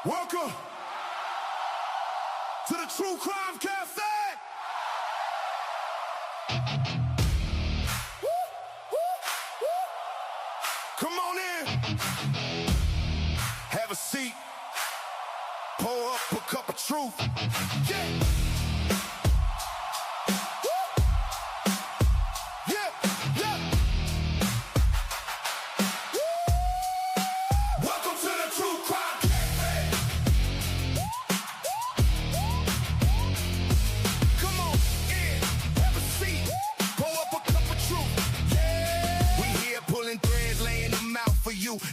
Welcome to the TruCrime Cafe. Woo, woo, woo. Come on in. Have a seat. Pour up a cup of truth. Yeah.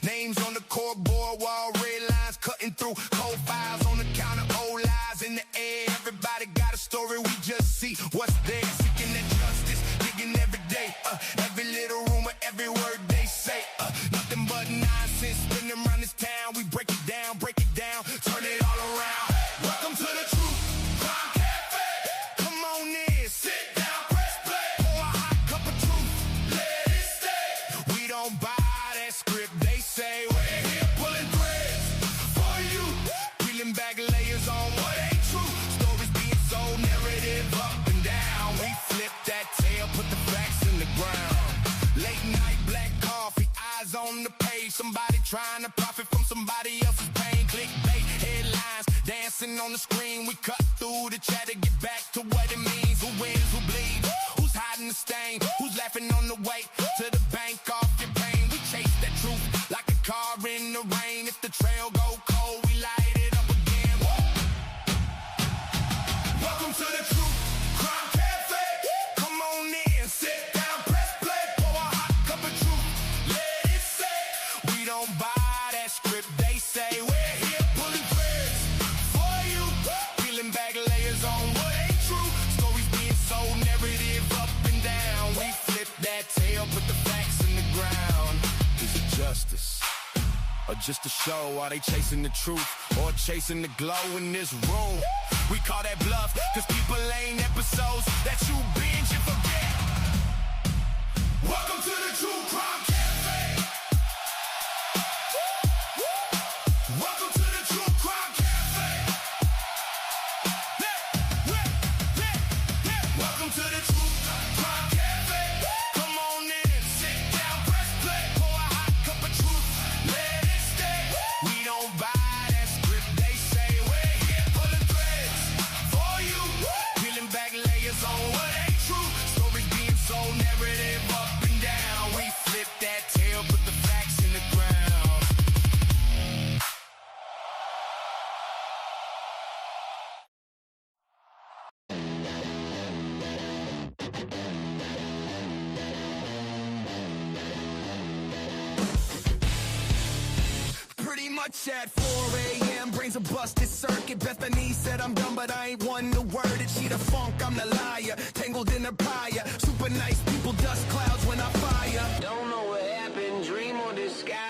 Names on the cardboard wall, red lines cutting through, cold files on the counter, old lies in the air. Everybody got a story, we just see what's there. Seeking that justice, digging every day. Every little rumor, every word they say. Nothing but nonsense spinning around this town. We break it down, turn it all around. Welcome to the TruCrime Cafe. Come on in, sit down, press play. Pour a hot cup of truth, let it stay. We don't buy that script, they say. We're here pulling threads for you, peeling back layers on what ain't true. Stories being sold, narrative up and down. We flip that tail, put the facts in the ground. Late night, black coffee, eyes on the page. Somebody trying to profit from somebody else's pain. Clickbait headlines, dancing on the screen. We cut through the chat to get back to what it means. Who wins, who bleeds, who's hiding the stain, who's laughing on the way to the bank off your pain. We chase that truth like a car in the rain. If the trail go cold, we light it up again. Welcome to the TruCrime Cafe. Come on in, sit down, press play. Pour a hot cup of truth, let it say. We don't buy that script, they say. We're here pulling threads for you, peeling back layers on what ain't true. Stories being sold, narrative up and down. We flip that tail, put the facts in the ground. Is it justice? Or just a show? Are they chasing the truth or chasing the glow in this room? We call that bluff, cause people ain't episodes that you binge and forget. Welcome to the TruCrime Cafe. Welcome to the TruCrime Cafe. Welcome to the TruCrime Cafe. Come on in, sit down, press play. Pour a hot cup of truth, let it stay. We don't buy that script, they say. We're here pulling threads for you, peeling back layers on what ain't true. Stories being sold, narrative up and down. We flip that tail, put the facts in the ground. Pretty much at 4 a.m. brains a busted circuit. Bethany said I'm dumb, but I ain't one to word it. She the funk, I'm the liar, tangled in a pyre. Super nice people, dust clouds when I fire. Don't know what happened, dream or disguise.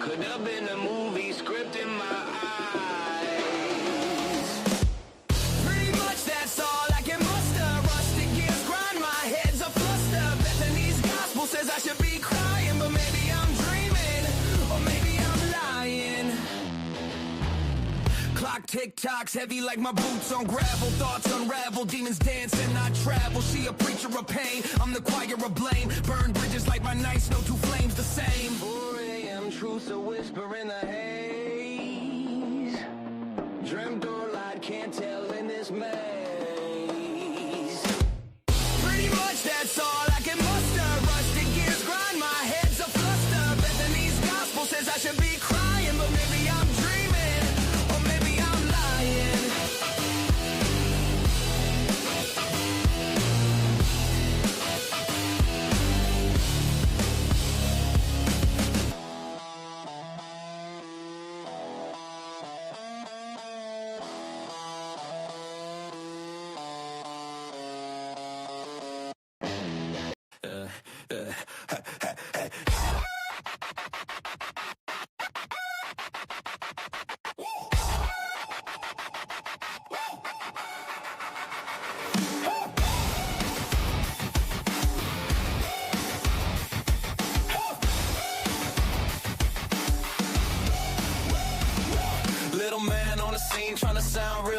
Could have been a movie script in my eyes. Pretty much that's all I can muster. Rusted gears grind, my head's a fluster. Bethany's gospel says I should be crying, but maybe I'm dreaming, or maybe I'm lying. Clock tick-tocks, heavy like my boots on gravel. Thoughts unravel, demons dance and I travel. She a preacher of pain, I'm the choir of blame. Burn bridges like my nights, no two flames the same. 4 a.m. truth's a whisper in the haze. Dreamt or lied, can't tell in this maze. Pretty much that's all I can muster. Rusted gears grind, my head's a fluster. Bethany's gospel says I should be crying, but maybe I'm dreaming, or maybe I'm lying.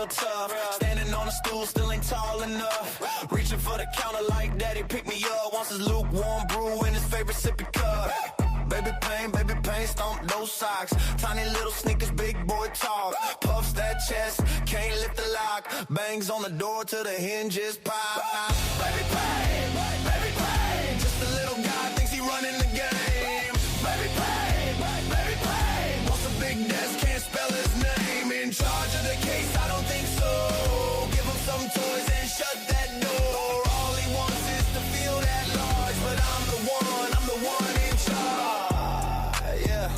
real tough. Standing on a stool, still ain't tall enough. Reaching for the counter like daddy, pick me up. Wants his lukewarm brew in his favorite sippy cup. Baby pain, stomp those socks. Tiny little sneakers, big boy talk. Puffs that chest, can't lift the lock. Bangs on the door till the hinges pop. Baby pain, just a little guy thinks he running the game. Baby pain, wants a big desk, can't spell his name. In charge of the case, I don't think so. Give him some toys and shut that door. All he wants is to feel that large, but I'm the one in charge. Yeah.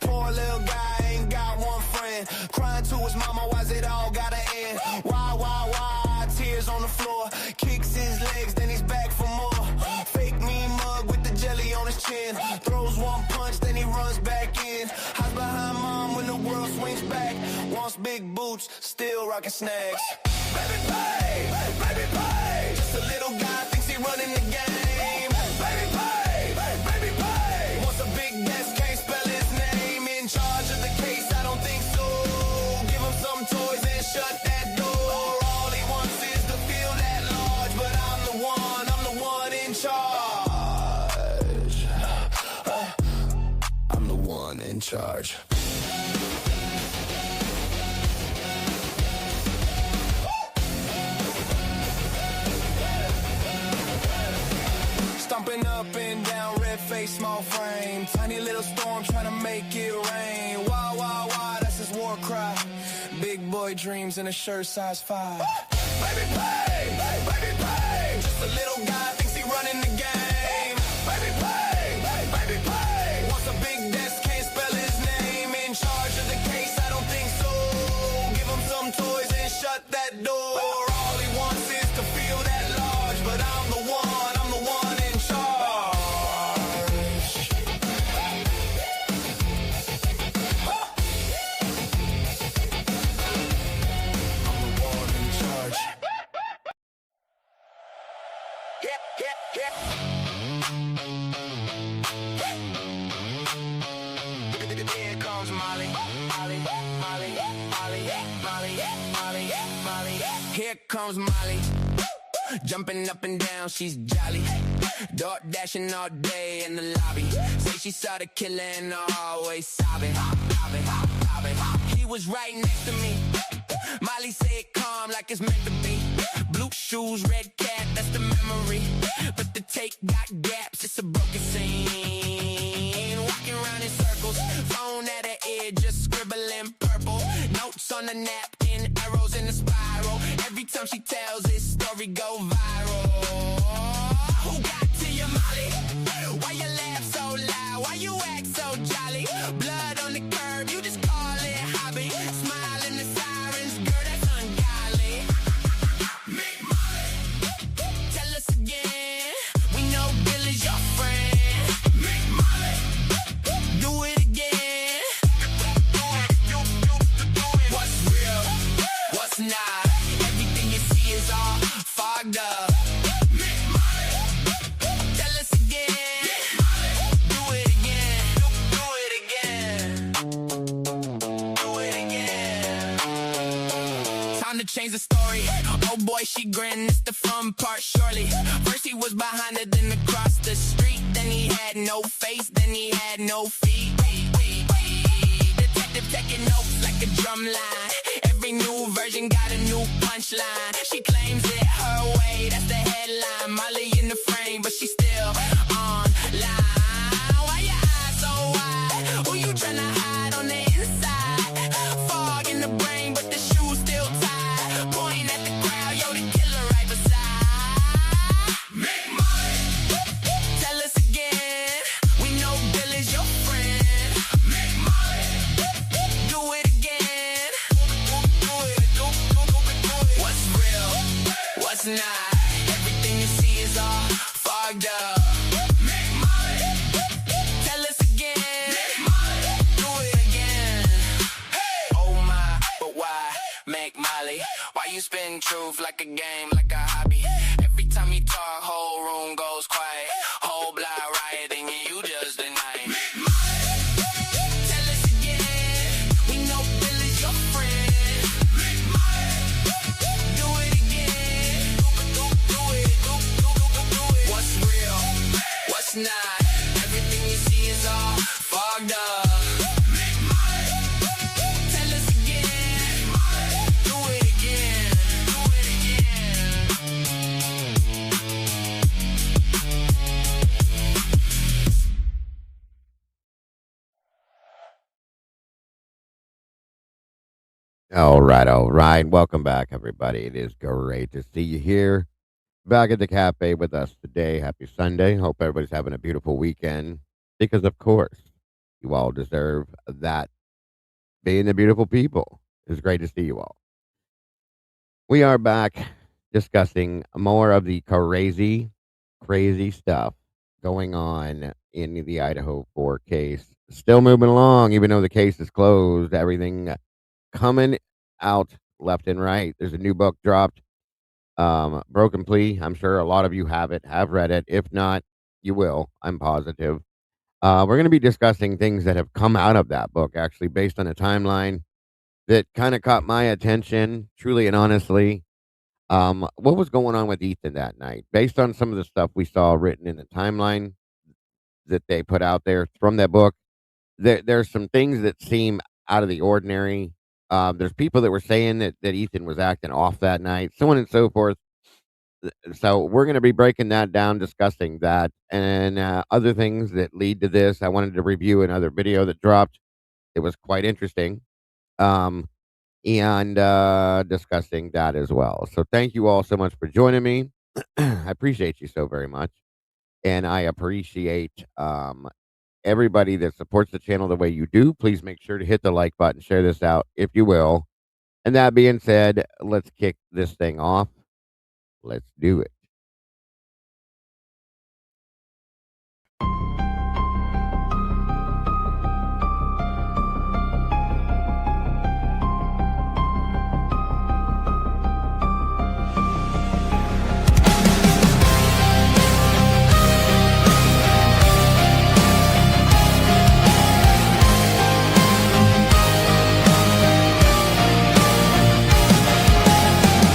Poor little guy ain't got one friend. Crying to his mama, why's it all gotta end? Why? Tears on the floor. Kicks his legs, then he's back for more. Fake mean mug with the jelly on his chin. Throws one punch, then he runs back in. Hides behind mom when the world swings back. Wants big boots, still rocking snacks. Baby pay. Just a little guy thinks he running the game. Baby pay. Wants a big desk, can't spell his name. In charge of the case, I don't think so. Give him some toys and shut that door. All he wants is to feel that large, but I'm the one in charge. I'm the one in charge. Stomping up and down, red face, small frame. Tiny little storm trying to make it rain. Wah, that's his war cry. Big boy dreams in a shirt size 5. Baby pay. Just a little guy thinks he running the game. Baby pay. Wants a big desk, can't spell his name. In charge of the case, I don't think so. Give him some toys and shut that door. All he wants is to feel that large, but I'm the one in charge. I'm the one in charge. Yeah. Here comes Molly. Here comes Molly. Jumping up and down, she's jolly. Door dashing all day in the lobby. Say she saw the killer in the hallway sobbing. He was right next to me. Molly said calm like it's meant to be. Blue shoes, red cap, that's the memory. But the take got gaps, it's a broken scene. Walking around in circles, phone at her ear, just scribbling purple. Notes on the napkin, arrows in the spiral. Every time she tells this story go viral. Who got to you, Molly? Why you laugh so loud? Why you act so jolly? Blood on the curb, you just call it hobby. Smile in the sirens, girl, that's ungodly. Meet Molly. Tell us again. We know Bill is your friend. Meet Molly. Do it again. What's real? What's not? Everything you see is all fogged up. Meet Molly. Tell us again. Do it again. Do it again. Do it again. Time to change the story. Oh boy, she grinned. It's the fun part, surely. First he was behind her, then across the street. Then he had no face, then he had no feet. Detective taking notes like a drum line. Every new version got a new punchline. She claims it her way, that's the headline. Molly in the frame, but she's still online. Why your eyes so wide? Who you tryna hide on the inside? Fog in the brain, but the shoes still tied. Pointing at the crowd, yo, the killer right beside. Make Molly. Tell us again. We know Bill is your friend. Make Molly. Do it again. What's real? What's not? Everything you see is all fogged up. Make Molly. Tell us again. Make Molly. Do it again. Hey. Oh my, but why? Make Molly. Why you spin truth like a game, like a hobby? Every time you talk, whole room goes quiet. Whole block rioting and you just deny it. Make Molly. Tell us again. We All right, all right. Welcome back, everybody. It is great to see you here back at the cafe with us today. Happy Sunday. Hope everybody's having a beautiful weekend because, of course, you all deserve that. Being the beautiful people. It's great to see you all. We are back discussing more of the crazy stuff going on in the Idaho 4 case. Still moving along, even though the case is closed. Everything coming out left and right. There's a new book dropped, Broken Plea. I'm sure a lot of you have read it. If not, you will. I'm positive. We're going to be discussing things that have come out of that book, actually, based on a timeline that kind of caught my attention, truly and honestly. What was going on with Ethan that night? Based on some of the stuff we saw written in the timeline that they put out there from that book, there's some things that seem out of the ordinary. There's people that were saying that Ethan was acting off that night, so on and so forth. So we're going to be breaking that down, discussing that, and other things that lead to this. I wanted to review another video that dropped. It was quite interesting. And discussing that as well. So thank you all so much for joining me. I appreciate you so very much. And I appreciate everybody that supports the channel the way you do. Please make sure to hit the like button, share this out if you will. And that being said, let's kick this thing off. Let's do it.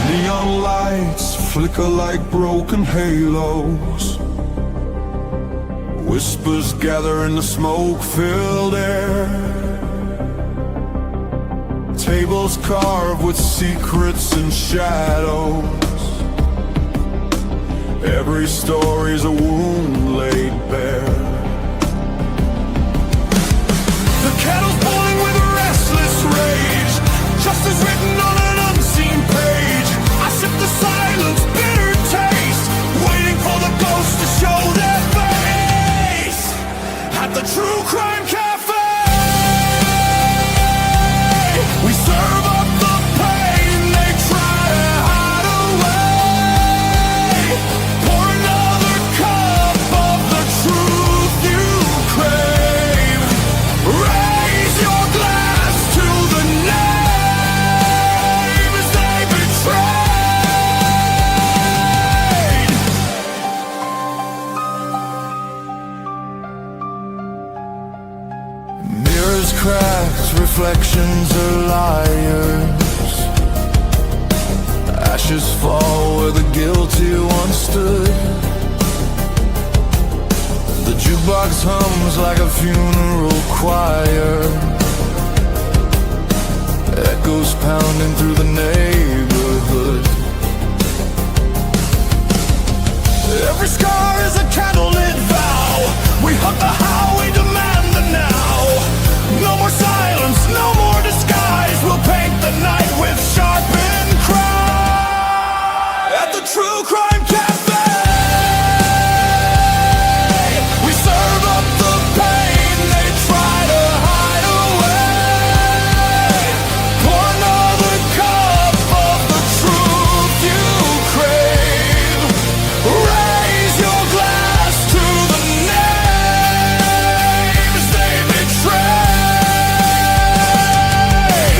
Neon lights flicker like broken halos. Whispers gather in the smoke-filled air. Tables carved with secrets and shadows. Every story's a wound laid bare. The kettle's boiling with a restless rage. Justice written on an unseen page. I sip the silence, bitter taste, waiting for the ghosts to show their face. At the TruCrime Cafe, we serve up the pain they try to hide away. Pour another cup of the truth you crave. Raise your glass to the names they betrayed. Mirrors cracked, reflections are liars. Ashes fall where the guilty once stood. The jukebox hums like a funeral choir. Echoes pounding through the neighborhood. Every scar is a candlelit vow. We hug the how, we demand the now. No more silence, no more disguise. We'll paint the night with sharpened cry. At the TruCrime Cafe, we serve up the pain they try to hide away. Pour another cup of the truth you crave. Raise your glass to the names they betrayed.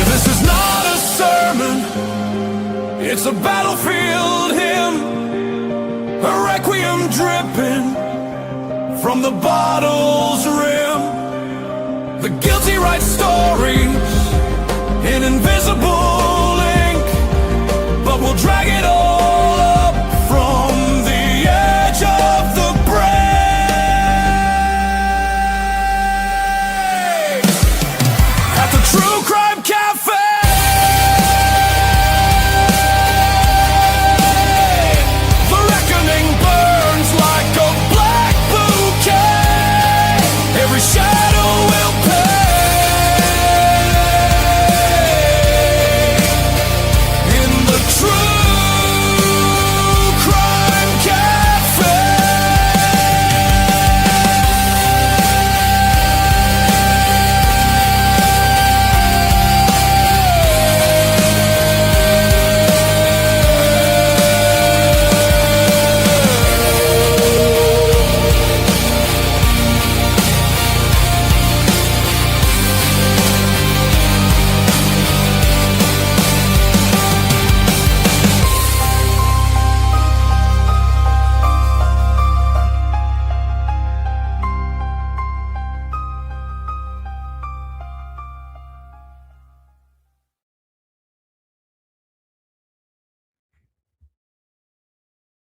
This is not a sermon, it's a battlefield hymn, a requiem dripping from the bottle's rim. The guilty write stories in invisible ink, but we'll drag it all up from the edge of the break. At the TruCrime Cafe, the reckoning burns like a black bouquet. Every shadow will pay.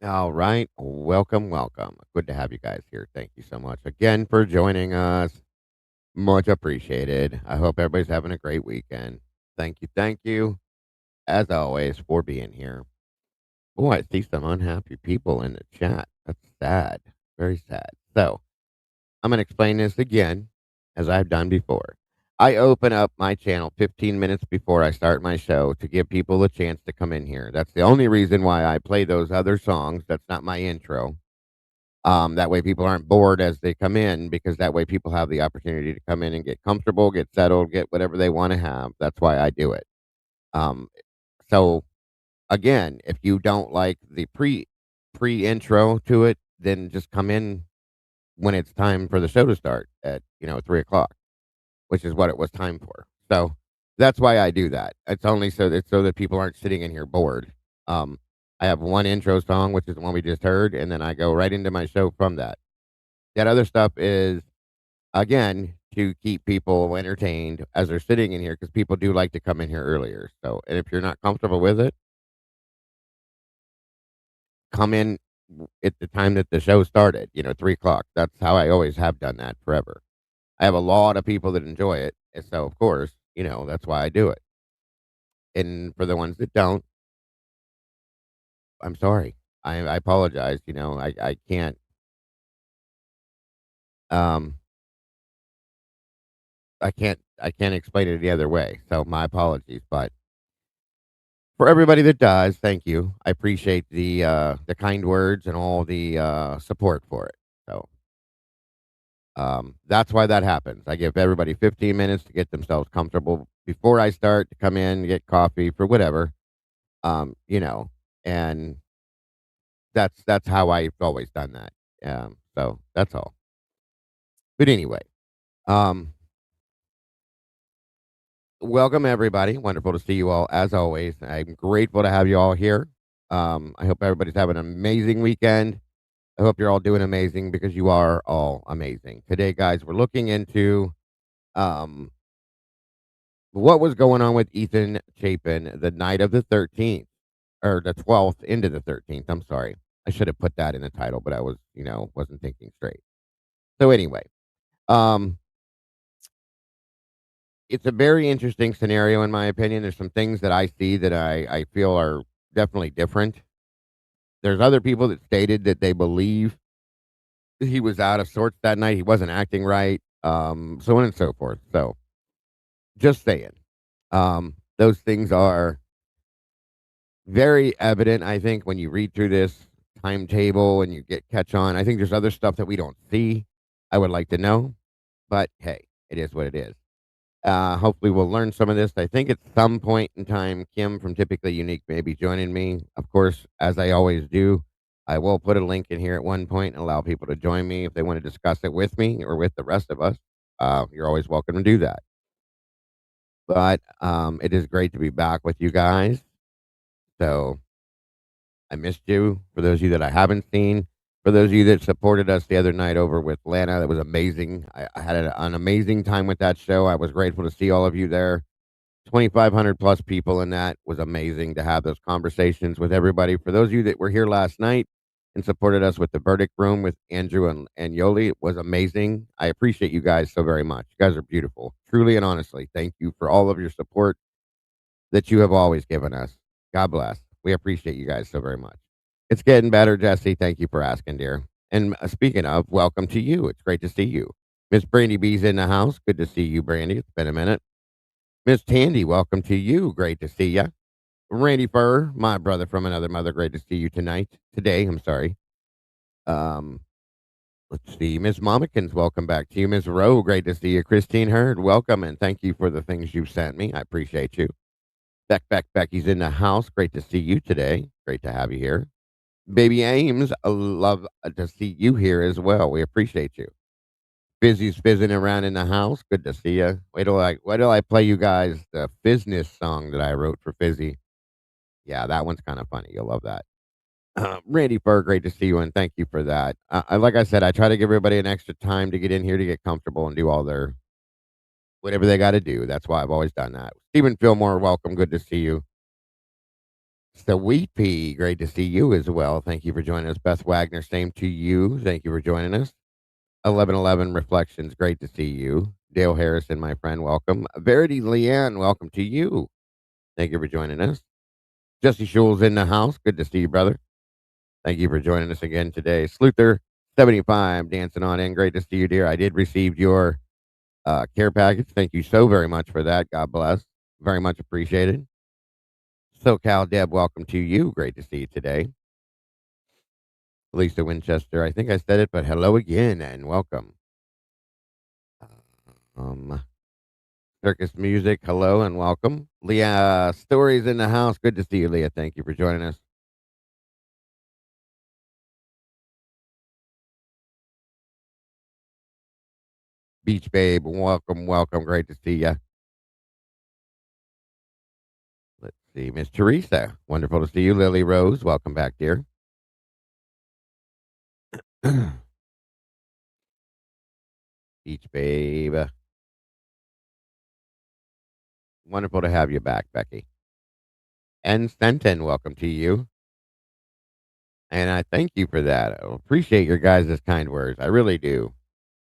All right. Welcome, welcome. Good to have you guys here. Thank you so much again for joining us. Much appreciated. I hope everybody's having a great weekend. Thank you, as always, for being here. Oh, I see some unhappy people in the chat. That's sad. Very sad. So, I'm going to explain this again, as I've done before. I open up my channel 15 minutes before I start my show to give people a chance to come in here. That's the only reason why I play those other songs. That's not my intro. That way people aren't bored as they come in, because that way people have the opportunity to come in and get comfortable, get settled, get whatever they want to have. That's why I do it. Um, so again, if you don't like the pre intro to it, then just come in when it's time for the show to start at 3 o'clock, which is what it was time for. So that's why I do that. It's only so that people aren't sitting in here bored. Um, I have one intro song, which is the one we just heard, and then I go right into my show from that. That other stuff is, again, to keep people entertained as they're sitting in here, because people do like to come in here earlier. So, and if you're not comfortable with it, come in at the time that the show started, 3 o'clock. That's how I always have done that forever. I have a lot of people that enjoy it, and so, of course, that's why I do it. And for the ones that don't, I'm sorry. I apologize. I can't, um, I can't explain it any other way. So my apologies. But for everybody that does, thank you. I appreciate the kind words and all the support for it. So that's why that happens. I give everybody 15 minutes to get themselves comfortable before I start, to come in, get coffee for whatever. Um, you know, and that's how I've always done that. So that's all. But anyway, um, welcome everybody. Wonderful to see you all as always. I'm grateful to have you all here. I hope everybody's having an amazing weekend. I hope you're all doing amazing, because you are all amazing. Today, guys, we're looking into um what was going on with Ethan Chapin the night of the 13th, or the 12th into the 13th. I'm sorry. I should have put that in the title, but I wasn't thinking straight. So anyway, um, it's a very interesting scenario in my opinion. There's some things that I see that I feel are definitely different. There's other people that stated that they believe he was out of sorts that night. He wasn't acting right. So on and so forth. So just saying, those things are very evident, I think, when you read through this timetable and you get catch on. I think there's other stuff that we don't see. I would like to know, but hey, it is what it is. Hopefully, we'll learn some of this. I think at some point in time, Kim from Typically Unique may be joining me. Of course, as I always do, I will put a link in here at one point and allow people to join me if they want to discuss it with me or with the rest of us. You're always welcome to do that. But it is great to be back with you guys. So I missed you. For those of you that I haven't seen, for those of you that supported us the other night over with Lana, that was amazing. I had an amazing time with that show. I was grateful to see all of you there. 2,500 plus people in that was amazing to have those conversations with everybody. For those of you that were here last night and supported us with the verdict room with Andrew and Yoli, it was amazing. I appreciate you guys so very much. You guys are beautiful. Truly and honestly, thank you for all of your support that you have always given us. God bless. We appreciate you guys so very much. It's getting better, Jesse. Thank you for asking, dear. And speaking of, welcome to you. It's great to see you. Miss Brandy B's in the house. Good to see you, Brandy. It's been a minute. Miss Tandy, welcome to you. Great to see you. Randy Furr, my brother from another mother. Great to see you today. I'm sorry. Um, let's see. Miss Momikins, welcome back to you. Miss Rowe, great to see you. Christine Hurd, welcome, and thank you for the things you've sent me. I appreciate you. Becky's in the house. Great to see you today. Great to have you here. Baby Ames, I love to see you here as well. We appreciate you. Fizzy's fizzing around in the house. Good to see you. Wait till I play you guys the Fizzness song that I wrote for Fizzy. Yeah, that one's kind of funny. You'll love that. Randy Fur, great to see you, and thank you for that. Like I said, I try to give everybody an extra time to get in here to get comfortable and do all their whatever they got to do. That's why I've always done that. Stephen Fillmore, welcome. Good to see you. Mr. Wheat Pea, great to see you as well. Thank you for joining us. Beth Wagner, same to you. Thank you for joining us. 1111 Reflections, great to see you. Dale Harrison, my friend, welcome. Verity Leanne, welcome to you. Thank you for joining us. Jesse Schul's in the house. Good to see you, brother. Thank you for joining us again today. Sluther75, dancing on in. Great to see you, dear. I did receive your care package. Thank you so very much for that. God bless. Very much appreciated. SoCal Deb, welcome to you. Great to see you today. Lisa Winchester, I think I said it, but hello again and welcome. Circus Music, hello and welcome. Leah Stories in the house. Good to see you, Leah. Thank you for joining us. Beach Babe, welcome, welcome. Great to see you. Let's see, Miss Teresa. Wonderful to see you. Lily Rose, welcome back, dear. Beach Babe. Wonderful to have you back, Becky. And Stenton, welcome to you. And I thank you for that. I appreciate your guys' kind words. I really do.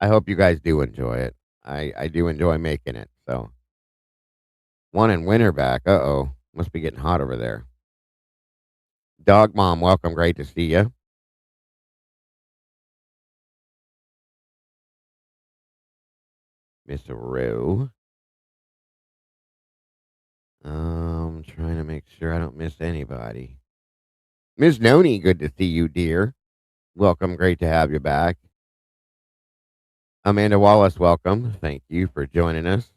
I hope you guys do enjoy it. I do enjoy making it. So, one in winter back. Uh-oh. Must be getting hot over there. Dog Mom, welcome. Great to see you. Miss Rue. Trying to make sure I don't miss anybody. Miss Noni, good to see you, dear. Welcome. Great to have you back. Amanda Wallace, welcome. Thank you for joining us.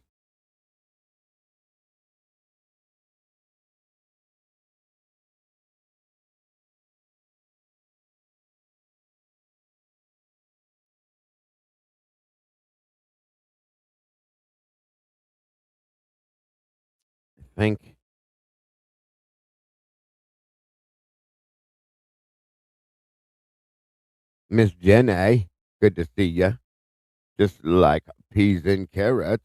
I think Miss Jenny, good to see you. Just like peas and carrots.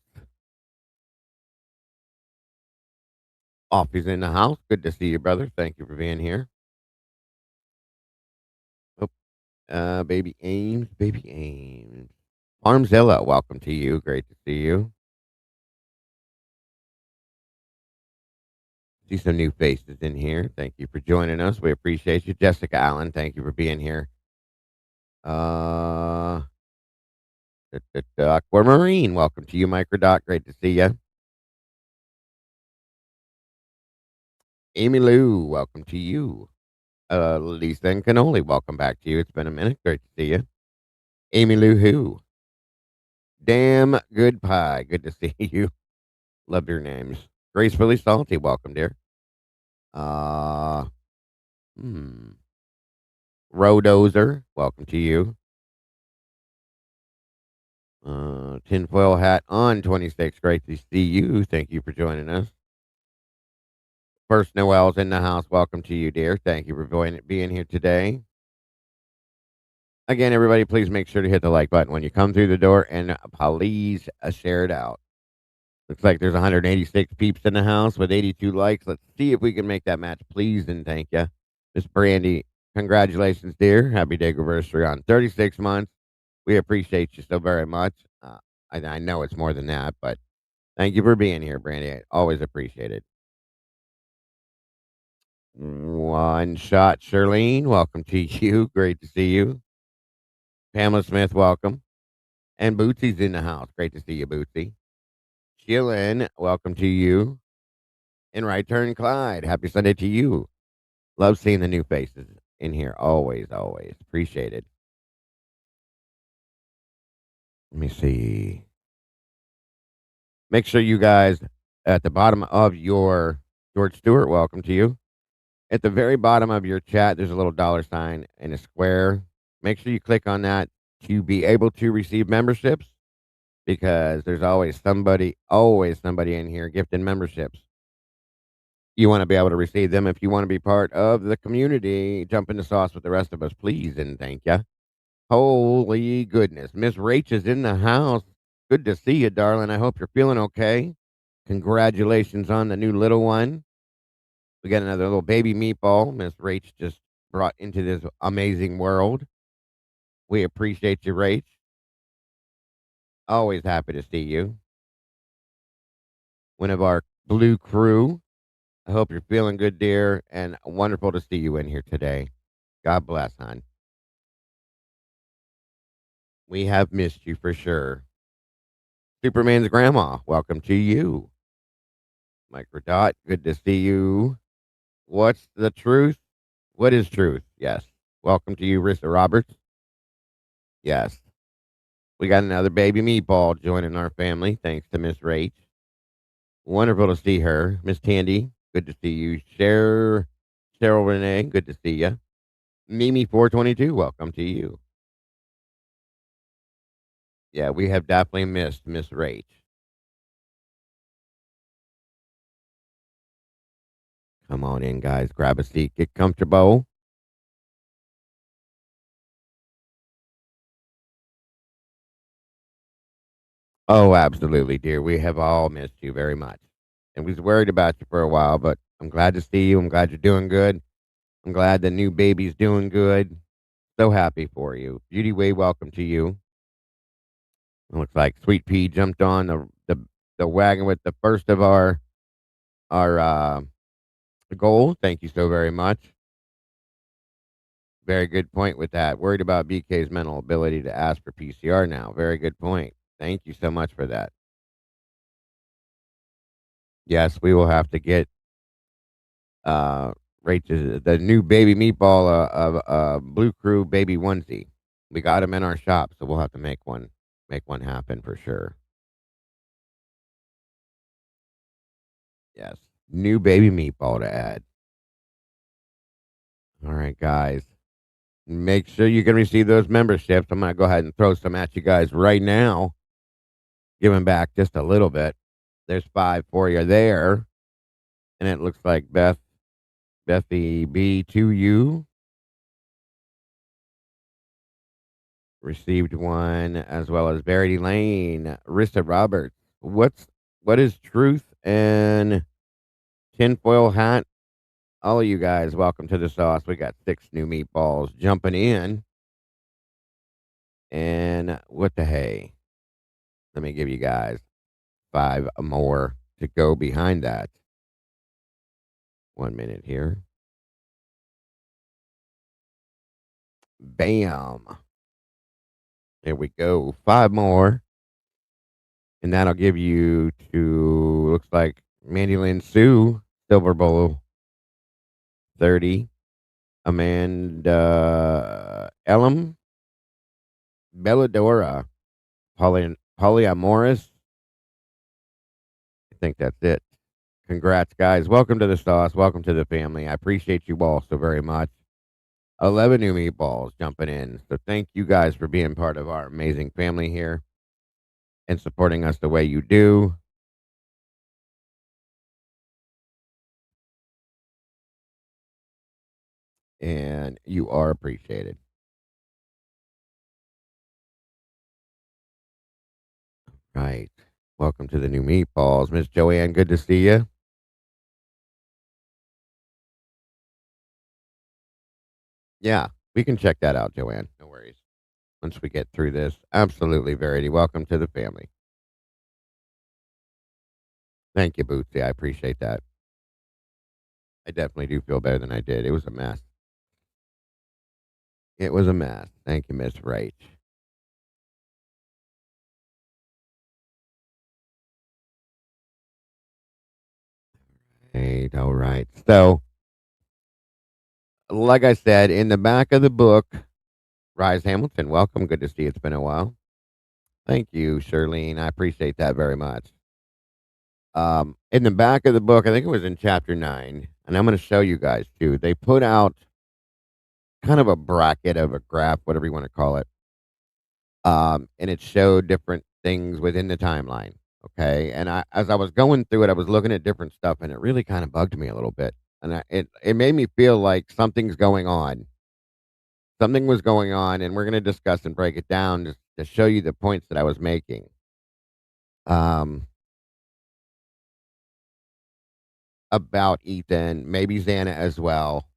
Offie's in the house. Good to see you, brother. Thank you for being here. Oh, baby Ames, baby Ames. Farmzilla, welcome to you. Great to see you. See some new faces in here. Thank you for joining us. We appreciate you. Jessica Allen, thank you for being here. Aquamarine, welcome to you, Microdoc. Great to see you. Amy Lou, welcome to you. Lisa and Cannoli, welcome back to you. It's been a minute. Great to see you. Amy Lou who? Damn good pie. Good to see you. Love your names. Gracefully salty, welcome, dear. Rodozer, welcome to you. Tinfoil hat on 26. Great to see you. Thank you for joining us. First Noel's in the house. Welcome to you, dear. Thank you for being here today. Again, everybody, please make sure to hit the like button when you come through the door and please share it out. Looks like there's 186 peeps in the house with 82 likes. Let's see if we can make that match, please, and thank you. Miss Brandy, congratulations, dear. Happy day anniversary on 36 months. We appreciate you so very much. I know it's more than that, but thank you for being here, Brandy. I always appreciate it. One shot, Charlene. Welcome to you. Great to see you. Pamela Smith, welcome. And Bootsy's in the house. Great to see you, Bootsy. Chillin, welcome to you. And Right Turn Clyde, happy Sunday to you. Love seeing the new faces in here. Always, always. Appreciate it. Let me see. Make sure you guys at the bottom of your George Stewart, welcome to you. At the very bottom of your chat, there's a little $sign and a square. Make sure you click on that to be able to receive memberships because there's always somebody in here gifting memberships. You want to be able to receive them if you want to be part of the community. Jump in the sauce with the rest of us, please, and thank you. Holy goodness. Miss Rach is in the house. Good to see you, darling. I hope you're feeling okay. Congratulations on the new little one. We got another little baby meatball Miss Rach just brought into this amazing world. We appreciate you, Rach. Always happy to see you. One of our blue crew. I hope you're feeling good, dear, and wonderful to see you in here today. God bless, hon. We have missed you for sure. Superman's grandma, welcome to you. Microdot, good to see you. What's the truth? What is truth? Yes. Welcome to you, Rissa Roberts. Yes. We got another baby meatball joining our family, thanks to Miss Rach. Wonderful to see her. Miss Tandy, good to see you. Cheryl Renee, good to see you. Mimi422, welcome to you. Yeah, we have definitely missed Miss Rach. Come on in, guys. Grab a seat. Get comfortable. Oh, absolutely, dear. We have all missed you very much. And we was worried about you for a while, but I'm glad to see you. I'm glad you're doing good. I'm glad the new baby's doing good. So happy for you. Beauty Way, welcome to you. It looks like Sweet Pea jumped on the wagon with the first of our goal. Thank you so very much. Very good point with that. Worried about BK's mental ability to ask for PCR now. Very good point. Thank you so much for that. Yes, we will have to get Rachel the new baby meatball Blue Crew baby onesie. We got them in our shop, so we'll have to make one happen for sure. Yes, new baby meatball to add. All right, guys. Make sure you can receive those memberships. I'm going to go ahead and throw some at you guys right now. Giving back just a little bit. There's 5 for you there. And it looks like Bethy B to you received one, as well as Verity Lane, Rissa Roberts. What is truth and tinfoil hat? All of you guys, welcome to the sauce. We got 6 new meatballs jumping in. And what the hey? Let me give you guys 5 more to go behind that. 1 minute here. Bam. There we go. 5 more. And that'll give you to, looks like Mandy Lynn Sue, Silver Bowl 30. Amanda Elam, Belladora, Polyamorous. I think that's it. Congrats, guys. Welcome to the sauce. Welcome to the family. I appreciate you all so very much. 11 new meatballs jumping in. So thank you guys for being part of our amazing family here and supporting us the way you do. And you are appreciated. Right. Welcome to the new meatballs. Miss Joanne, good to see you. Yeah, we can check that out, Joanne. No worries. Once we get through this. Absolutely, Verity. Welcome to the family. Thank you, Bootsy. I appreciate that. I definitely do feel better than I did. It was a mess. It was a mess. Thank you, Miss Rach. All right. So, like I said, in the back of the book, Rise Hamilton, welcome. Good to see you. It's been a while. Thank you, Shirlene. I appreciate that very much. In the back of the book, I think it was in chapter 9, and I'm going to show you guys too. They put out kind of a bracket of a graph, whatever you want to call it. And it showed different things within the timeline. Okay. And as I was going through it, I was looking at different stuff, and it really kind of bugged me a little bit. And it made me feel like something's going on. Something was going on, and we're going to discuss and break it down to show you the points that I was making. Um, about Ethan, maybe Xana as well.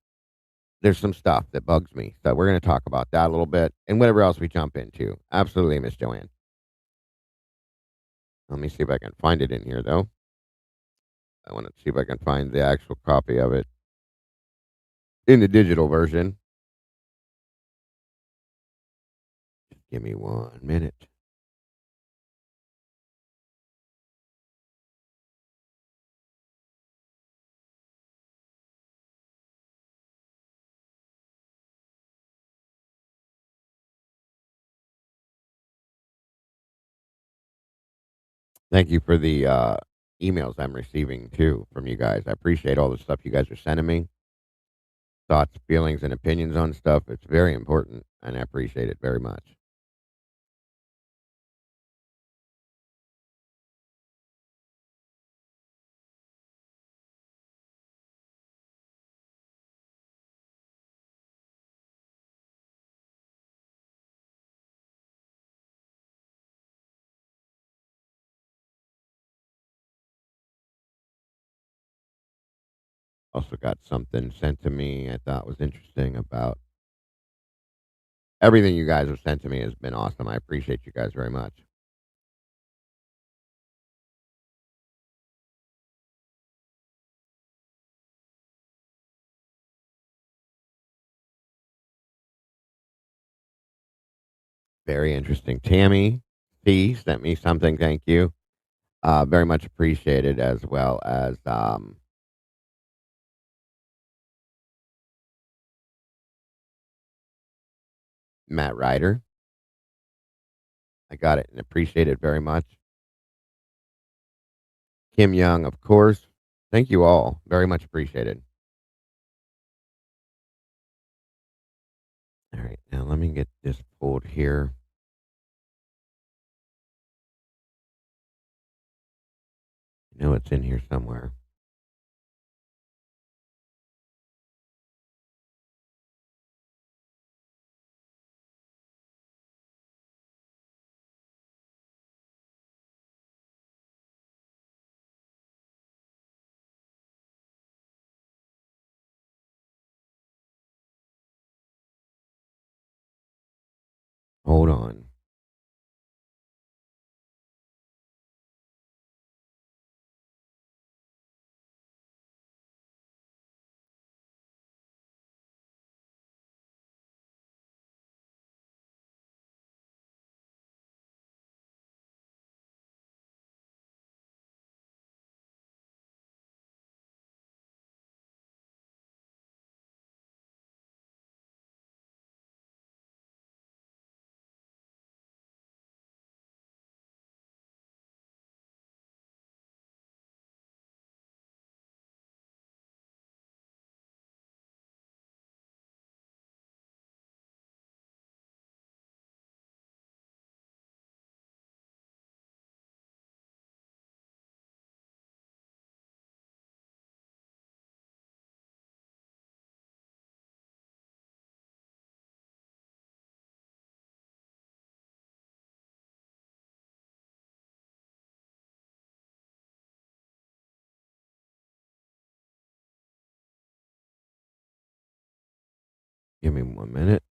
There's some stuff that bugs me. So we're going to talk about that a little bit and whatever else we jump into. Absolutely, Miss Joanne. Let me see if I can find it in here, though. I want to see if I can find the actual copy of it in the digital version. Give me 1 minute. Thank you for the emails I'm receiving too from you guys. I appreciate all the stuff you guys are sending me. Thoughts, feelings, and opinions on stuff. It's very important, and I appreciate it very much. Also got something sent to me I thought was interesting about everything you guys have sent to me has been awesome. I appreciate you guys very much. Very interesting. Tammy C sent me something. Thank you. Very much appreciated, as well as Matt Ryder. I got it and appreciate it very much. Kim Young, of course. Thank you all. Very much appreciated. All right, now let me get this pulled here. I know it's in here somewhere. Hold on. Give me 1 minute.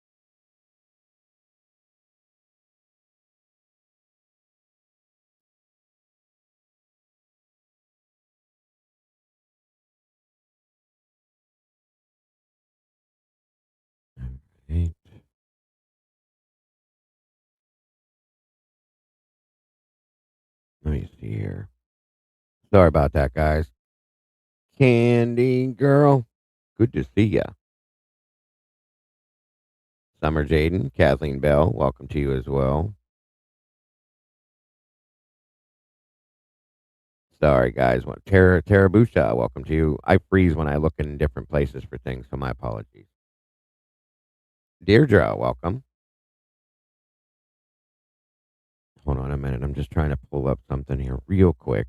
Right. Let me see here. Sorry about that, guys. Candy girl, good to see ya. Summer Jaden, Kathleen Bell, welcome to you as well. Sorry, guys. Tarabusha, welcome to you. I freeze when I look in different places for things, so my apologies. Deirdre, welcome. Hold on a minute. I'm just trying to pull up something here real quick.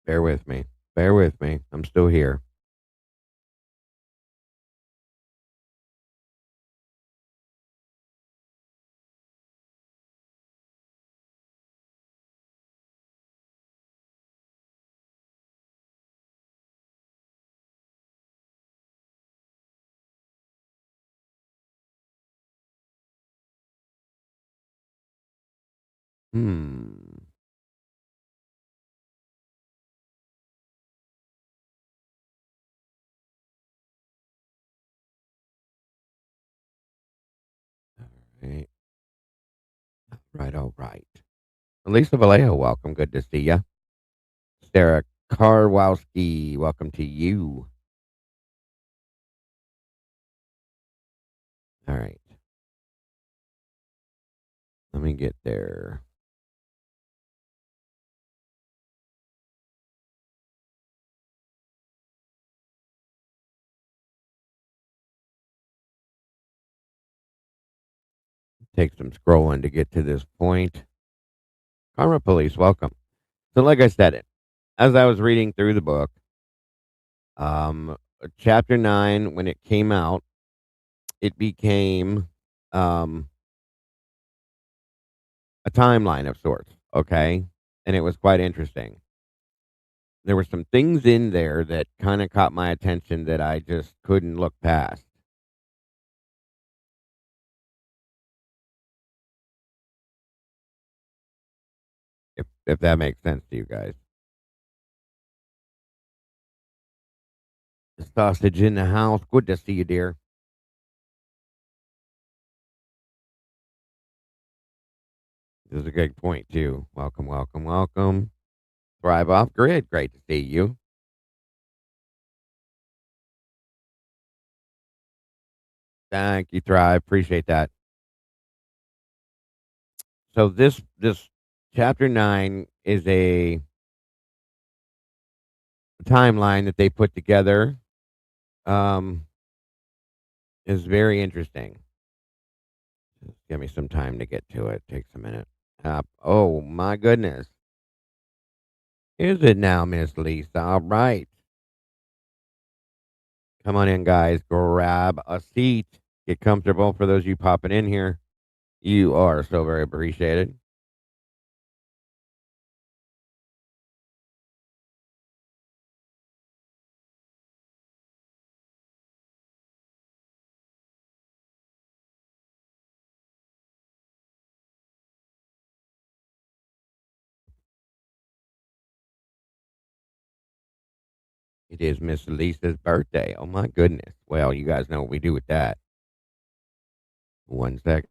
Bear with me. Bear with me. I'm still here. Hmm. Right. Right. All right. Lisa Vallejo, welcome. Good to see you. Sarah Karwowski, welcome to you. All right. Let me get there. Take some scrolling to get to this point. Karma Police, welcome. So, like I said, as I was reading through the book, um, chapter 9, when it came out, it became um, a timeline of sorts, okay? And it was quite interesting. There were some things in there that kind of caught my attention that I just couldn't look past. If that makes sense to you guys. The sausage in the house. Good to see you, dear. This is a good point too. Welcome, welcome, welcome. Thrive off grid. Great to see you. Thank you, Thrive. Appreciate that. So this chapter 9 is a timeline that they put together. Um, is very interesting. Just give me some time to get to it. Takes a minute. Oh my goodness. Is it now, Miss Lisa? All right. Come on in, guys. Grab a seat. Get comfortable for those of you popping in here. You are so very appreciated. It is Miss Lisa's birthday. Oh my goodness. Well, you guys know what we do with that. One sec.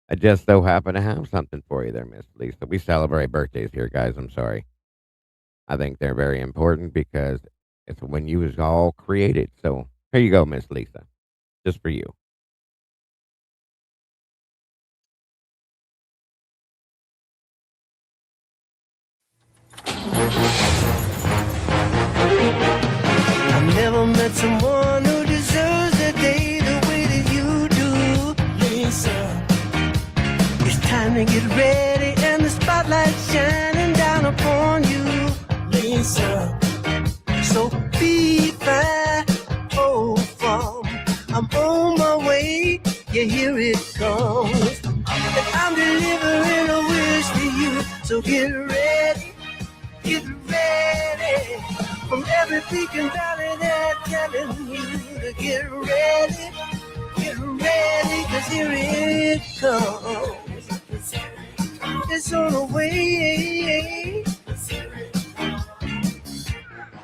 I just so happen to have something for you there, Miss Lisa. We celebrate birthdays here, guys. I'm sorry. I think they're very important because it's when you was all created. So here you go, Miss Lisa. Just for you. I've never met someone who deserves a day the way that you do, Lisa. It's time to get ready and the spotlight's shining down upon you, Lisa. So be fine, hold firm. I'm on my way, yeah, here it comes. And I'm delivering a wish to you, so get ready, get ready. From every peak and valley, they're telling you to get ready, 'cause here it comes. It's on the way.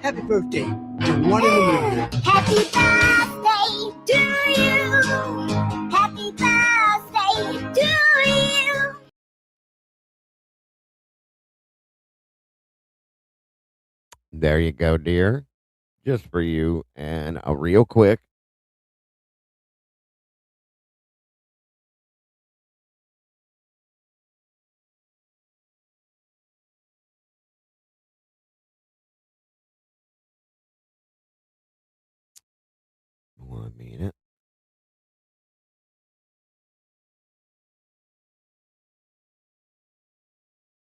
Happy birthday to one in the moon. Happy birthday to you. Happy birthday to you. There you go, dear. Just for you. And a real quick. minute.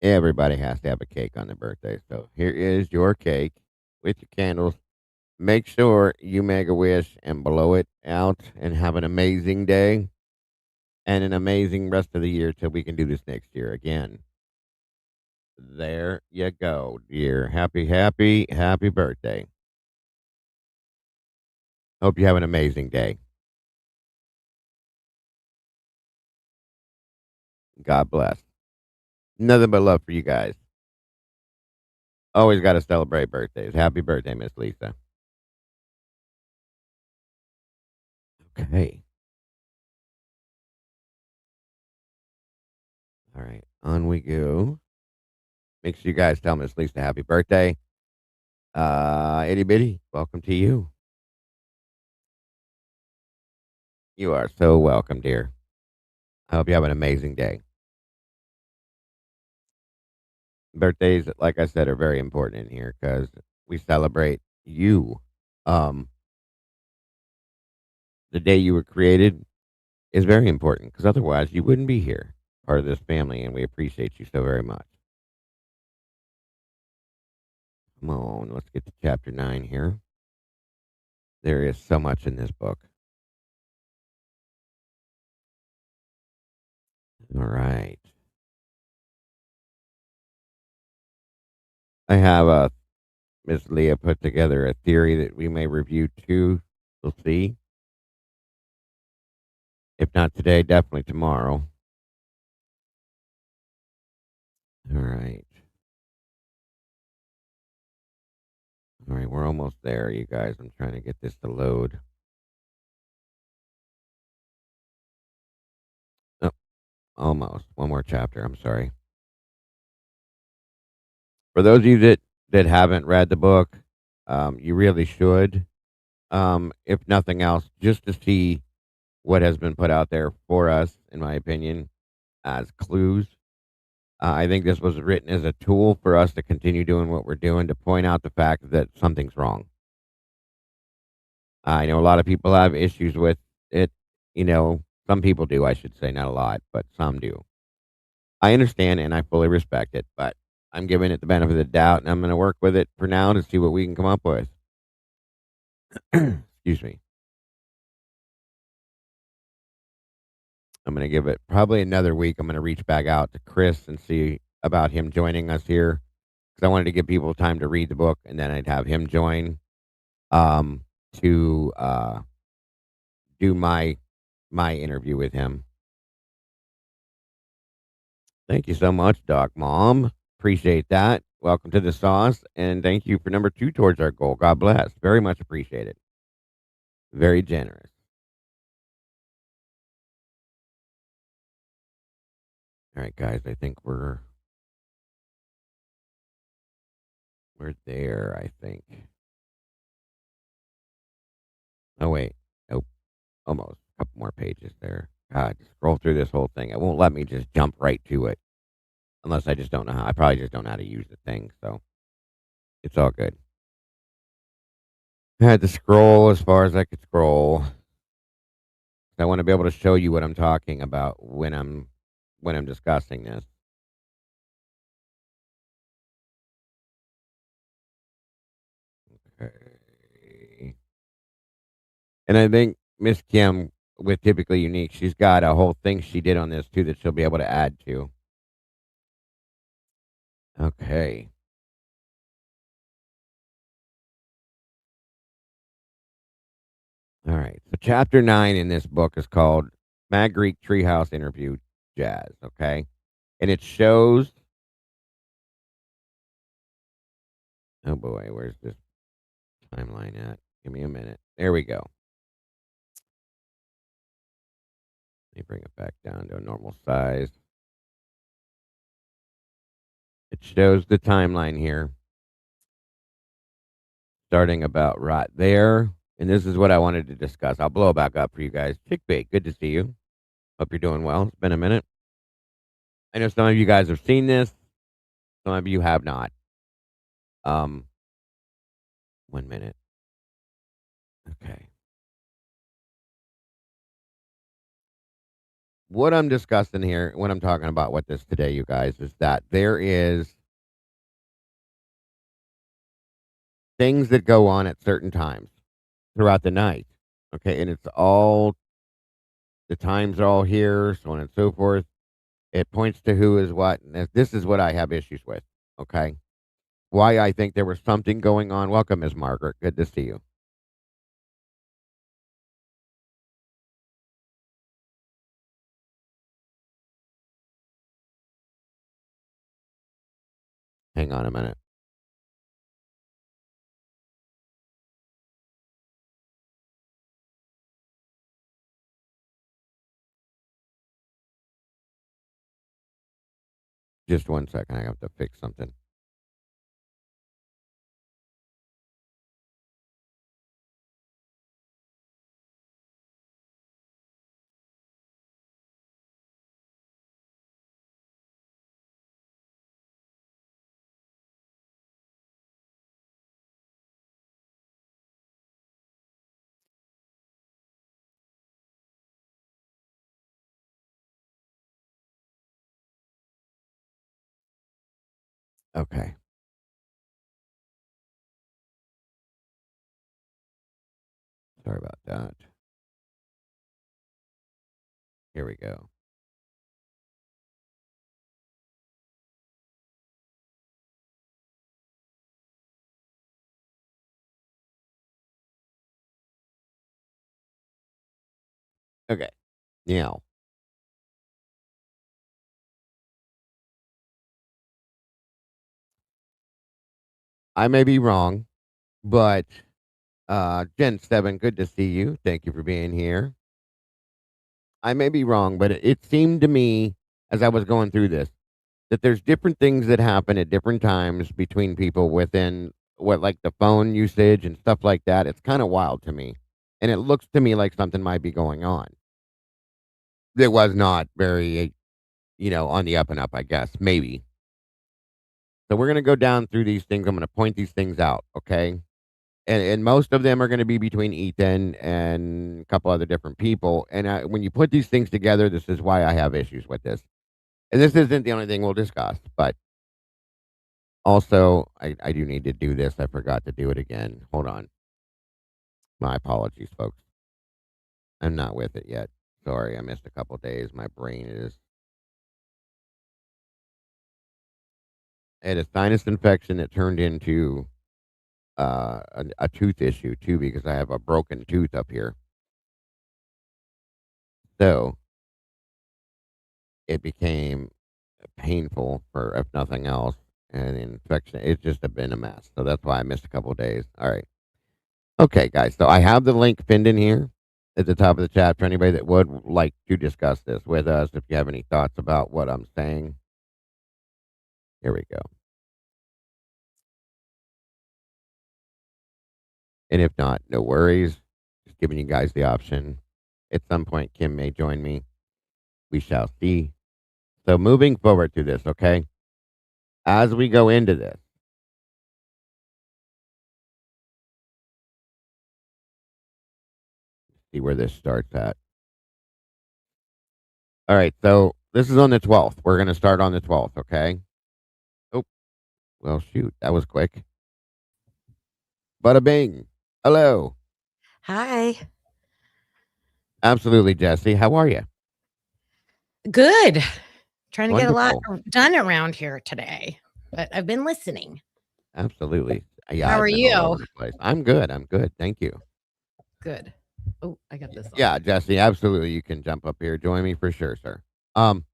Everybody has to have a cake on their birthday. So here is your cake with your candles. Make sure you make a wish and blow it out and have an amazing day and an amazing rest of the year till we can do this next year again. There you go, dear. Happy birthday. Hope you have an amazing day. God bless. Nothing but love for you guys. Always got to celebrate birthdays. Happy birthday, Miss Lisa. Okay. All right. On we go. Make sure you guys tell Miss Lisa happy birthday. Itty bitty, welcome to you. You are so welcome, dear. I hope you have an amazing day. Birthdays, like I said, are very important in here because we celebrate you. Um, the day you were created is very important because otherwise you wouldn't be here, part of this family, and we appreciate you so very much. Come on, let's get to chapter 9 here. There is so much in this book. All right. I have Miss Leah put together a theory that we may review too. We'll see. If not today, definitely tomorrow. All right. All right, we're almost there, you guys. I'm trying to get this to load. Oh, almost. One more chapter. I'm sorry. For those of you that haven't read the book, you really should. If nothing else, just to see what has been put out there for us, in my opinion, as clues. I think this was written as a tool for us to continue doing what we're doing, to point out the fact that something's wrong. I know a lot of people have issues with it. Some people do, I should say, not a lot, but some do. I understand and I fully respect it, but I'm giving it the benefit of the doubt and I'm going to work with it for now to see what we can come up with. Excuse me. I'm going to give it probably another week. I'm going to reach back out to Chris and see about him joining us here because I wanted to give people time to read the book and then I'd have him join to do my interview with him. Thank you so much, Doc Mom. Appreciate that. Welcome to the sauce, and thank you for number 2 towards our goal. God bless. Very much appreciated. Very generous. All right, guys. I think we're there. I think. Oh wait. Nope. Almost. A couple more pages there. God, scroll through this whole thing. It won't let me just jump right to it. Unless I just don't know how. I probably just don't know how to use the thing, so it's all good. I had to scroll as far as I could scroll. I want to be able to show you what I'm talking about when I'm discussing this. Okay. And I think Miss Kim with Typically Unique, she's got a whole thing she did on this too that she'll be able to add to. Okay. All right. So chapter 9 in this book is called Mad Greek Treehouse Interview Jazz. Okay. And it shows. Oh boy, where's this timeline at? Give me a minute. There we go. Let me bring it back down to a normal size. It shows the timeline here, starting about right there. And this is what I wanted to discuss. I'll blow it back up for you guys. Chickbait, good to see you. Hope you're doing well. It's been a minute. I know some of you guys have seen this. Some of you have not. 1 minute. Okay. what I'm discussing here, when I'm talking about what this today, you guys, is that there is things that go on at certain times throughout the night. Okay, and it's all the times are all here, so on and so forth. It points to who is what, and this is what I have issues with. Okay, why I think there was something going on. Welcome, Ms. Margaret. Good to see you. Hang on a minute. Just one second. I have to fix something. Okay. Sorry about that. Here we go. Okay. Now, I may be wrong, but Gen 7, good to see you. Thank you for being here. I may be wrong, but it seemed to me as I was going through this that there's different things that happen at different times between people within what like the phone usage and stuff like that. It's kind of wild to me. And it looks to me like something might be going on. That was not very, on the up and up, I guess. Maybe. So we're gonna go down through these things. I'm gonna point these things out, okay? And most of them are gonna be between Ethan and a couple other different people. And when you put these things together, this is why I have issues with this. And this isn't the only thing we'll discuss, but also I do need to do this. I forgot to do it again. Hold on. My apologies, folks. I'm not with it yet. Sorry, I missed a couple days. My brain is. I had a sinus infection that turned into a tooth issue too because I have a broken tooth up here. So it became painful for if nothing else, and the infection. It's just been a mess. So that's why I missed a couple days. All right. Okay, guys. So I have the link pinned in here at the top of the chat for anybody that would like to discuss this with us. If you have any thoughts about what I'm saying, here we go. And if not, no worries. Just giving you guys the option. At some point, Kim may join me. We shall see. So moving forward to this, okay? As we go into this, see where this starts at. All right, so this is on the 12th. We're going to start on the 12th, okay? Oh, well, shoot. That was quick. Bada bing. Hello. Hi. Absolutely, Jesse. How are you? Good. Trying to get a lot Wonderful. done around here today, but I've been listening. Absolutely. Yeah, How I've are been all you? over the place. I'm good. I'm good. Thank you. Good. Oh, I got this on. Yeah, Jesse, absolutely. You can jump up here. Join me for sure, sir. Um,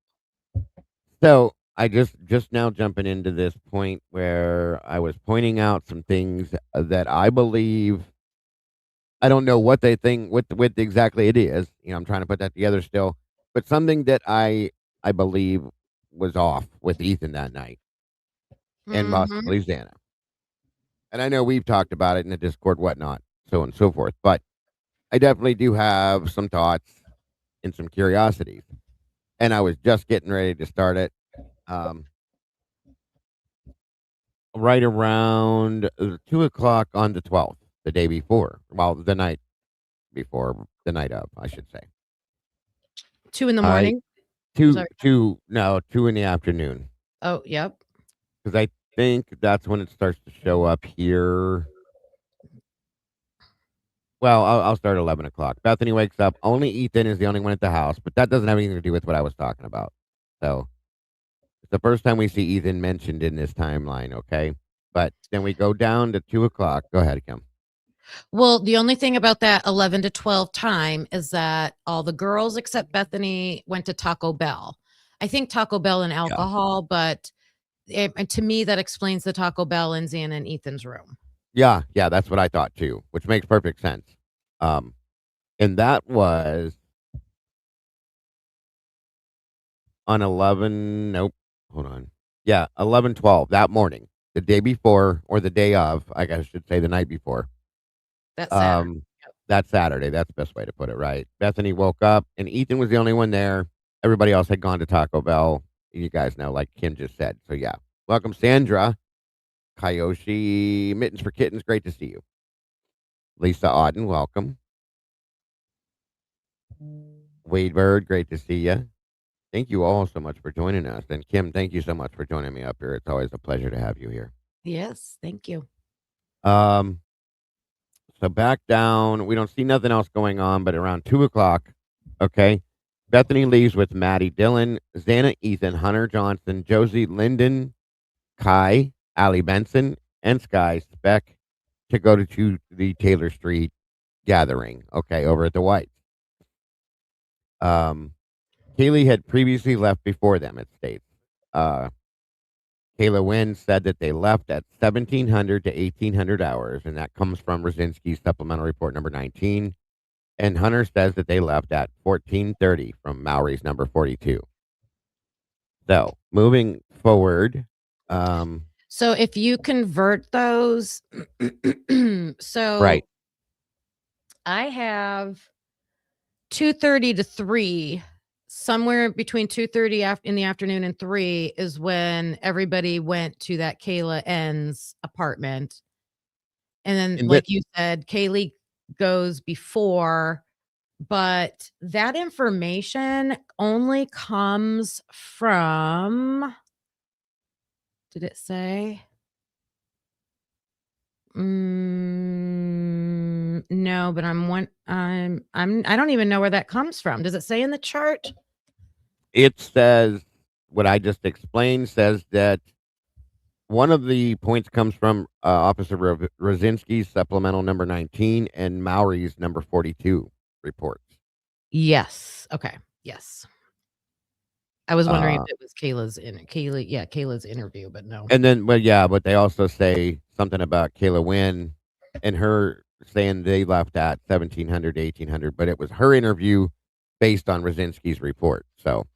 so I just now jumping into this point where I was pointing out some things that I believe I don't know what they think with exactly it is. I'm trying to put that together still, but something that I believe was off with Ethan that night and Mhm. possibly Xana. And I know we've talked about it in the Discord, whatnot, so on and so forth. But I definitely do have some thoughts and some curiosities. And I was just getting ready to start it. Um, right around 2 o'clock on the 12th, the day before. Well, the night before, the night of, I should say. 2 in the All right. morning? Was that- 2 in the afternoon. Oh, yep. Because I think that's when it starts to show up here. Well, I'll start at 11 o'clock. Bethany wakes up. Only Ethan is the only one at the house, but that doesn't have anything to do with what I was talking about. So it's the first time we see Ethan mentioned in this timeline, okay? But then we go down to 2 o'clock. Go ahead, Kim. Well, the only thing about that 11 to 12 time is that all the girls except Bethany went to Taco Bell. I think Taco Bell and alcohol, but to me, that explains the Taco Bell in Xana and Ethan's room. Yeah, that's what I thought too, which makes perfect sense. And that was on 11. Nope. Hold on. Yeah, 11/12 that morning, the day before or the day of. I guess I should say the night before. That's Saturday. That's Saturday. That's the best way to put it, right? Bethany woke up, and Ethan was the only one there. Everybody else had gone to Taco Bell. You guys know, like Kim just said. So yeah, welcome, Sandra. Kayoshi Mittens for Kittens. Great to see you. Lisa Auden, welcome. Wade Bird, great to see you. Thank you all so much for joining us. And Kim, thank you so much for joining me up here. It's always a pleasure to have you here. Yes, thank you. So back down, we don't see nothing else going on, but around 2 o'clock, okay, Bethany leaves with Maddie Dillon, Xana, Ethan, Hunter Johnson, Josie, Lyndon, Kai, Allie Benson, and Sky Speck to go to the Taylor Street gathering, okay, over at the Whites. Kaylee had previously left before them, it states. Kayla Wynn said that they left at 1700 to 1800 hours, and that comes from Rosinski's supplemental report number 19. And Hunter says that they left at 1430 from Maury's number 42. So moving forward. So if you convert those, so right. I have 2:30 to 3. Somewhere between 2:30 in the afternoon and 3 is when everybody went to that Kayla N's apartment. And then, like you said, Kaylee goes before, but that information only comes from, did it say? No, but I don't even know where that comes from. Does it say in the chart? It says what I just explained says that one of the points comes from Officer Rosinski's supplemental number 19 and Maury's number 42 reports. Yes. Okay. Yes. I was wondering if it was Kayla's interview, but no. And then, but they also say something about Kayla Wynn and her saying they left at 1700 to 1800, but it was her interview based on Rosinski's report. So,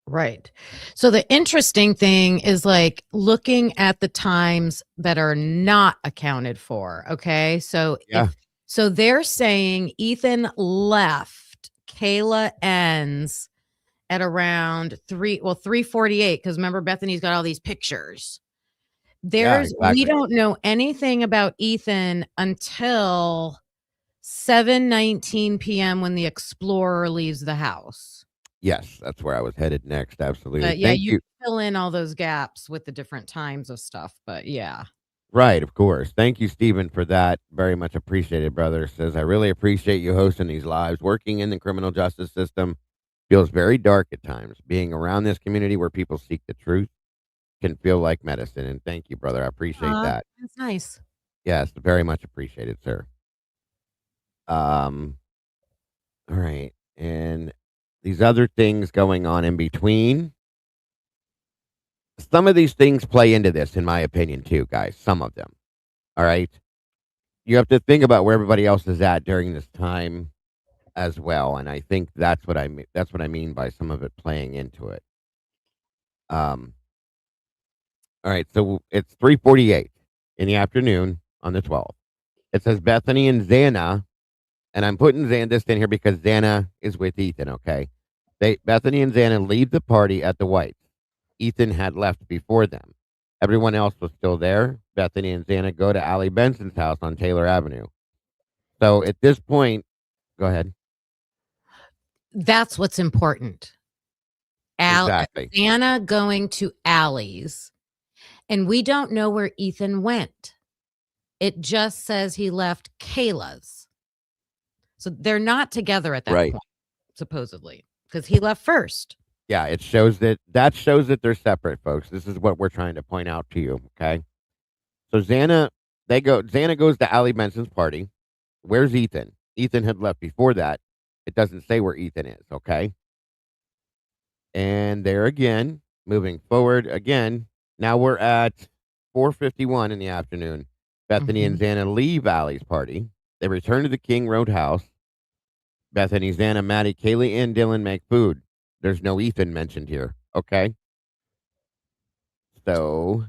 right. So the interesting thing is like looking at the times that are not accounted for. Okay. So, so they're saying Ethan left Kayla N's at around 3:48, because remember Bethany's got all these pictures. We don't know anything about Ethan until 7:19 p.m. when the Explorer leaves the house. Yes, that's where I was headed next. Absolutely. But yeah, you fill in all those gaps with the different times of stuff, but yeah. Right, of course. Thank you, Stephen, for that. Very much appreciated, brother. Says, I really appreciate you hosting these lives. Working in the criminal justice system feels very dark at times. Being around this community where people seek the truth can feel like medicine. And thank you, brother. I appreciate that. That's nice. Yes, very much appreciated, sir. All right. And these other things going on in between. Some of these things play into this, in my opinion, too, guys. Some of them. All right. You have to think about where everybody else is at during this time as well. And I think that's what I mean. That's what I mean by some of it playing into it. All right. So it's 3:48 in the afternoon on the 12th. It says Bethany and Xana, and I'm putting this in here because Xana is with Ethan. Okay. Bethany and Xana leave the party at the Whites. Ethan had left before them. Everyone else was still there. Bethany and Xana go to Allie Benson's house on Taylor Avenue. So at this point, go ahead. That's what's important. Exactly. Xana going to Allie's, and we don't know where Ethan went. It just says he left Kayla's. So they're not together at that Right. point, supposedly, because he left first. Yeah, it shows that shows that they're separate, folks. This is what we're trying to point out to you, okay? So Xana goes to Allie Benson's party. Where's Ethan? Ethan had left before that. It doesn't say where Ethan is, okay? And there again, moving forward again, now we're at 4:51 in the afternoon. Bethany and Xana leave Allie's party. They return to the King Road house. Bethany, Xana, Maddie, Kaylee, and Dylan make food. There's no Ethan mentioned here, okay? So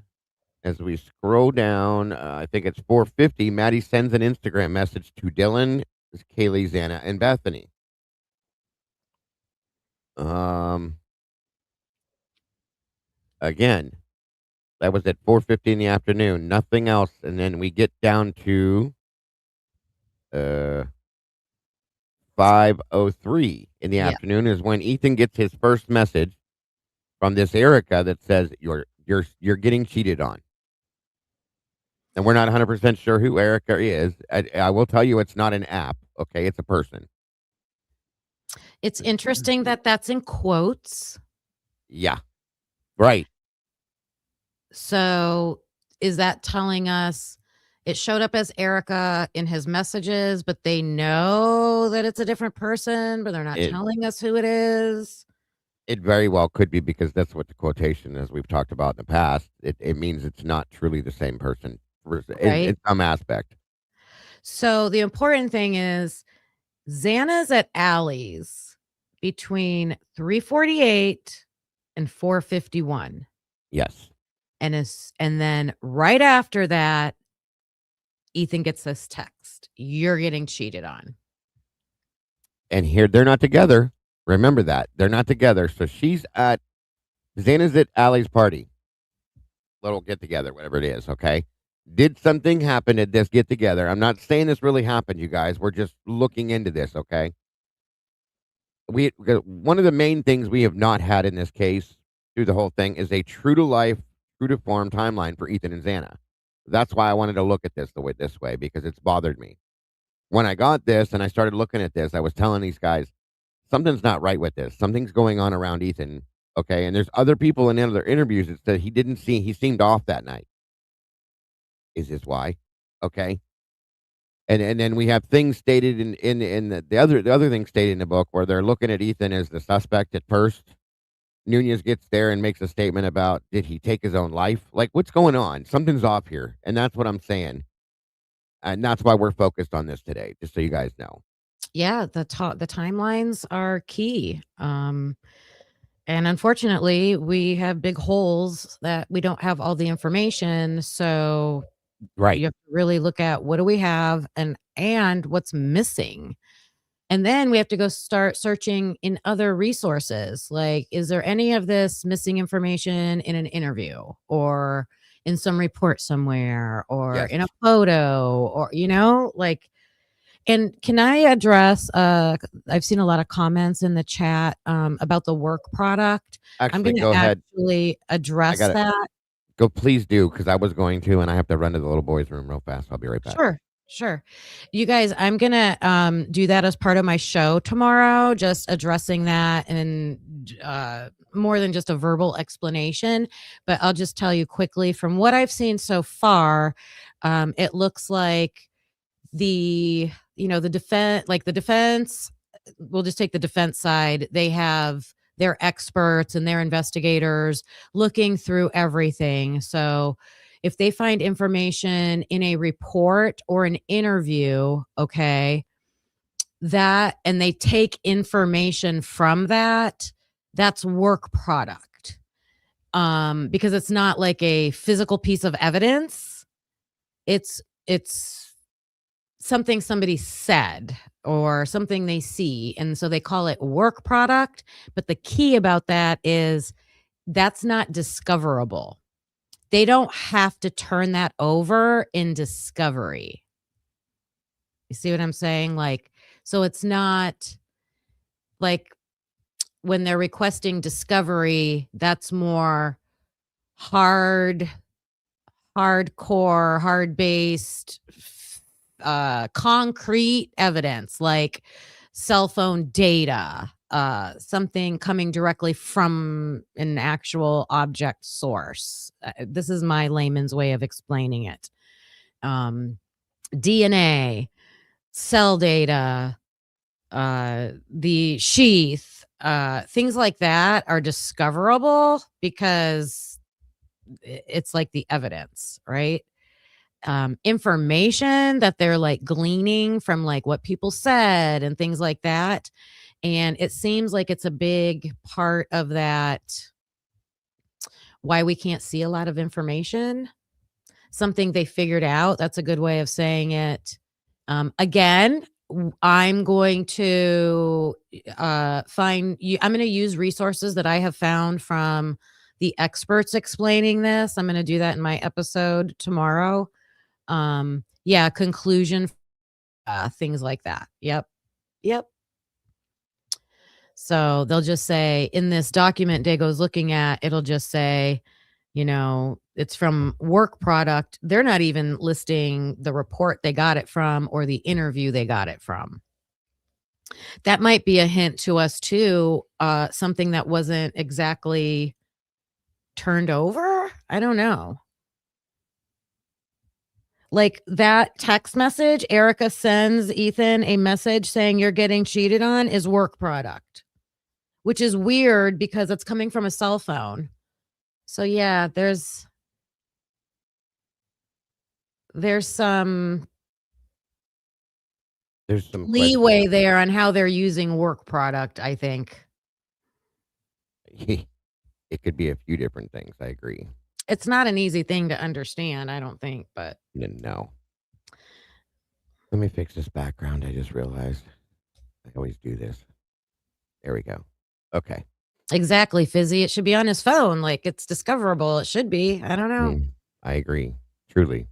as we scroll down, I think it's 4:50, Maddie sends an Instagram message to Dylan, Kaylee, Xana, and Bethany. Again, that was at 4:50 in the afternoon. Nothing else, and then we get down to 5:03 in the afternoon is when Ethan gets his first message from this Erica that says you're getting cheated on. And we're not 100% sure who Erica is. I will tell you it's not an app, okay? It's a person. It's interesting that that's in quotes. Yeah. Right. So is that telling us it showed up as Erica in his messages, but they know that it's a different person, but they're not telling us who it is? It very well could be, because that's what the quotation, as we've talked about in the past, it means it's not truly the same person in some aspect. So the important thing is Xana's at Allie's between 3:48 and 4:51. Yes. And then right after that, Ethan gets this text. You're getting cheated on. And here they're not together. Remember that. They're not together. So Xana's at Allie's party. Little get together, whatever it is, okay? Did something happen at this get together? I'm not saying this really happened, you guys. We're just looking into this, okay? One of the main things we have not had in this case through the whole thing is a true to life, true to form timeline for Ethan and Xana. That's why I wanted to look at this this way, because it's bothered me. When I got this and I started looking at this, I was telling these guys, something's not right with this. Something's going on around Ethan, okay? And there's other people in other interviews that said he seemed off that night. Is this why? Okay. And then we have things stated in the other thing stated in the book where they're looking at Ethan as the suspect at first. Nunez gets there and makes a statement about, did he take his own life? Like, what's going on? Something's off here. And that's what I'm saying. And that's why we're focused on this today, just so you guys know. Yeah, the timelines are key. And unfortunately, we have big holes that we don't have all the information. So you have to really look at what do we have and what's missing. And then we have to go start searching in other resources. Like, is there any of this missing information in an interview or in some report somewhere or in a photo or, like, and can I address, I've seen a lot of comments in the chat about the work product. Actually, I'm going go to ahead. actually address that. Go, please do, because I was going to, and I have to run to the little boy's room real fast. I'll be right back. Sure. You guys, I'm going to do that as part of my show tomorrow, just addressing that and more than just a verbal explanation. But I'll just tell you quickly from what I've seen so far, it looks like the defense, we'll just take the defense side. They have their experts and their investigators looking through everything. So if they find information in a report or an interview, okay, and they take information from that's work product. Because it's not like a physical piece of evidence. It's something somebody said or something they see. And so they call it work product. But the key about that is that's not discoverable. They don't have to turn that over in discovery. You see what I'm saying? Like, so it's not like when they're requesting discovery, that's more hardcore, hard-based, concrete evidence, like cell phone data, something coming directly from an actual object source. This is my layman's way of explaining it. DNA, cell data, the sheath, things like that are discoverable because it's like the evidence, right? Information that they're like gleaning from like what people said and things like that. And it seems like it's a big part of that, why we can't see a lot of information. Something they figured out. That's a good way of saying it. Again, I'm going to find you. I'm going to use resources that I have found from the experts explaining this. I'm going to do that in my episode tomorrow. Yeah, conclusion, things like that. Yep. So they'll just say in this document Dago's looking at, it'll just say, it's from work product. They're not even listing the report they got it from or the interview they got it from. That might be a hint to us too, something that wasn't exactly turned over. I don't know. Like that text message Erica sends Ethan a message saying you're getting cheated on is work product, which is weird because it's coming from a cell phone. So yeah, there's some leeway there on how they're using work product, I think. It could be a few different things. I agree. It's not an easy thing to understand, I don't think, but no. Let me fix this background. I just realized I always do this. There we go. Okay. Exactly, Fizzy. It should be on his phone. Like it's discoverable. It should be. I don't know. I agree. Truly.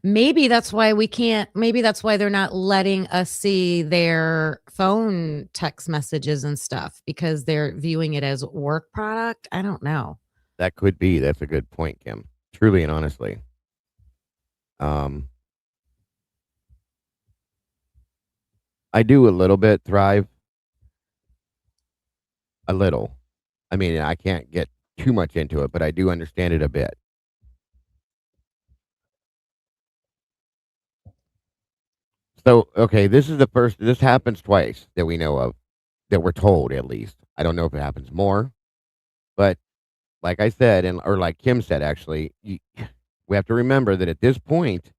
Maybe that's why we can't. Maybe that's why they're not letting us see their phone text messages and stuff because they're viewing it as work product. I don't know. That could be. That's a good point, Kim. Truly and honestly. I do a little bit thrive. A little. I mean, I can't get too much into it, but I do understand it a bit. So, okay, this happens twice that we know of, that we're told at least. I don't know if it happens more, but like I said, or like Kim said, actually, we have to remember that at this point,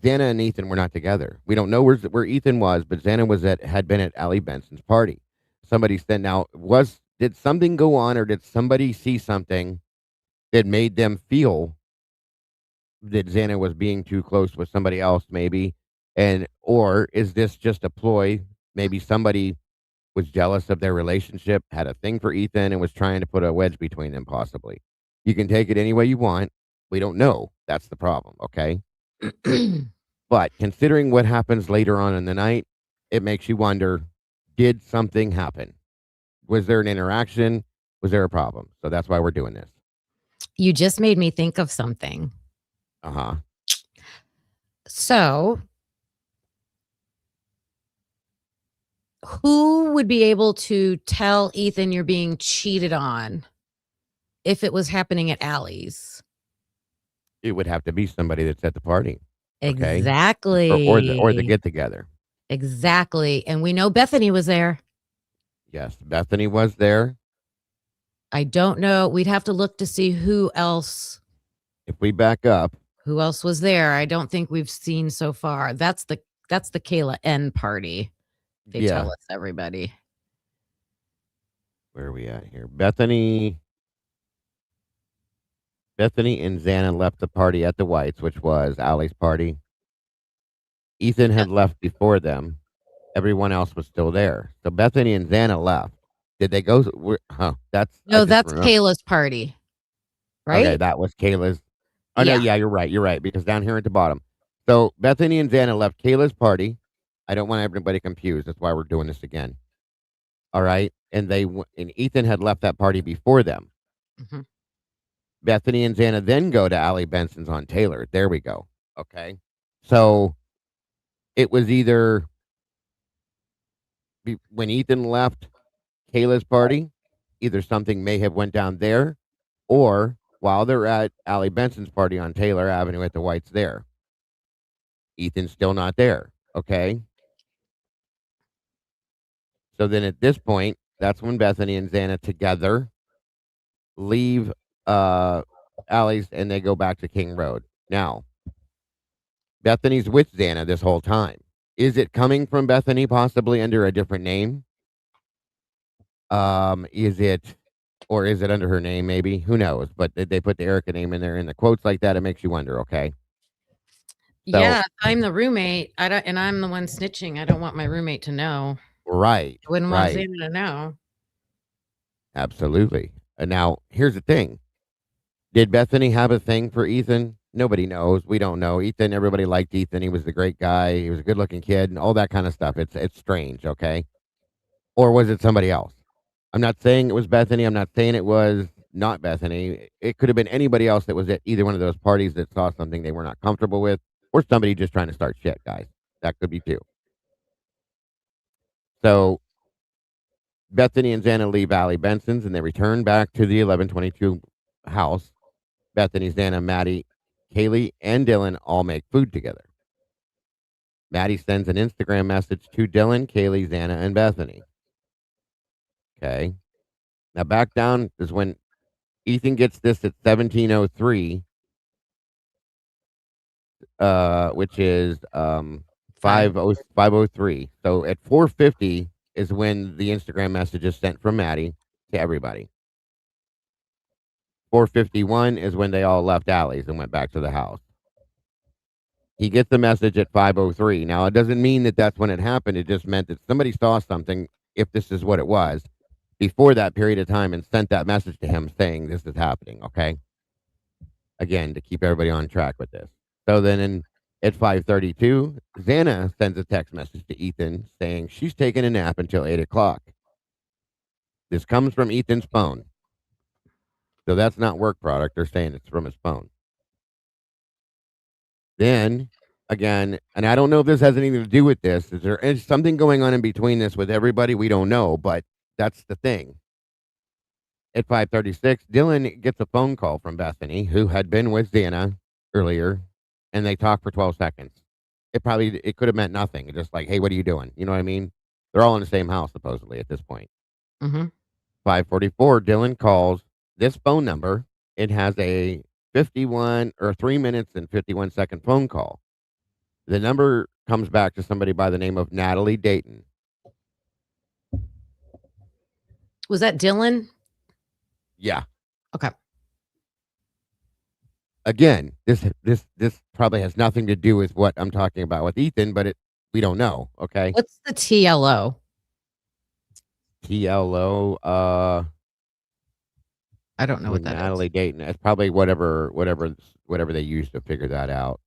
Xana and Ethan were not together. We don't know where Ethan was, but Xana had been at Allie Benson's party. Somebody said, now, did something go on, or did somebody see something that made them feel that Xana was being too close with somebody else, maybe? Or is this just a ploy? Maybe somebody was jealous of their relationship, had a thing for Ethan, and was trying to put a wedge between them, possibly. You can take it any way you want. We don't know. That's the problem, okay? But considering what happens later on in the night, it makes you wonder, did something happen? Was there an interaction? Was there a problem? So that's why we're doing this. You just made me think of something. Uh-huh. So, who would be able to tell Ethan you're being cheated on if it was happening at Allie's? It would have to be somebody that's at the party. Okay? Exactly. Or the get together. Exactly. And we know Bethany was there. Yes, Bethany was there. I don't know. We'd have to look to see who else. If we back up. Who else was there? I don't think we've seen so far. That's the Kayla N party. They tell us, everybody. Where are we at here? Bethany and Xana left the party at the Whites, which was Allie's party. Ethan had left before them. Everyone else was still there. So Bethany and Xana left. Did they go? That's Kayla's party, right? Okay, that was Kayla's. Oh, yeah. No, yeah, you're right, because down here at the bottom. So Bethany and Xana left Kayla's party. I don't want everybody confused. That's why we're doing this again. All right. And and Ethan had left that party before them. Mhm. Bethany and Xana then go to Allie Benson's on Taylor. There we go. Okay. So it was either when Ethan left Kayla's party, either something may have went down there, or while they're at Allie Benson's party on Taylor Avenue at the Whites there. Ethan's still not there. Okay. So then at this point, that's when Bethany and Xana together leave Allie's and they go back to King Road. Now, Bethany's with Xana this whole time. Is it coming from Bethany possibly under a different name? Is it, or is it under her name maybe? Who knows? But they put the Erica name in there in the quotes like that. It makes you wonder, okay? Yeah, if I'm the roommate, I don't, and I'm the one snitching. I don't want my roommate to know. Right, I wouldn't want right. Xana to know. Absolutely. And now, here's the thing. Did Bethany have a thing for Ethan? Nobody knows. We don't know. Ethan, everybody liked Ethan. He was the great guy. He was a good-looking kid and all that kind of stuff. It's strange, okay? Or was it somebody else? I'm not saying it was Bethany. I'm not saying it was not Bethany. It could have been anybody else that was at either one of those parties that saw something they were not comfortable with, or somebody just trying to start shit, guys. That could be too. So Bethany and Xana leave Allie Benson's and they return back to the 1122 house. Bethany, Xana, Maddie, Kaylee, and Dylan all make food together. Maddie sends an Instagram message to Dylan, Kaylee, Xana, and Bethany. Okay. Now back down is when Ethan gets this at 17:03, which is 5:03. So at 4:50 is when the Instagram message is sent from Maddie to everybody. 4:51 is when they all left Allie's and went back to the house. He gets the message at 5:03. Now, it doesn't mean that that's when it happened. It just meant that somebody saw something, if this is what it was, before that period of time and sent that message to him saying this is happening, okay? Again, to keep everybody on track with this. So then at 5:32, Xana sends a text message to Ethan saying she's taking a nap until 8 o'clock. This comes from Ethan's phone. So that's not work product. They're saying it's from his phone. Then, again, and I don't know if this has anything to do with this. Is something going on in between this with everybody? We don't know, but that's the thing. At 5:36, Dylan gets a phone call from Bethany, who had been with Xana earlier, and they talk for 12 seconds. It could have meant nothing. It's just like, hey, what are you doing? You know what I mean? They're all in the same house, supposedly, at this point. Mm-hmm. 5:44, Dylan calls this phone number. It has a 51 or 3 minutes and 51-second phone call. The number comes back to somebody by the name of Natalie Dayton. Was that Dylan? Yeah. Okay. Again, this probably has nothing to do with what I'm talking about with Ethan, but we don't know. Okay. What's the TLO? TLO. I don't know what that Natalie is. Dayton. It's probably whatever they use to figure that out.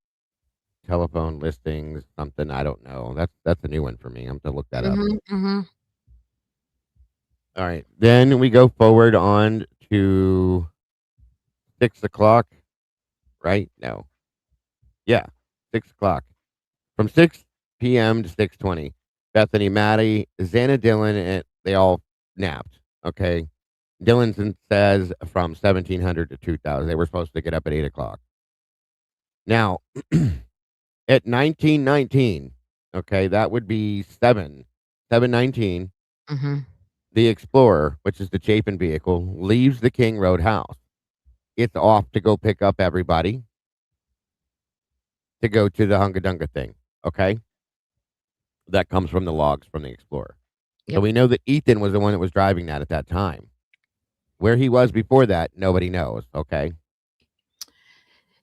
Telephone listings, something. I don't know. That's a new one for me. I'm gonna look that up. Mm-hmm. All right. Then we go forward on to 6 o'clock. Right? No. Yeah. 6 o'clock. From 6 p.m. to 6:20. Bethany, Maddie, Xana, Dylan, and they all napped. Okay. Dylan says from 1700 to 2000. They were supposed to get up at 8 o'clock. Now, at 1919, okay, that would be 7:19. Mm-hmm. The Explorer, which is the Chapin vehicle, leaves the King Road house. It's off to go pick up everybody to go to the Hunga Dunga thing. Okay. That comes from the logs from the Explorer. Yep. So we know that Ethan was the one that was driving that at that time. Where he was before that, nobody knows. Okay.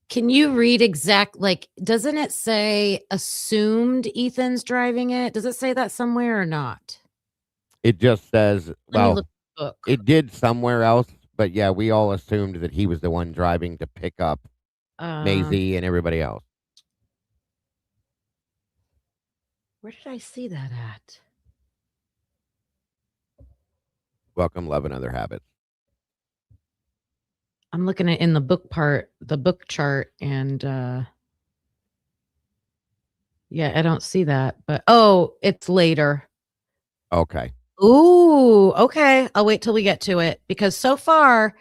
Can you read doesn't it say assumed Ethan's driving it? Does it say that somewhere or not? It just says, Let me well, look at the book. it did somewhere else, but yeah, we all assumed that he was the one driving to pick up Maisie and everybody else. Where did I see that at? Welcome, Love, and Other Habits. I'm looking at in the book part, the book chart, and yeah, I don't see that. But oh, it's later. Okay. Ooh, okay. I'll wait till we get to it because so far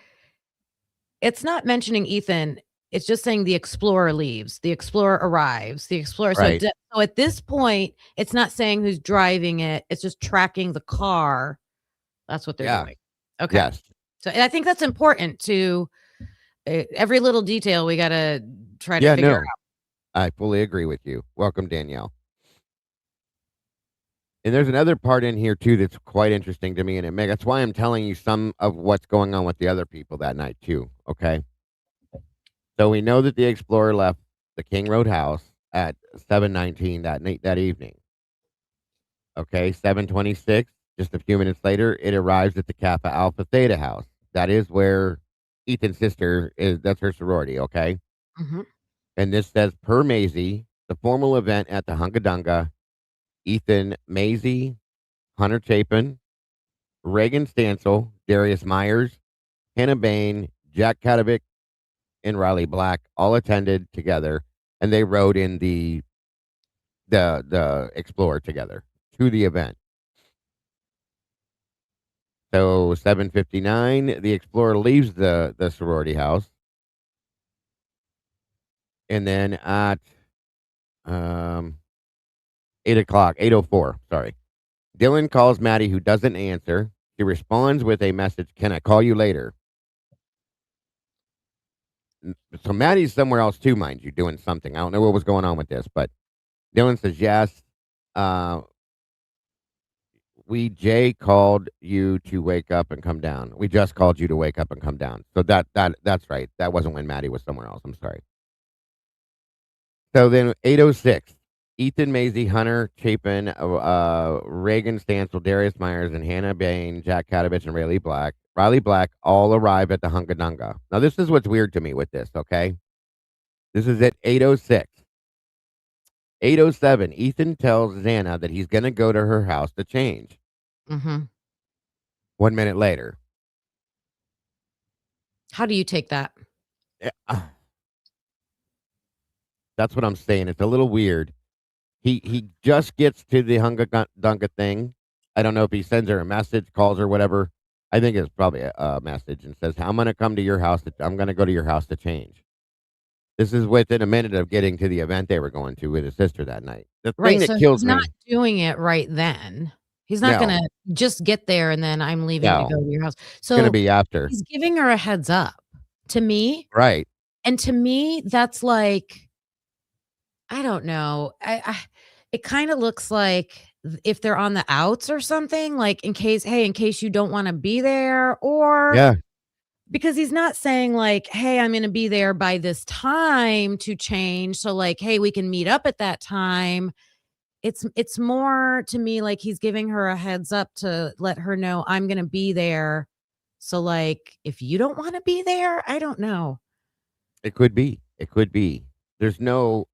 it's not mentioning Ethan. It's just saying the explorer leaves, the explorer arrives, the explorer. Right. So at this point, it's not saying who's driving it. It's just tracking the car. That's what they're Yeah. doing. Okay. Yes. So and I think that's important to every little detail we got to try to Yeah, figure no. out. I fully agree with you. Welcome, Danielle. And there's another part in here too that's quite interesting to me, and that's why I'm telling you some of what's going on with the other people that night too. Okay, so we know that the Explorer left the King Road house at 7:19 that evening. Okay, 7:26. Just a few minutes later, it arrives at the Kappa Alpha Theta house. That is where Ethan's sister is. That's her sorority. Okay, Mhm. and this says per Maisie, the formal event at the Hungadunga. Ethan, Maisie, Hunter Chapin, Reagan Stansel, Darius Myers, Hannah Bain, Jack Katovic, and Riley Black all attended together, and they rode in the Explorer together to the event. So 7:59, the Explorer leaves the sorority house, and then at 8 o'clock, 8:04, sorry, Dylan calls Maddie, who doesn't answer. She responds with a message, "Can I call you later?" So Maddie's somewhere else too, mind you, doing something. I don't know what was going on with this, but Dylan says yes. Uh, Jay called you to wake up and come down. We just called you to wake up and come down. So that's right. That wasn't when Maddie was somewhere else. I'm sorry. So then 8:06, Ethan, Maisie, Hunter Chapin, Reagan Stansel, Darius Myers, and Hannah Bain, Jack Katovich, and Riley Black all arrive at the Hungadunga. Now this is what's weird to me with this. Okay, this is at 8:06. 8:07, Ethan tells Xana that he's going to go to her house to change. Mhm. 1 minute later. How do you take that? Eh, That's what I'm saying. It's a little weird. He just gets to the Hunga Dunga thing. I don't know if he sends her a message, calls her, whatever. I think it's probably a message and says, I'm going to come to your house. I'm going to go to your house to change. This is within a minute of getting to the event they were going to with his sister that night. The thing Right, that so kills he's not me. doing it right then. He's not No, gonna just get there and then I'm leaving to no. go to your house. It's going to So be after. he's giving her a heads up. To me Right. and to me, that's like, I don't know. I it kinda looks like if they're on the outs or something, like in case, "Hey, in case you don't wanna be there," or Yeah. because he's not saying like, "Hey, I'm gonna be there by this time to change." So like, "Hey, we can meet up at that time." It's more to me like he's giving her a heads up to let her know, "I'm gonna be there." So, like, if you don't wanna be there, I don't know. It could be. It could be. There's no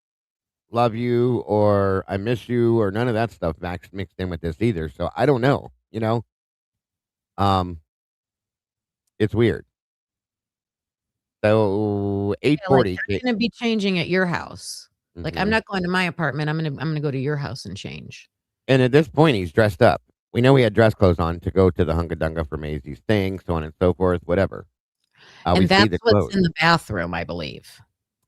love you or I miss you or none of that stuff mixed in with this either. So I don't know. Um, it's weird. So Yeah, like, 8:40. "I'm gonna be changing at your house." Like, "I'm Mm-hmm. not going to my apartment, I'm gonna go to your house and change." And at this point, he's dressed up. We know he had dress clothes on to go to the Hunga Dunga for Maisie's thing, so on and so forth. Whatever. We And see that's the what's clothes. in the bathroom, I believe.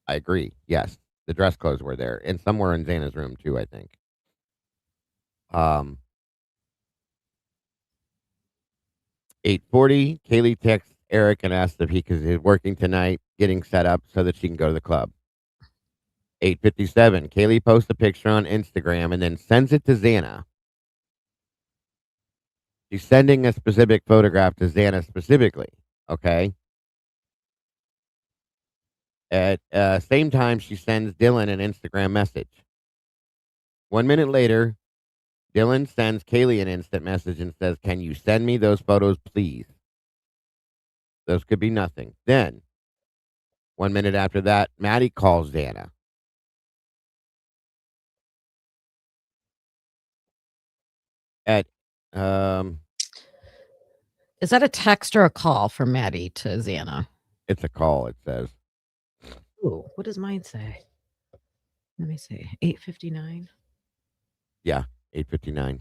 I agree. Yes, the dress clothes were there, and somewhere in Xana's room too. I think. Um, 8:40, Kaylee texts Eric and asks if he's working tonight, getting set up so that she can go to the club. 8:57, Kaylee posts a picture on Instagram and then sends it to Xana. She's sending a specific photograph to Xana specifically. Okay. At same time, she sends Dylan an Instagram message. 1 minute later, Dylan sends Kaylee an instant message and says, "Can you send me those photos, please?" Those could be nothing. Then 1 minute after that, Maddie calls Xana. Is that a text or a call from Maddie to Xana? It's a call, it says. Ooh, what does mine say? Let me see. 8:59. Yeah, 8:59.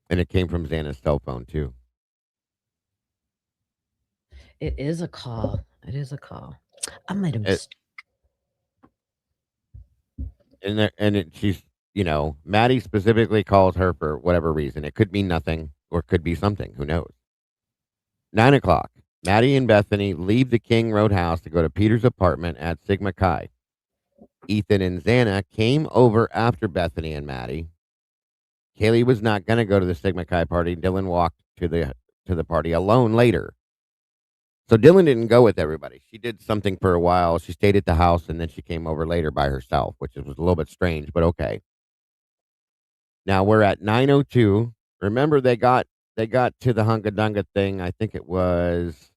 And it came from Xana's cell phone too. It is a call. It is a call. I made a It, mistake. she's, Maddie specifically calls her for whatever reason. It could mean nothing or could be something. Who knows? 9:00. Maddie and Bethany leave the King Road house to go to Peter's apartment at Sigma Chi. Ethan and Xana came over after Bethany and Maddie. Kaylee was not going to go to the Sigma Chi party. Dylan walked to the party alone later. So Dylan didn't go with everybody. She did something for a while. She stayed at the house and then she came over later by herself, which was a little bit strange, but okay. Now we're at 9:02. Remember they got to the Hunga Dunga thing. I think it was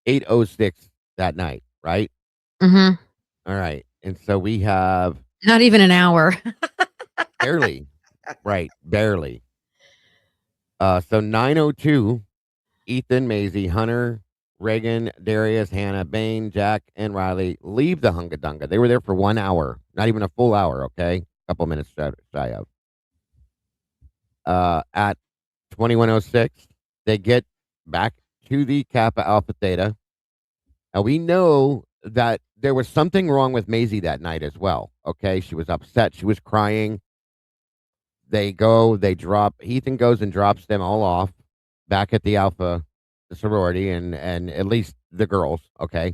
8:06 that night, right? Mm-hmm. All right. And so we have Not even an hour. barely, right, barely. So 9:02, Ethan, Maisie, Hunter, Reagan, Darius, Hannah, Bain, Jack, and Riley leave the Hunga Dunga. They were there for 1 hour, not even a full hour, okay? A couple minutes shy of. At 21:06, they get back to the Kappa Alpha Theta. Now we know that there was something wrong with Maisie that night as well, okay? She was upset. She was crying. They drop, Ethan goes and drops them all off back at the Alpha sorority and at least the girls, okay?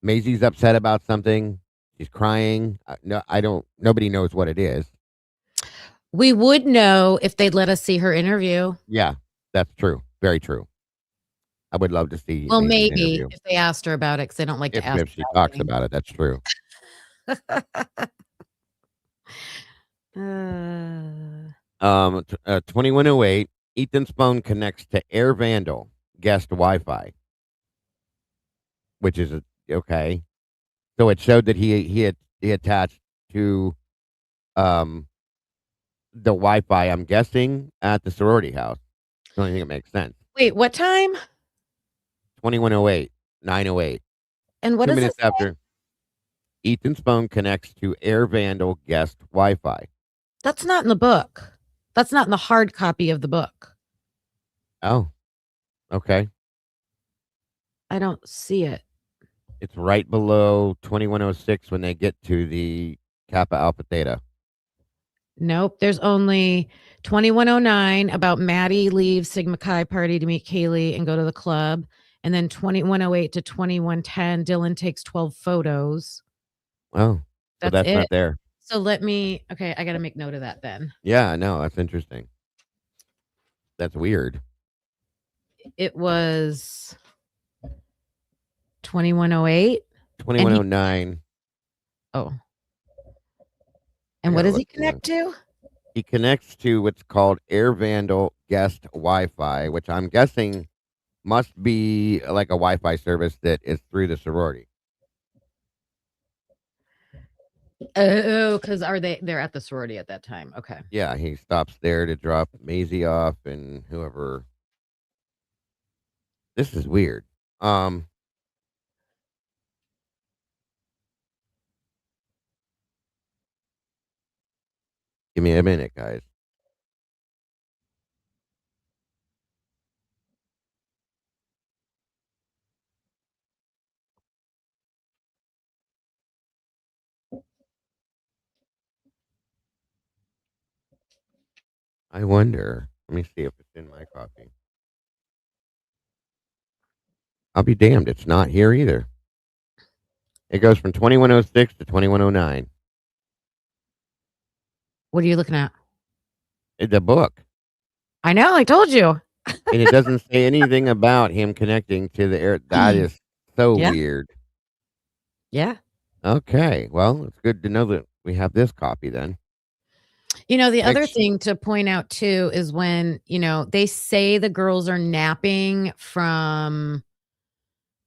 Maisie's upset about something. She's crying. Nobody knows what it is. We would know if they'd let us see her interview. Yeah, that's true. Very true. I would love to see. Well, Maisie's maybe interview. if they asked her about it, because they don't like to ask. If she talks about it, that's true. 21:08. Ethan's phone connects to Air Vandal guest Wi-Fi, which is okay. So it showed that he attached to the Wi-Fi. I'm guessing at the sorority house. I don't think it makes sense. Wait, what time? 21:08, 9:08. And what 2 is minutes it? after, Ethan's phone connects to Air Vandal guest Wi-Fi. That's not in the book. That's not in the hard copy of the book. Oh, okay. I don't see it. It's right below 21:06 when they get to the Kappa Alpha Theta. Nope. There's only 21:09 about Maddie leaves Sigma Chi party to meet Kaylee and go to the club. And then 21:08 to 21:10, Dylan takes 12 photos. Oh, so that's it. not there. So I got to make note of that then. Yeah, no, that's interesting. That's weird. It was 21:08. 21:09. Oh. And what does he connect to? He connects to what's called Air Vandal guest Wi-Fi, which I'm guessing must be like a Wi-Fi service that is through the sorority. Oh, because they're at the sorority at that time. Okay. Yeah, he stops there to drop Maisie off and whoever. This is weird. Give me a minute, guys. I wonder. Let me see if it's in my copy. I'll be damned. It's not here either. It goes from 21:06 to 21:09. What are you looking at? The book. I know. I told you. And it doesn't say anything about him connecting to the air. That is so weird. Yeah. Okay. Well, it's good to know that we have this copy then. The other thing to point out too is when, they say the girls are napping from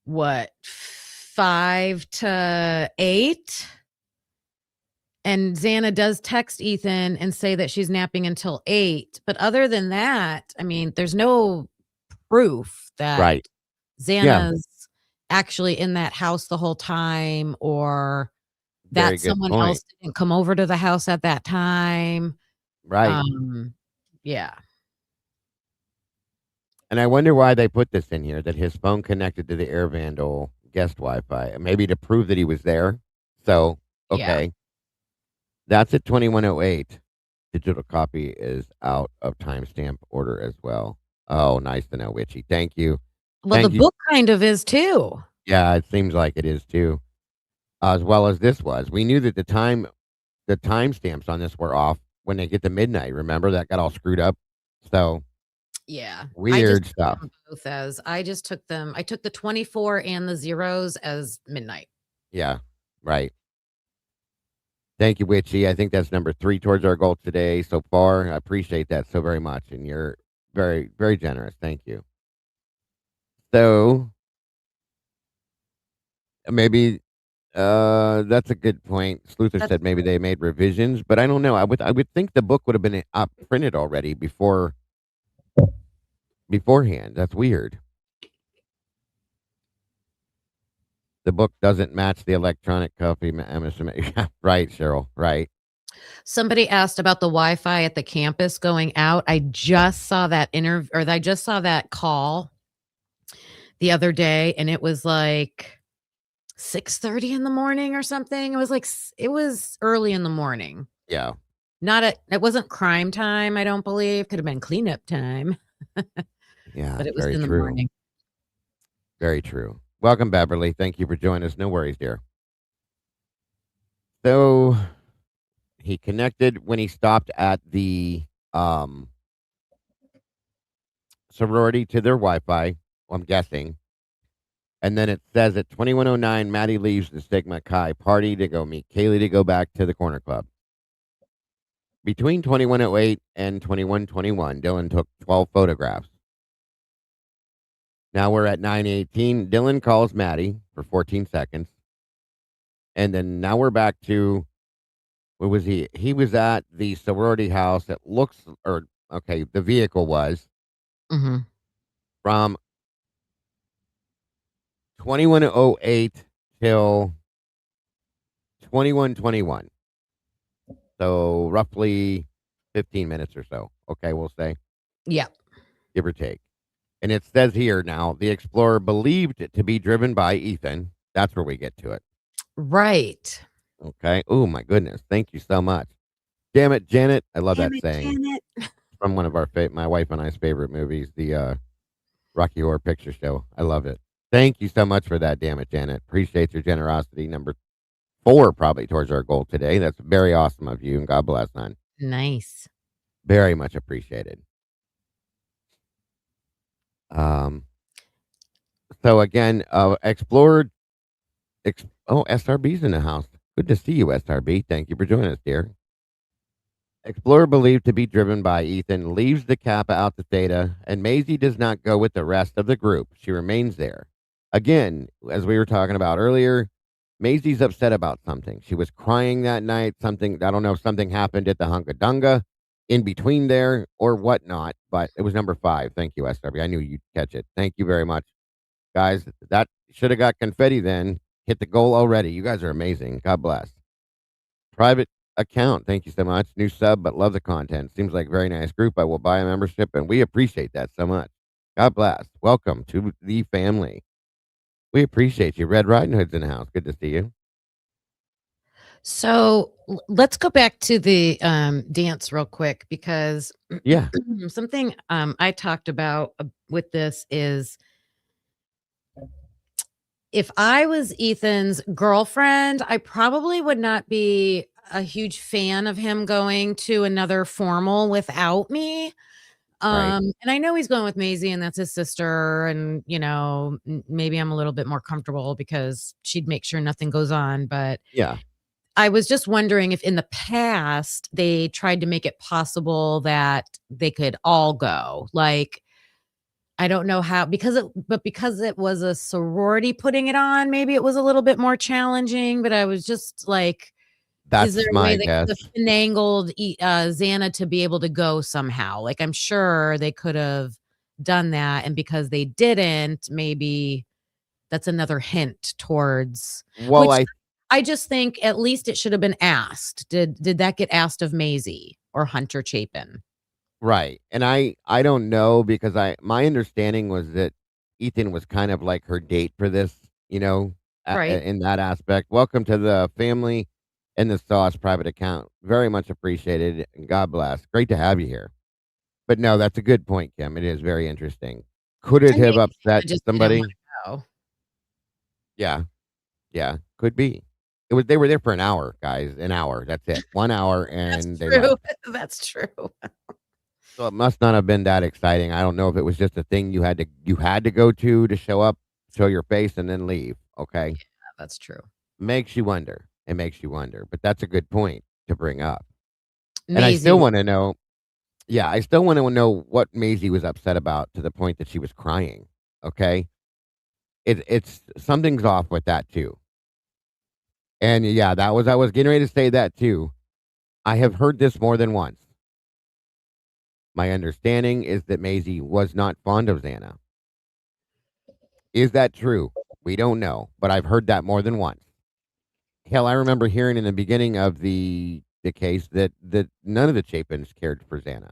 5 to 8. And Xana does text Ethan and say that she's napping until 8. But other than that, I mean, there's no proof that Right. Yeah. Xana's actually in that house the whole time, or Very that good someone point. else didn't come over to the house at that time. Right. Yeah. And I wonder why they put this in here, that his phone connected to the Air Vandal guest Wi-Fi, maybe to prove that he was there. So, Yeah. okay. That's at 21:08. Digital copy is out of timestamp order as well. Oh, nice to know, Witchy. Thank you. Well, the Thank you. book kind of is too. Yeah, it seems like it is too. As well as this was. We knew that the timestamps on this were off when they get to midnight. Remember that got all screwed up. So Yeah. weird stuff. I just took them. I took the 24 and the zeros as midnight. Yeah, right. Thank you, Witchy. I think that's number 3 towards our goal today so far. I appreciate that so very much, and you're very, very generous. Thank you. So maybe that's a good point. Sluther said maybe they made revisions, but I don't know. I would think the book would have been printed already beforehand. That's weird. The book doesn't match the electronic copy. Right, Cheryl. Right. Somebody asked about the Wi-Fi at the campus going out. I just saw that I just saw that call the other day, and it was like 6:30 in the morning or something. It was early in the morning. Yeah. It wasn't crime time, I don't believe. Could have been cleanup time. Yeah. But it was Very in the true. morning. Very true. Welcome, Beverly. Thank you for joining us. No worries, dear. So he connected when he stopped at the sorority to their Wi-Fi. Well, I'm guessing. And then it says at 21:09, Maddie leaves the Sigma Chi party to go meet Kaylee to go back to the corner club. Between 21:08 and 21:21, Dylan took 12 photographs. Now we're at 9:18. Dylan calls Maddie for 14 seconds. And then now we're back to, where was he? He was at the sorority house. It looks, the vehicle was from 21:08 till 21:21. So roughly 15 minutes or so. Okay, we'll say. Yeah. Give or take. And it says here now, the Explorer believed it to be driven by Ethan. That's where we get to it. Right. Okay. Oh, my goodness. Thank you so much. Damn it, Janet. I love that saying. Janet. From one of our, my wife and I's favorite movies, the Rocky Horror Picture Show. I love it. Thank you so much for that. Damn it, Janet. Appreciate your generosity. Number 4 probably towards our goal today. That's very awesome of you, and God bless, hon. Nice. Very much appreciated. So again, Explorer. SRB's in the house. Good to see you, SRB. Thank you for joining us, dear. Explorer believed to be driven by Ethan leaves the Kappa out to Theta, and Maisie does not go with the rest of the group. She remains there. Again, as we were talking about earlier, Maisie's upset about something. She was crying that night. I don't know if something happened at the Hunka-Dunga in between there or whatnot, but it was number 5. Thank you, SRB. I knew you'd catch it. Thank you very much. Guys, that should have got confetti then. Hit the goal already. You guys are amazing. God bless. Private account. Thank you so much. New sub, but love the content. Seems like a very nice group. I will buy a membership, and we appreciate that so much. God bless. Welcome to the family. We appreciate you. Red Riding Hood's in the house. Good to see you. So let's go back to the dance real quick, because yeah, something I talked about with this is, if I was Ethan's girlfriend, I probably would not be a huge fan of him going to another formal without me. Right. And I know he's going with Maisie, and that's his sister, and maybe I'm a little bit more comfortable because she'd make sure nothing goes on. But yeah, I was just wondering if in the past they tried to make it possible that they could all go. Like, I don't know how, because it was a sorority putting it on, maybe it was a little bit more challenging, but I was just like, is there That's a way my they could guess. have finagled Xana to be able to go somehow? Like, I'm sure they could have done that, and because they didn't, maybe that's another hint towards Well, which I just think at least it should have been asked. Did that get asked of Maisie or Hunter Chapin? right, and I don't know because I my understanding was that Ethan was kind of like her date for this, Right. in that aspect. Welcome to the family and the Sauce private account. Very much appreciated, and God bless. Great to have you here. But no, that's a good point, Kim. It is very interesting. Could it And have maybe they upset could just didn't somebody? wanna go. Yeah, yeah, could be. They were there for an hour, guys, an hour. That's it. 1 hour That's and they true. left. That's true. So it must not have been that exciting. I don't know if it was just a thing you had to go to show up, show your face, and then leave. Okay, That's true. makes you wonder. It makes you wonder, but that's a good point to bring up. And I Maisie still was want to know. Yeah, I still want to know what Maisie was upset about to the point that she was crying. Okay, it's something's off with that too. And yeah, that was I was getting ready to say that too. I have heard this more than once. My understanding is that Maisie was not fond of Xana. Is that true? We don't know, but I've heard that more than once. Hell, I remember hearing in the beginning of the case that none of the Chapins cared for Xana,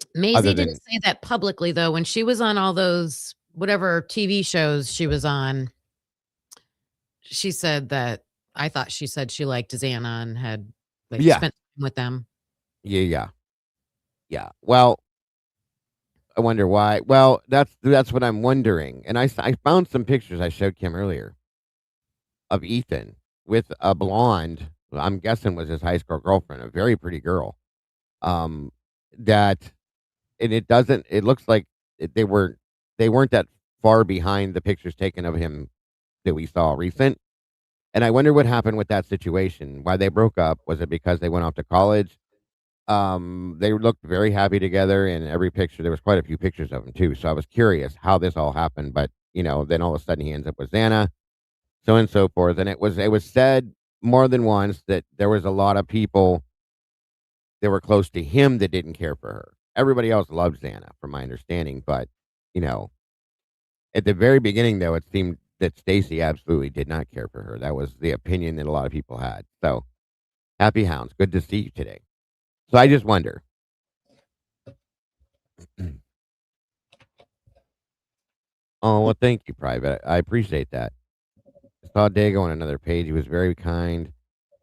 other Maisie didn't than say that publicly, though, when she was on all those whatever TV shows she was on, she said that I thought she said she liked Xana and had, like, yeah, spent time with them. yeah, yeah, yeah. Well, I wonder why. Well, that's what I'm wondering. And I found some pictures I showed Kim earlier of Ethan with a blonde. I'm guessing was his high school girlfriend, a very pretty girl. Um, that and it doesn't. It looks like they weren't that far behind the pictures taken of him that we saw recent. And I wonder what happened with that situation. Why they broke up? Was it because they went off to college? They looked very happy together in every picture. There was quite a few pictures of them too. So I was curious how this all happened. But then all of a sudden he ends up with Xana, so on and so forth. And it was said more than once that there was a lot of people that were close to him that didn't care for her. Everybody else loved Xana, from my understanding. But you know, at the very beginning, though, it seemed that Stacy absolutely did not care for her. That was the opinion that a lot of people had. So happy hounds, good to see you today. So I just wonder. Oh, well, thank you, Private. I appreciate that. I saw Dago on another page. He was very kind.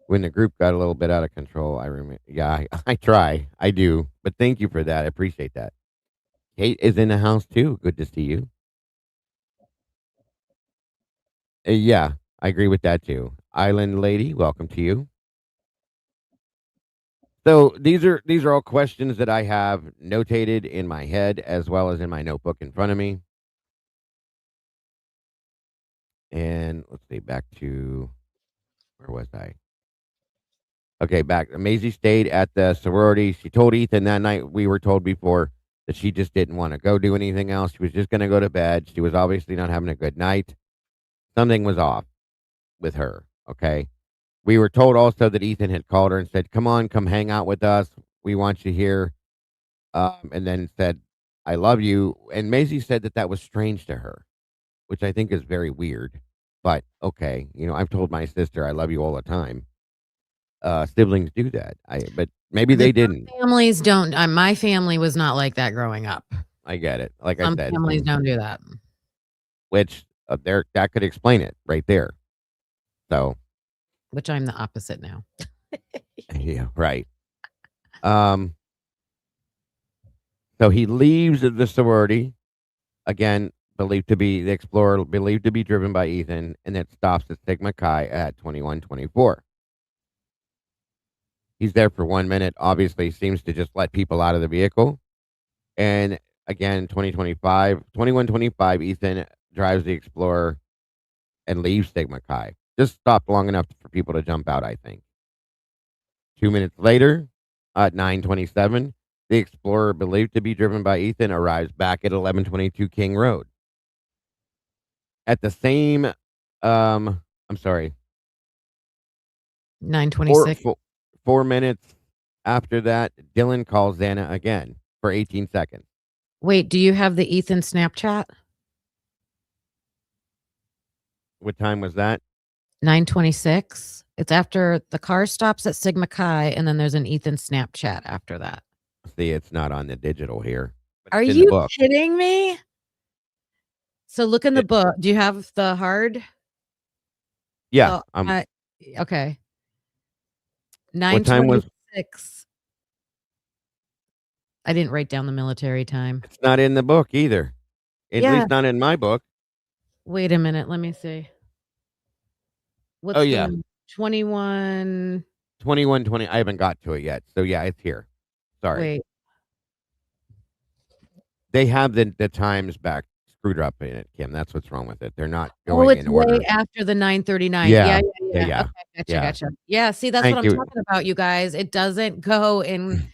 When the group got a little bit out of control, I remember. Yeah, I try. I do. But thank you for that. I appreciate that. Kate is in the house too. Good to see you. Yeah, I agree with that too. Island Lady, welcome to you. So these are all questions that I have notated in my head as well as in my notebook in front of me. And let's see, back to where was I? Okay, back. Maisie stayed at the sorority. She told Ethan that night, we were told before, that she just didn't want to go do anything else. She was just going to go to bed. She was obviously not having a good night. Something was off with her. Okay. We were told also that Ethan had called her and said, "Come on, come hang out with us. We want you here." And then said, "I love you." And Maisie said that that was strange to her, which I think is very weird. But okay, I've told my sister I love you all the time. Siblings do that. But maybe The they didn't. some families don't my family was not like that growing up. I get it. Like I Some said, families don't do that, which there that could explain it right there. So which I'm the opposite now. yeah, right. Um, so he leaves the sorority again, believed to be the explorer, believed to be driven by Ethan, and it stops at Sigma Chi at 2124. He's there for 1 minute. Obviously, seems to just let people out of the vehicle. And again, 2125, Ethan drives the explorer and leaves Sigma Chi. Just stopped long enough for people to jump out, I think. 2 minutes later, at 927, the explorer believed to be driven by Ethan arrives back at 1122 King Road. At the same, I'm sorry. Four, 9:26. 4 minutes after that, Dylan calls Xana again for 18 seconds. Wait, do you have the Ethan Snapchat? What time was that? 9:26. It's after the car stops at Sigma Chi, and then there's an Ethan Snapchat after that. See, it's not on the digital here, but Are it's in the you book. kidding me? So look in the book. Do you have the hard? Yeah. Okay. What time was? 9:26. I didn't write down the military time. It's not in the book either. At Yeah. least not in my book. Wait a minute. Let me see. What's Oh, yeah. 21? 21:20. I haven't got to it yet. So, yeah, it's here. Sorry. Wait. They have the times back screwed up in it, Kim. That's what's wrong with it. They're not Oh, going it's in order. way after the 9:39. Yeah. Yeah. Okay, gotcha. Yeah, see, that's Thank what I'm you. talking about, you guys. It doesn't go in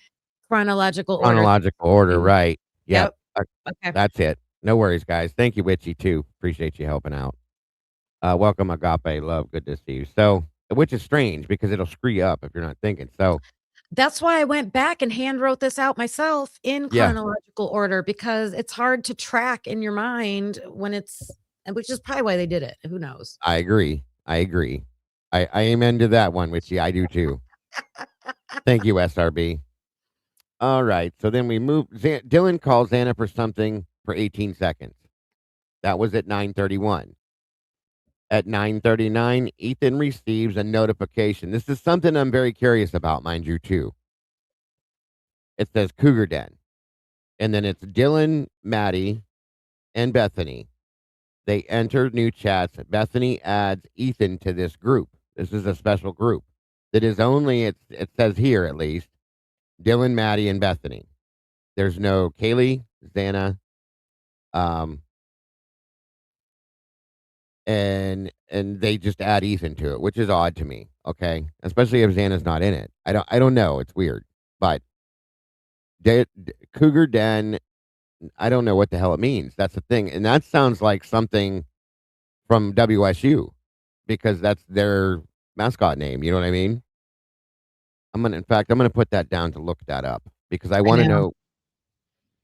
chronological order. Chronological order, right. Yep. Okay. That's it. No worries, guys. Thank you, Witchy, too. Appreciate you helping out. Welcome, Agape. Love. Good to see you. So, which is strange because it'll screw you up if you're not thinking. So, That's why I went back and hand wrote this out myself in Yeah. chronological order, because it's hard to track in your mind when it's, which is probably why they did it. Who knows? I agree. I amen to that one, Witchy. I do too. Thank you, SRB. All right. So then we move. Dylan calls Xana for something for 18 seconds. That was at 9:31. At 9:39, Ethan receives a notification. This is something I'm very curious about, mind you, too. It says Cougar Den. And then it's Dylan, Maddie, and Bethany. They enter new chats. Bethany adds Ethan to this group. This is a special group that is only, it says here at least, Dylan, Maddie, and Bethany. There's no Kaylee, Xana, and they just add Ethan to it, which is odd to me. Okay, especially if Xana's not in it. I don't know. It's weird, but Cougar Den. I don't know what the hell it means. That's the thing, and that sounds like something from WSU because that's their mascot name. You know what I mean? I'm gonna put that down to look that up because I want to know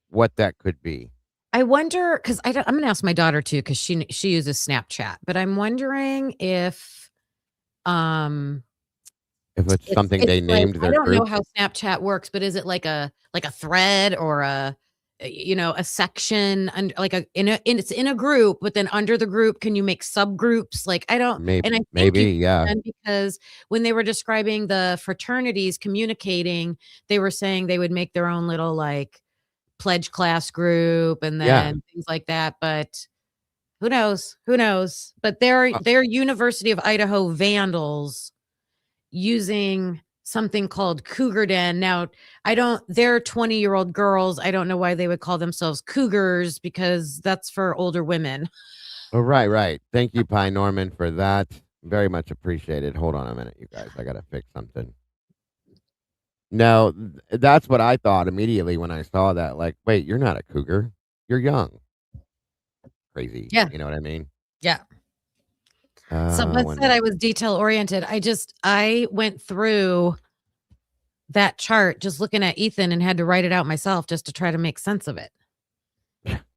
what that could be. I wonder, because I'm going to ask my daughter too, because she uses Snapchat, but I'm wondering if it's something they named their I don't know group. how Snapchat works, but is it like a thread or a section and it's in a group, but then under the group can you make subgroups? Like I don't, Maybe, and I think maybe, you yeah. can, because when they were describing the fraternities communicating, they were saying they would make their own little like pledge class group and then things like that. But who knows? But they're University of Idaho vandals using something called Cougar Den. Now, they're 20-year-old girls. I don't know why they would call themselves cougars, because that's for older women. Oh, right. Thank you, Pi Norman, for that. Very much appreciated. Hold on a minute, you guys. I got to fix something. No, that's what I thought immediately when I saw that. Like, wait, you're not a cougar. You're young. Crazy. Yeah. You know what I mean? Yeah. Someone said I was detail oriented. I went through that chart just looking at Ethan and had to write it out myself just to try to make sense of it.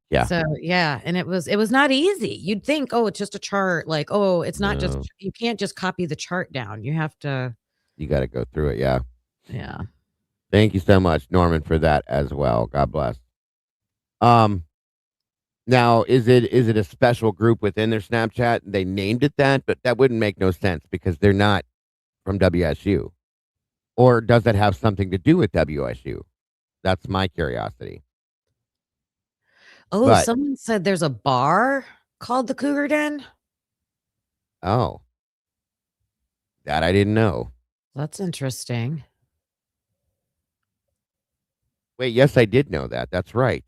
Yeah. So yeah, and it was not easy. You'd think, oh, it's just a chart. Like, oh, it's not just, you can't just copy the chart down. You have to. You got to go through it. Yeah. Yeah. Thank you so much, Norman, for that as well. God bless. Now, is it a special group within their Snapchat? They named it that, but that wouldn't make no sense because they're not from WSU. Or does that have something to do with WSU? That's my curiosity. Oh, someone said there's a bar called the Cougar Den. Oh, that I didn't know. That's interesting. Wait, yes, I did know that. That's right.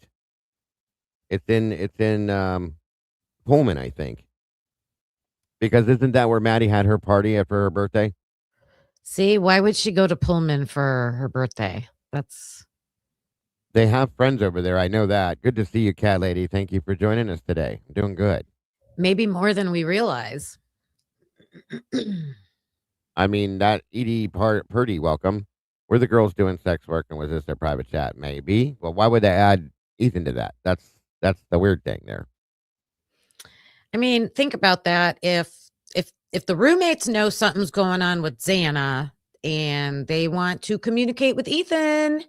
It's in Pullman, I think. Because isn't that where Maddie had her party after her birthday? See, why would she go to Pullman for her birthday? They have friends over there. I know that. Good to see you, Cat Lady. Thank you for joining us today. I'm doing good. Maybe more than we realize. I mean, that Edie Purdy, welcome. Were the girls doing sex work and was this their private chat? Maybe. Well, why would they add Ethan to that? That's the weird thing there. I mean, think about that. If the roommates know something's going on with Xana and they want to communicate with Ethan,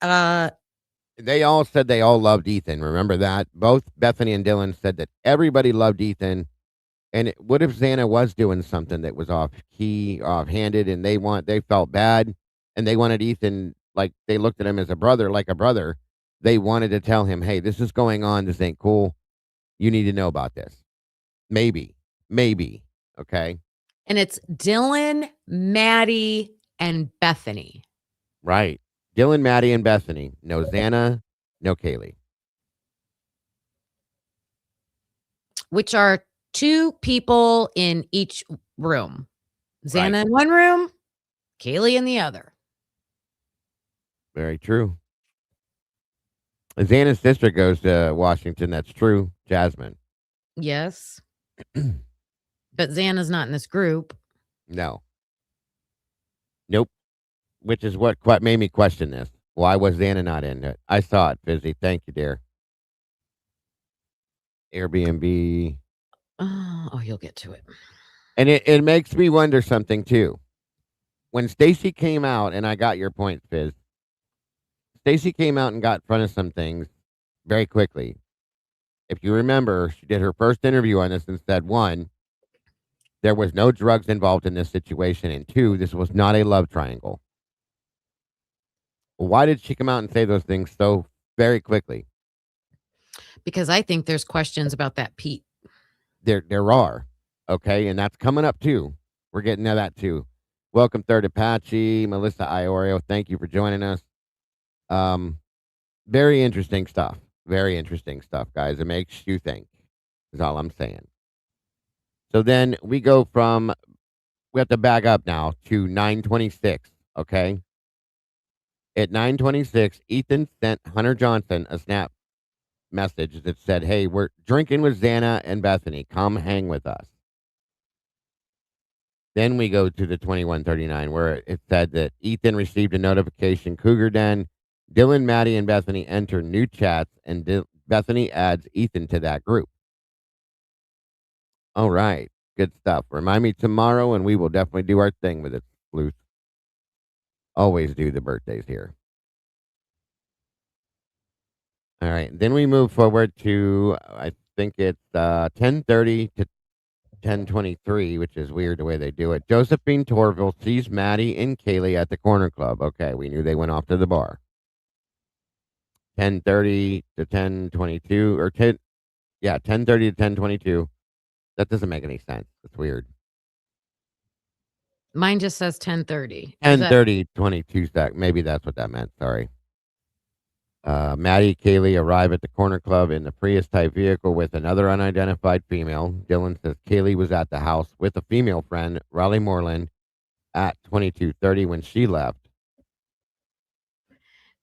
They all said they all loved Ethan. Remember that? Both Bethany and Dylan said that everybody loved Ethan. And what if Xana was doing something that was off key, offhanded, and they felt bad, and they wanted Ethan, like they looked at him as a brother, like a brother. They wanted to tell him, "Hey, this is going on. This ain't cool. You need to know about this." Maybe. Okay, and it's Dylan, Maddie, and Bethany, right. Dylan, Maddie, and Bethany. No Xana, no Kaylee. which are 2 people in each room. Xana Right. in one room, Kaylee in the other. Very true. Xana's sister goes to Washington. That's true. Jasmine. Yes. But Xana's not in this group. No. Nope. Which is what made me question this. Why was Xana not in it? I saw it, Fizzy. Thank you, dear. Airbnb. Oh, you'll get to it. And it makes me wonder something, too. When Stacy came out, and I got your point, Fizz. Stacy came out and got in front of some things very quickly. If you remember, she did her first interview on this and said, 1, there was no drugs involved in this situation, and 2, this was not a love triangle. Why did she come out and say those things so very quickly? Because I think there's questions about that Pete. There are. Okay, and that's coming up too. We're getting to that too. Welcome, Third Apache, Melissa Iorio. Thank you for joining us. Very interesting stuff. Very interesting stuff, guys. It makes you think, is all I'm saying. So then we go from, we have to back up now to 9:26, okay? At 9:26, Ethan sent Hunter Johnson a snap message that said, "Hey, we're drinking with Xana and Bethany. Come hang with us." Then we go to the 21:39 where it said that Ethan received a notification. Cougar Den, Dylan, Maddie, and Bethany enter new chats, and Bethany adds Ethan to that group. All right. Good stuff. Remind me tomorrow, and we will definitely do our thing with it, Sleuth. Always do the birthdays here. All right. Then we move forward to, I think it's 10:30 to 10:23, which is weird the way they do it. Josephine Torville sees Maddie and Kaylee at the corner club. Okay, we knew they went off to the bar. 10:30 to 10:22, or 10:30 to 10:22. That doesn't make any sense. It's weird. Mine just says 10:30. 10:30, 22 sec. Maybe that's what that meant. Sorry. Maddie, Kaylee arrive at the corner club in the Prius type vehicle with another unidentified female. Dylan says Kaylee was at the house with a female friend, Riley Moreland, at 22:30 when she left.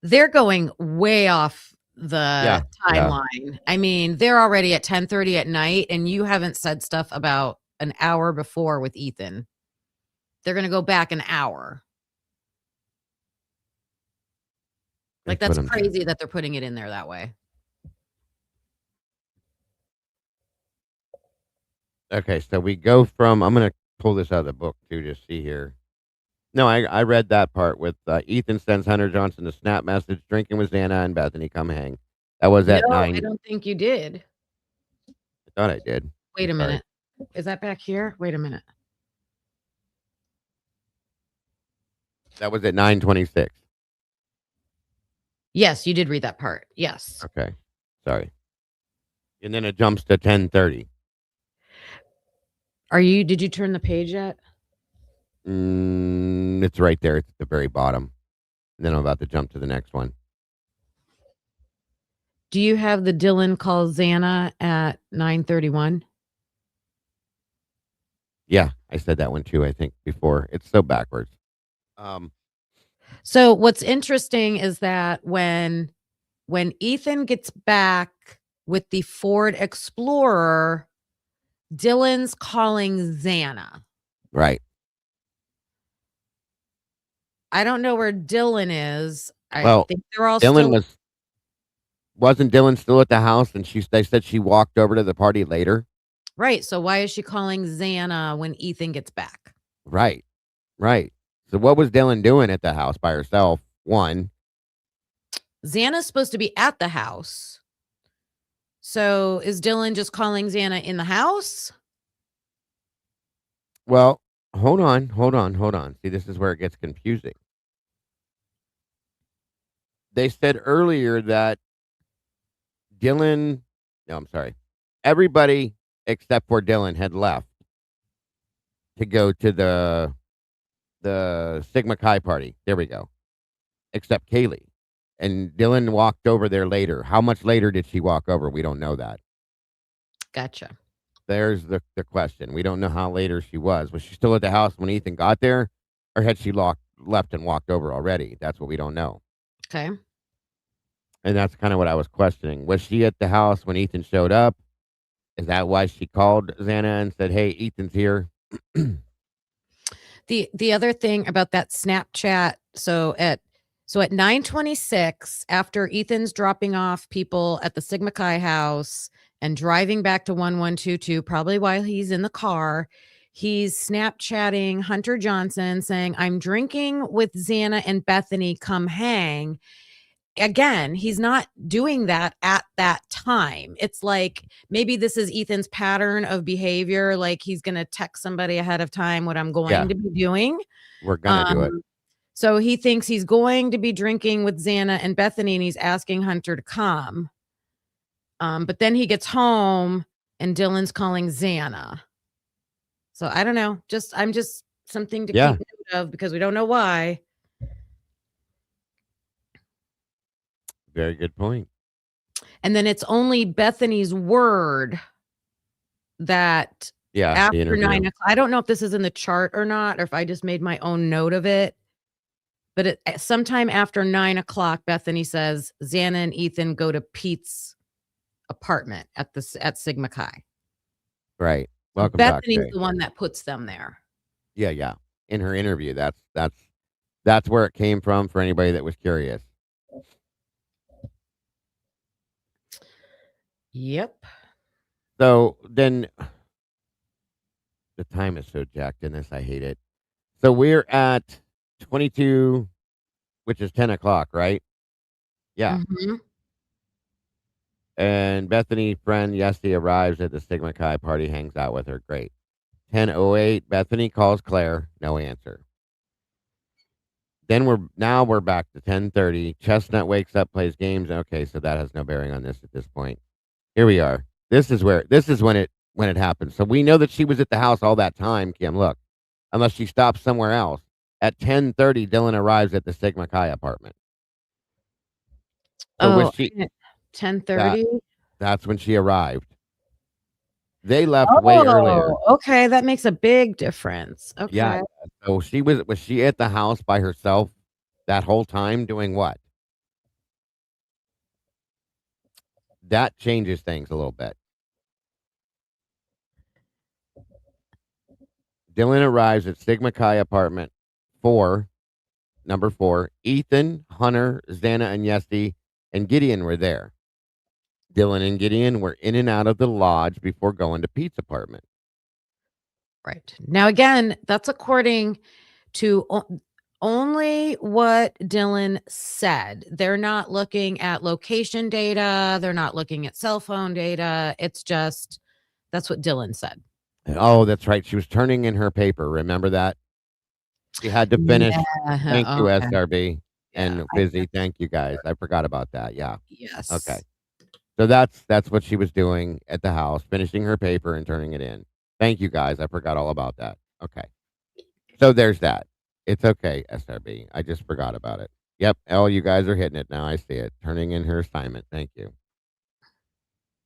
They're going way off the timeline. I mean, they're already at 10:30 at night, and you haven't said stuff about an hour before with Ethan. They're going to go back an hour. Like, that's crazy that they're putting it in there that way. Okay, so we go from, I'm going to pull this out of the book too to see here. No, I read that part with Ethan sends Hunter Johnson a snap message, drinking with Xana and Bethany, come hang. That was at 9. I don't think you did. I thought I did. Wait a minute. Is that back here? Wait a minute. That was at 9:26. Yes, you did read that part. Yes. Okay. Sorry. And then it jumps to 10:30. Did you turn the page yet? It's right there. It's at the very bottom. And then I'm about to jump to the next one. Do you have the Dylan calls Xana at 9:31? Yeah, I said that one too, I think, before. It's so backwards. So what's interesting is that when Ethan gets back with the Ford Explorer, Dylan's calling Xana. Right. I don't know where Dylan is. I Well, think they're all Dylan still wasn't Dylan still at the house, and they said she walked over to the party later? right. So why is she calling Xana when Ethan gets back? Right, right. So what was Dylan doing at the house by herself? One, Xana's supposed to be at the house. So is Dylan just calling Xana in the house? well, hold on, hold on, hold on. See, this is where it gets confusing. They said earlier that Dylan, no, I'm sorry, everybody except for Dylan had left to go to the Sigma Chi party. There we go. Except Kaylee. And Dylan walked over there later. How much later did she walk over? We don't know that. Gotcha. There's the question. We don't know how later she was. Was she still at the house when Ethan got there? Or had she left and walked over already? That's what we don't know. Okay. And that's kind of what I was questioning. Was she at the house when Ethan showed up? Is that why she called Xana and said, "Hey, Ethan's here"? The other thing about that Snapchat, so at 9:26, after Ethan's dropping off people at the Sigma Chi house and driving back to 1122, probably while he's in the car, he's Snapchatting Hunter Johnson saying, "I'm drinking with Xana and Bethany, come hang." Again, he's not doing that at that time. It's like maybe this is Ethan's pattern of behavior, like he's gonna text somebody ahead of time what I'm Yeah, going to be doing. we're gonna do it. So he thinks he's going to be drinking with Xana and Bethany, and he's asking Hunter to come. But then he gets home and Dylan's calling Xana. So I don't know. I'm just something to Yeah, keep note of because we don't know why. very good point. And then it's only Bethany's word that Yeah, the after interview. 9 o'clock, I don't know if this is in the chart or not, or if I just made my own note of it. But sometime after 9 o'clock, Bethany says Xana and Ethan go to Pete's apartment at Sigma Chi. Right. So Welcome back, Bethany's Jay. the one that puts them there. Yeah, yeah. In her interview, that's where it came from for anybody that was curious. Yep. So then the time is so jacked in this, I hate it. So we're at 22, which is 10 o'clock, right? Yeah. Mhm. And Bethany friend Yesty arrives at the Sigma Chi party, hangs out with her. Great. 10:08, Bethany calls Claire, no answer. Then we're back to 10:30. Chestnut wakes up, plays games. Okay, so that has no bearing on this at this point. Here we are. This is when it happened. So we know that she was at the house all that time, Kim. Look, unless she stopped somewhere else. At 10:30, Dylan arrives at the Sigma Chi apartment. So was Oh, she 10:30. that's when she arrived. They left way earlier. Oh, okay, that makes a big difference. Yeah. Okay. So was she at the house by herself that whole time doing what? That changes things a little bit. Dylan arrives at Sigma Chi apartment 4, number 4. Ethan, Hunter, Xana, and Yesty and Gideon were there. Dylan and Gideon were in and out of the lodge before going to Pete's apartment. Right. Now again, that's according to only what Dylan said. They're not looking at location data, they're not looking at cell phone data. It's just that's what Dylan said. Oh, that's right. She was turning in her paper. Remember that? She had to finish. Yeah. Thank you, Okay. SRB Yeah. and Busy. Thank you guys. I forgot about that. Yeah. Yes. Okay. So that's what she was doing at the house, finishing her paper and turning it in. Thank you guys. I forgot all about that. Okay. So there's that. It's okay, SRB. I just forgot about it. Yep. Oh, you guys are hitting it now. I see it. Turning in her assignment. Thank you.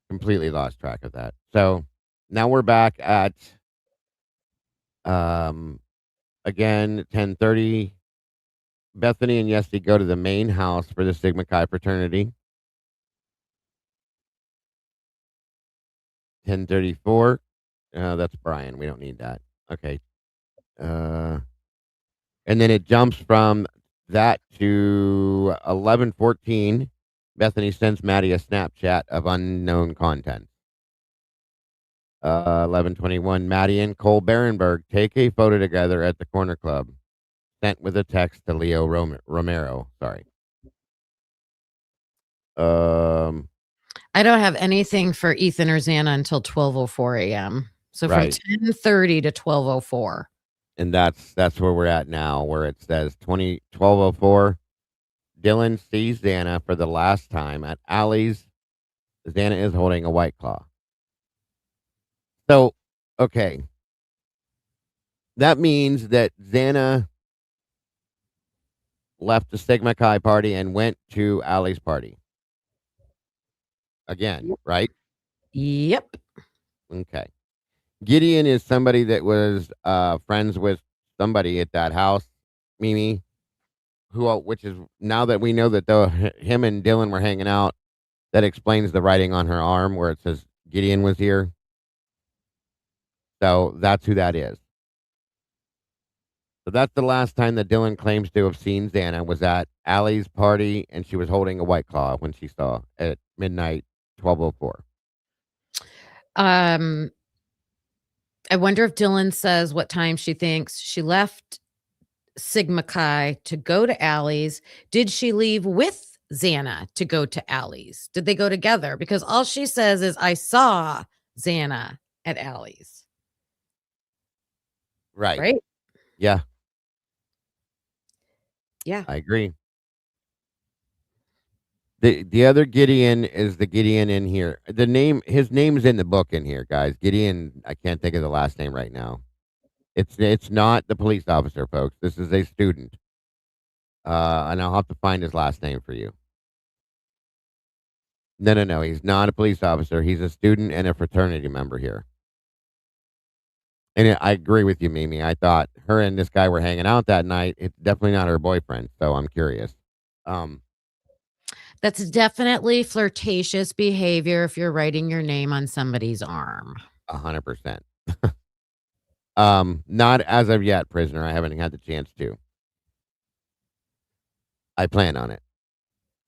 Completely lost track of that. So now we're back at again 10:30. Bethany and Yesty go to the main house for the Sigma Chi fraternity. 10:34. That's Brian. We don't need that. Okay. And then it jumps from that to 11:14. Bethany sends Maddie a Snapchat of unknown content. 11:21. Maddie and Cole Berenberg take a photo together at the corner club. Sent with a text to Leo Romero. Sorry. I don't have anything for Ethan or Xana until 12:04 a.m. So Right. from 10:30 to 12:04. And that's where we're at now, where it says 12:04. Dylan sees Xana for the last time at Allie's. Xana is holding a White Claw. So, okay. That means that Xana left the Sigma Chi party and went to Allie's party. Again, right? Yep. Okay. Gideon is somebody that was friends with somebody at that house, Mimi, which is now that we know that him and Dylan were hanging out, that explains the writing on her arm where it says Gideon was here. So that's who that is. So that's the last time that Dylan claims to have seen Xana was at Allie's party, and she was holding a White Claw when she saw at midnight, 12:04. I wonder if Dylan says what time she thinks she left Sigma Chi to go to Allie's. Did she leave with Xana to go to Allie's? Did they go together? Because all she says is, I saw Xana at Allie's. Right. Right? Yeah. Yeah. I agree. The other Gideon is the Gideon in here. His name's in the book in here, guys. Gideon, I can't think of the last name right now. It's not the police officer, folks. This is a student. And I'll have to find his last name for you. No. He's not a police officer. He's a student and a fraternity member here. And I agree with you, Mimi. I thought her and this guy were hanging out that night. It's definitely not her boyfriend, so I'm curious. That's definitely flirtatious behavior if you're writing your name on somebody's arm. 100%. Not as of yet, prisoner. I haven't had the chance to. I plan on it.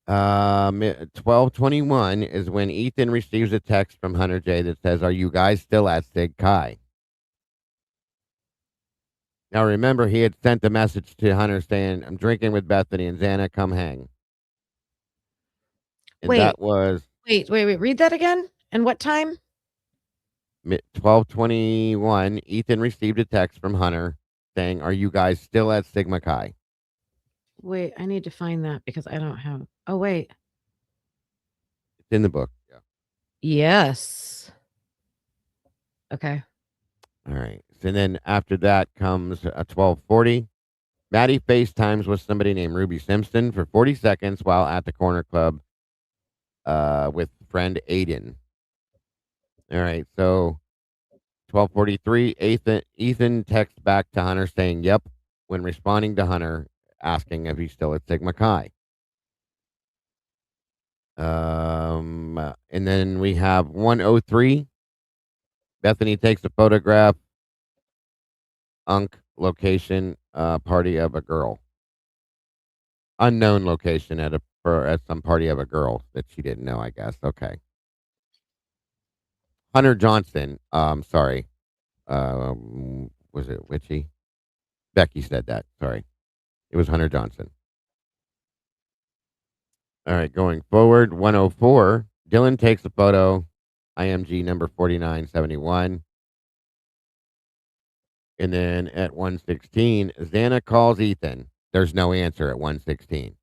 12:21 is when Ethan receives a text from Hunter J that says, "Are you guys still at Sig Chi?" Now remember, he had sent a message to Hunter saying, "I'm drinking with Bethany and Xana, come hang." And Wait. that was Wait. Read that again. And what time? 12:21. Ethan received a text from Hunter saying, "Are you guys still at Sigma Chi?" Wait, I need to find that because I don't have. Oh, wait. It's in the book. Yeah. Yes. Okay. All right. So then after that comes 12:40. Maddie FaceTimes with somebody named Ruby Simpson for 40 seconds while at the corner club with friend Aiden. All right. So 12:43. Ethan texts back to Hunter saying, "Yep," when responding to Hunter asking if he's still at Sigma Chi. And then we have 1:03. Bethany takes a photograph. Location, party of a girl. Unknown location at some party of a girl that she didn't know, I guess. Okay. Hunter Johnson. Sorry. Was it Witchy? Becky said that. Sorry. It was Hunter Johnson. All right, going forward, 1:04. Dylan takes a photo. IMG number 4971. And then at 1:16, Xana calls Ethan. There's no answer at 1:16.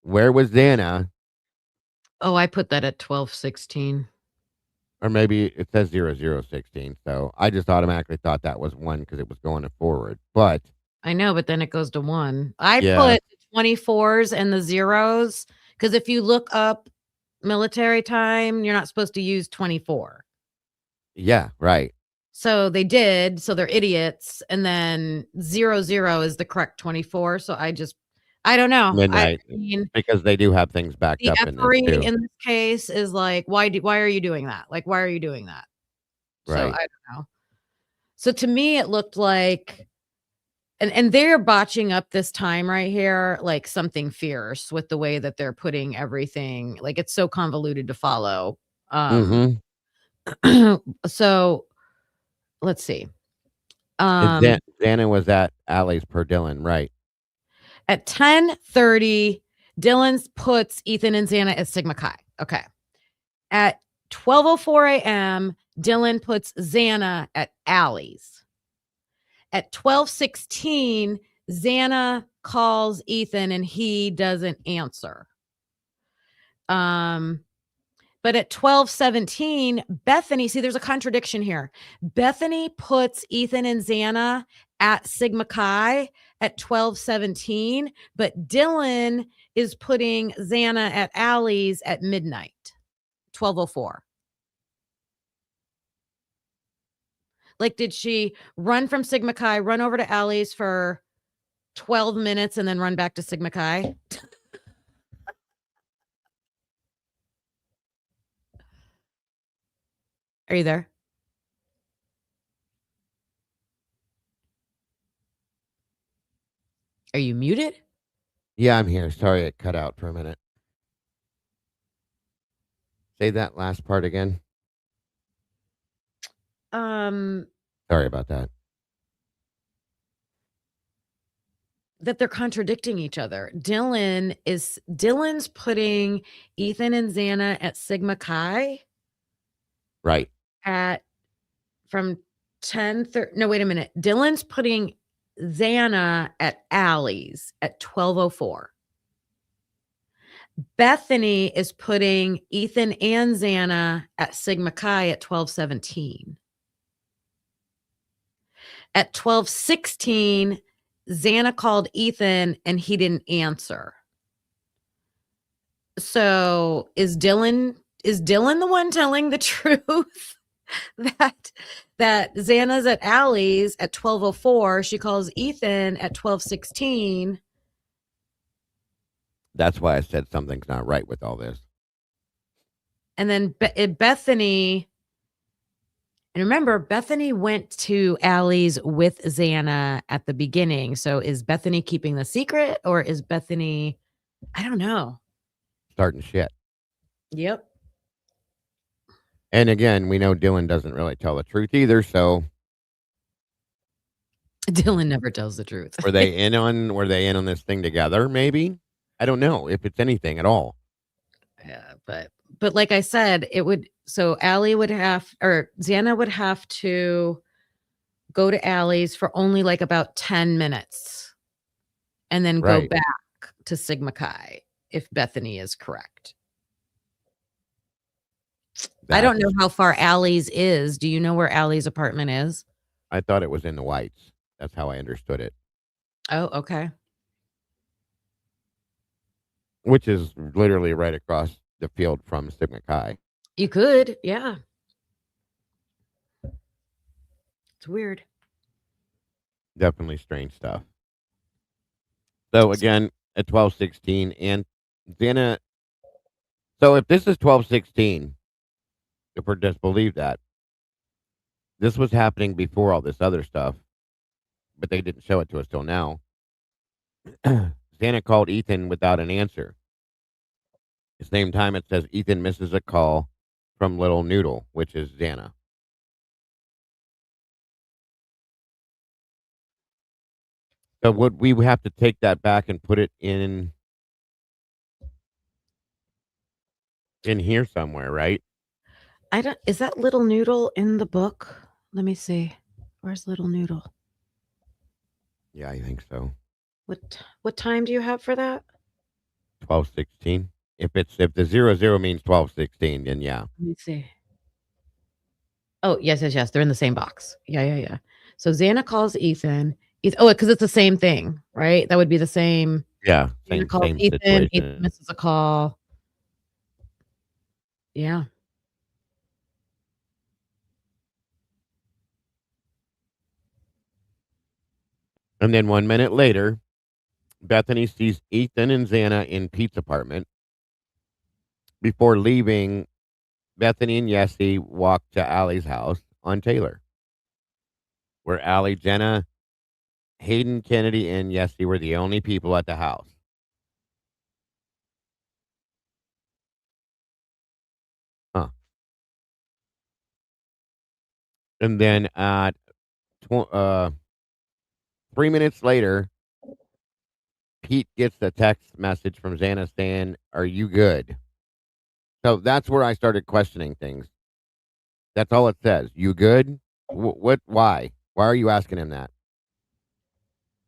Where was Xana? Oh, I put that at 12:16. Or maybe it says 0016. So I just automatically thought that was 1 because it was going forward. But I know, but then it goes to 1. I Yeah. put 24s and the zeros because if you look up military time, you're not supposed to use 24. yeah, right. So they did. So they're idiots. And then 00 is the correct 24. So I don't know. Midnight. I mean, Because they do have things backed the up in this effery too. in this case is like, why are you doing that? Like, why are you doing that? So Right. I don't know. So to me, it looked like And they're botching up this time right here like something fierce with the way that they're putting everything. Like it's so convoluted to follow. Mhm. So let's see. Xana was at Allie's per Dylan, right. At 10:30, Dylan puts Ethan and Xana at Sigma Chi. Okay. At 12:04 a.m., Dylan puts Xana at Allie's. At 12:16, Xana calls Ethan and he doesn't answer. But at 12:17, Bethany, see, there's a contradiction here. Bethany puts Ethan and Xana at Sigma Chi at 12:17, but Dylan is putting Xana at Allie's at midnight, 12:04. Like, did she run from Sigma Chi, run over to Allie's for 12 minutes, and then run back to Sigma Chi? Are you there? Are you muted? Yeah, I'm here. Sorry, it cut out for a minute. Say that last part again. Sorry about that. That they're contradicting each other. Dylan's putting Ethan and Xana at Sigma Chi Right. at from 10:30. No, wait a minute. Dylan's putting Xana at Allie's at 12:04. Bethany is putting Ethan and Xana at Sigma Chi at 12:17. At 12:16, Xana called Ethan and he didn't answer. So is Dylan the one telling the truth that Xana's at Allie's at 12:04? She calls Ethan at 12:16. That's why I said something's not right with all this. And then Bethany, and remember, Bethany went to Allie's with Xana at the beginning. So is Bethany keeping the secret, or is Bethany, I don't know. Starting shit. Yep. And again, we know Dylan doesn't really tell the truth either, so Dylan never tells the truth. were they in on this thing together, maybe? I don't know if it's anything at all. Yeah, but like I said, it would, so Allie would have, or Xana would have to go to Allie's for only like about 10 minutes and then go Right. back to Sigma Chi if Bethany is correct. I don't know how far Allie's is. Do you know where Allie's apartment is? I thought it was in the Whites. That's how I understood it. Oh, okay. Which is literally right across the field from Sigma Chi. You could, yeah. It's weird. Definitely strange stuff. So again, at 12:16, and Xana. So if this is 12:16, if we're just believe that, this was happening before all this other stuff, but they didn't show it to us till now. Xana called Ethan without an answer. The same time it says Ethan misses a call from Little Noodle, which is Xana. So would we have to take that back and put it in here somewhere, right? Is that Little Noodle in the book? Let me see. Where's Little Noodle? Yeah, I think so. What time do you have for that? 12:16. If the 00 means 12:16, then yeah. Let me see. Oh, yes. They're in the same box. Yeah. So Xana calls Ethan. Because it's the same thing, right? That would be the same. Yeah, Xana calls same Ethan. situation. Ethan misses a call. Yeah. And then 1 minute later, Bethany sees Ethan and Xana in Pete's apartment. Before leaving, Bethany and Yessie walk to Allie's house on Taylor, where Allie, Jenna, Hayden, Kennedy, and Yessie were the only people at the house. Huh. And then at 3 minutes later, Pete gets a text message from Xana saying, "Are you good?" So that's where I started questioning things. That's all it says. You good? What? Why? Why are you asking him that?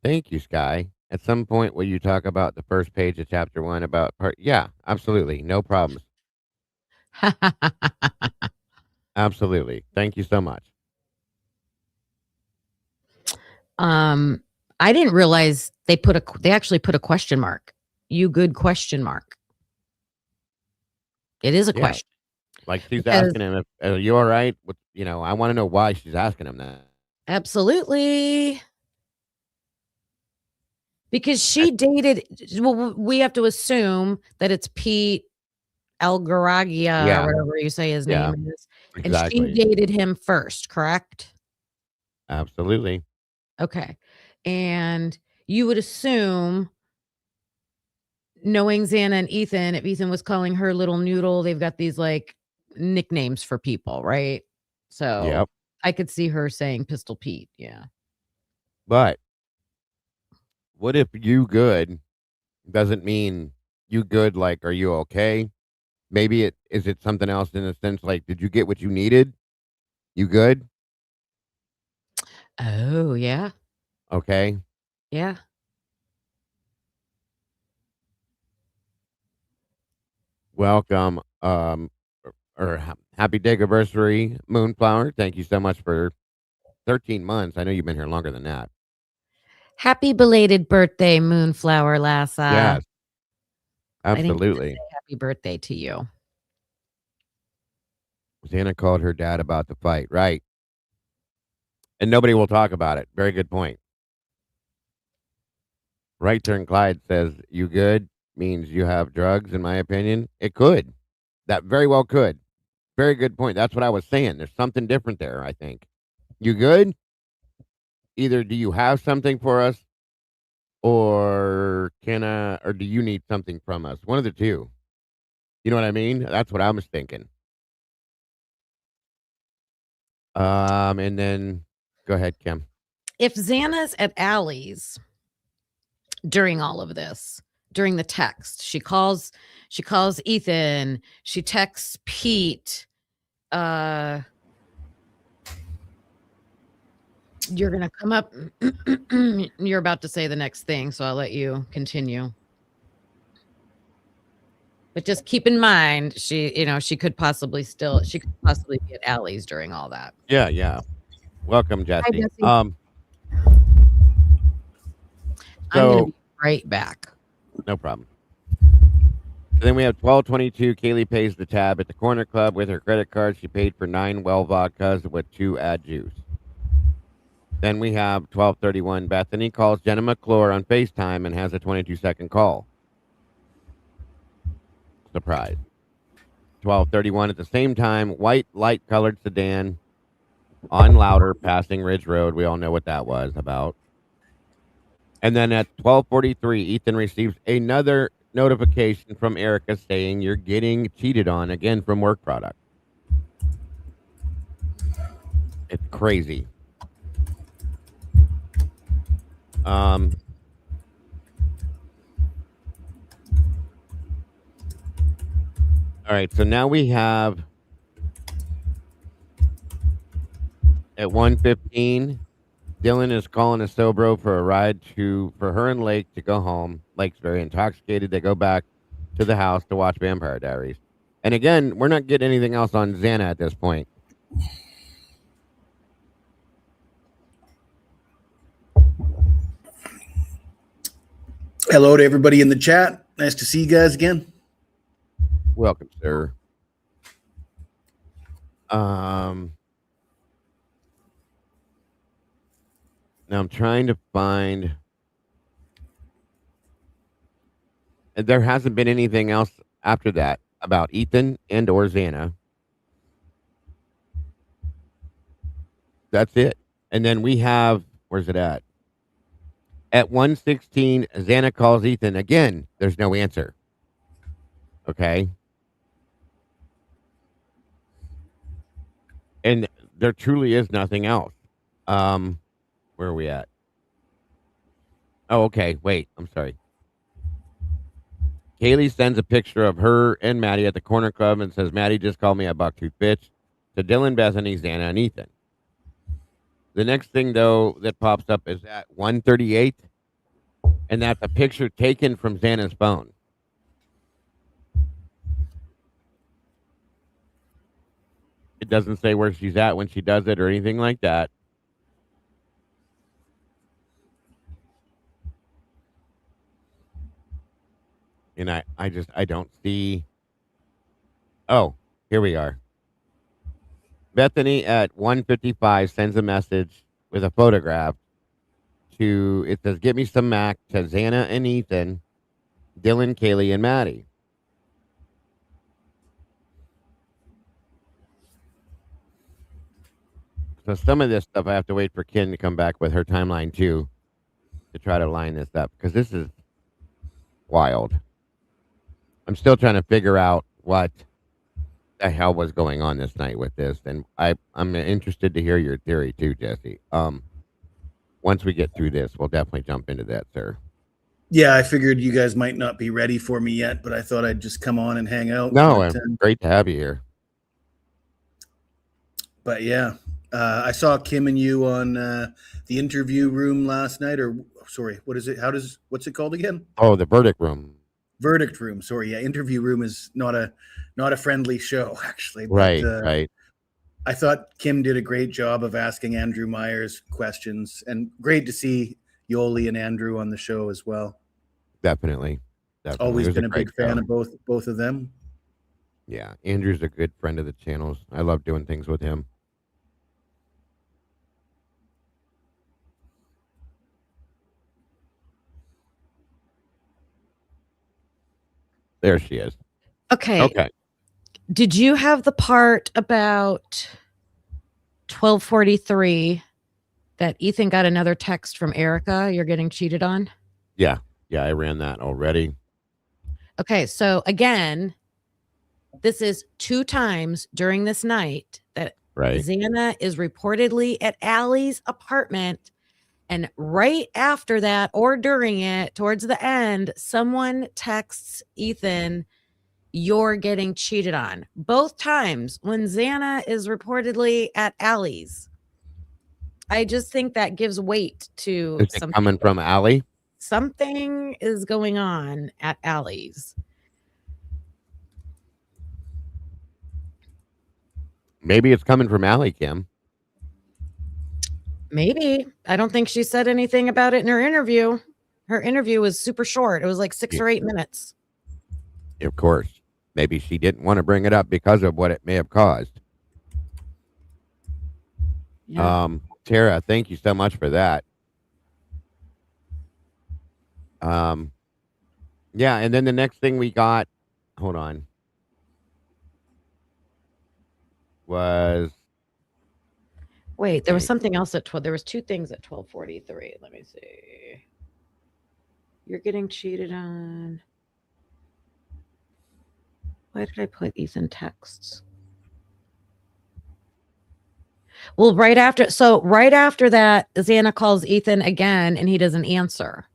Thank you, Sky. At some point, will you talk about the first page of chapter 1 about part? Yeah, absolutely. No problems. Absolutely. Thank you so much. I didn't realize they actually put a question mark. You good question mark. It is a Yeah. question. Like she's Because asking him, "Are you all right?" I want to know why she's asking him that. absolutely. Because she dated, well, we have to assume that it's Pete Algaragia or Yeah. whatever you say his Yeah. name is, and she Exactly. dated him first, correct? Absolutely. Okay. And you would assume, knowing Xana and Ethan, if Ethan was calling her Little Noodle, they've got these, like, nicknames for people, right? So, Yep. I could see her saying Pistol Pete, yeah. But what if you good doesn't mean you good? Like, are you okay? Maybe it something else in a sense like, did you get what you needed? You good? Oh, yeah, Okay. yeah. Welcome. Happy day anniversary, Moonflower. Thank you so much for 13 months. I know you've been here longer than that. Happy belated birthday, Moonflower Lassa. Yes, I didn't get to absolutely. say happy birthday to you. Xana called her dad about the fight, right? And nobody will talk about it. Very good point. Right Turn Clyde says, "You good?" means you have drugs, in my opinion. It could. That very well could. Very good point. That's what I was saying. There's something different there, I think. You good? Either do you have something for us or do you need something from us? One of the two. You know what I mean? That's what I was thinking. And then go ahead, Kim. If Xana's at Allie's during all of this, during the text, she calls Ethan, she texts Pete, you're gonna come up. You're about to say the next thing, so I'll let you continue. But just keep in mind, she could possibly be at Allie's during all that. Yeah, yeah. Welcome, Hi, Jesse. Jesse. I'm gonna So be right back. no problem. So then we have 12:22. Kaylee pays the tab at the corner club with her credit card. She paid for 9 well vodkas with 2 add juice. Then we have 12:31. Bethany calls Jenna McClure on FaceTime and has a 22-second call. Surprise. 12:31 at the same time. White light colored sedan on louder passing Ridge Road. We all know what that was about. And then at 12:43, Ethan receives another notification from Erica saying you're getting cheated on again from work product. It's crazy. All right, so now we have at 1:15, Dylan is calling a Sobro for a ride for her and Lake to go home. Lake's very intoxicated. They go back to the house to watch Vampire Diaries. And again, we're not getting anything else on Xana at this point. Hello to everybody in the chat. Nice to see you guys again. Welcome, sir. Now I'm trying to find. There hasn't been anything else after that about Ethan and or Xana. That's it. And then we have, where's it at? At 1:16, Xana calls Ethan again. There's no answer. Okay. And there truly is nothing else. Where are we at? Oh, okay. Wait, I'm sorry. Kaylee sends a picture of her and Maddie at the corner club and says, Maddie just called me a bucktooth bitch to Dylan, Bethany, Xana, and Ethan. The next thing, though, that pops up is at 1:38, and that's a picture taken from Xana's phone. It doesn't say where she's at when she does it or anything like that. And I don't see. Oh, here we are. Bethany at 1:55 sends a message with a photograph to, it says, get me some Mac to Xana and Ethan, Dylan, Kaylee, and Maddie. So some of this stuff I have to wait for Ken to come back with her timeline too to try to line this up because this is wild. I'm still trying to figure out what the hell was going on this night with this, and I'm interested to hear your theory too, Jesse. Once we get through this, we'll definitely jump into that, sir. Yeah, I figured you guys might not be ready for me yet, but I thought I'd just come on and hang out. No, great to have you here. But yeah, I saw Kim and you on the interview room last night, or sorry, what is it? What's it called again? Oh, the verdict room. Verdict room. Sorry, yeah, interview room is not a friendly show actually. But, Right, right. I thought Kim did a great job of asking Andrew Myers questions, and great to see Yoli and Andrew on the show as well. Definitely. Always been a big fan of both of them. Yeah, Andrew's a good friend of the channel's. I love doing things with him. There she is. Okay. Did you have the part about 12:43 that Ethan got another text from Erica? You're getting cheated on? Yeah, I ran that already. Okay, so again, this is 2 times during this night that Xana is reportedly at Allie's apartment, and right after that or during it, towards the end, someone texts Ethan, you're getting cheated on. Both times when Xana is reportedly at Allie's. I just think that gives weight to Is it coming from Allie? Something is going on at Allie's. Maybe it's coming from Allie, Kim. Maybe. I don't think she said anything about it in her interview. Her interview was super short. It was like 6 or 8 minutes. Of course. Maybe she didn't want to bring it up because of what it may have caused. Yeah. Tara, thank you so much for that. Yeah, and then the next thing we got, hold on, was wait, there was something else at 12. There was 2 things at 12:43. Let me see. You're getting cheated on. Why did I put Ethan texts? Well, right after that, Xana calls Ethan again and he doesn't answer.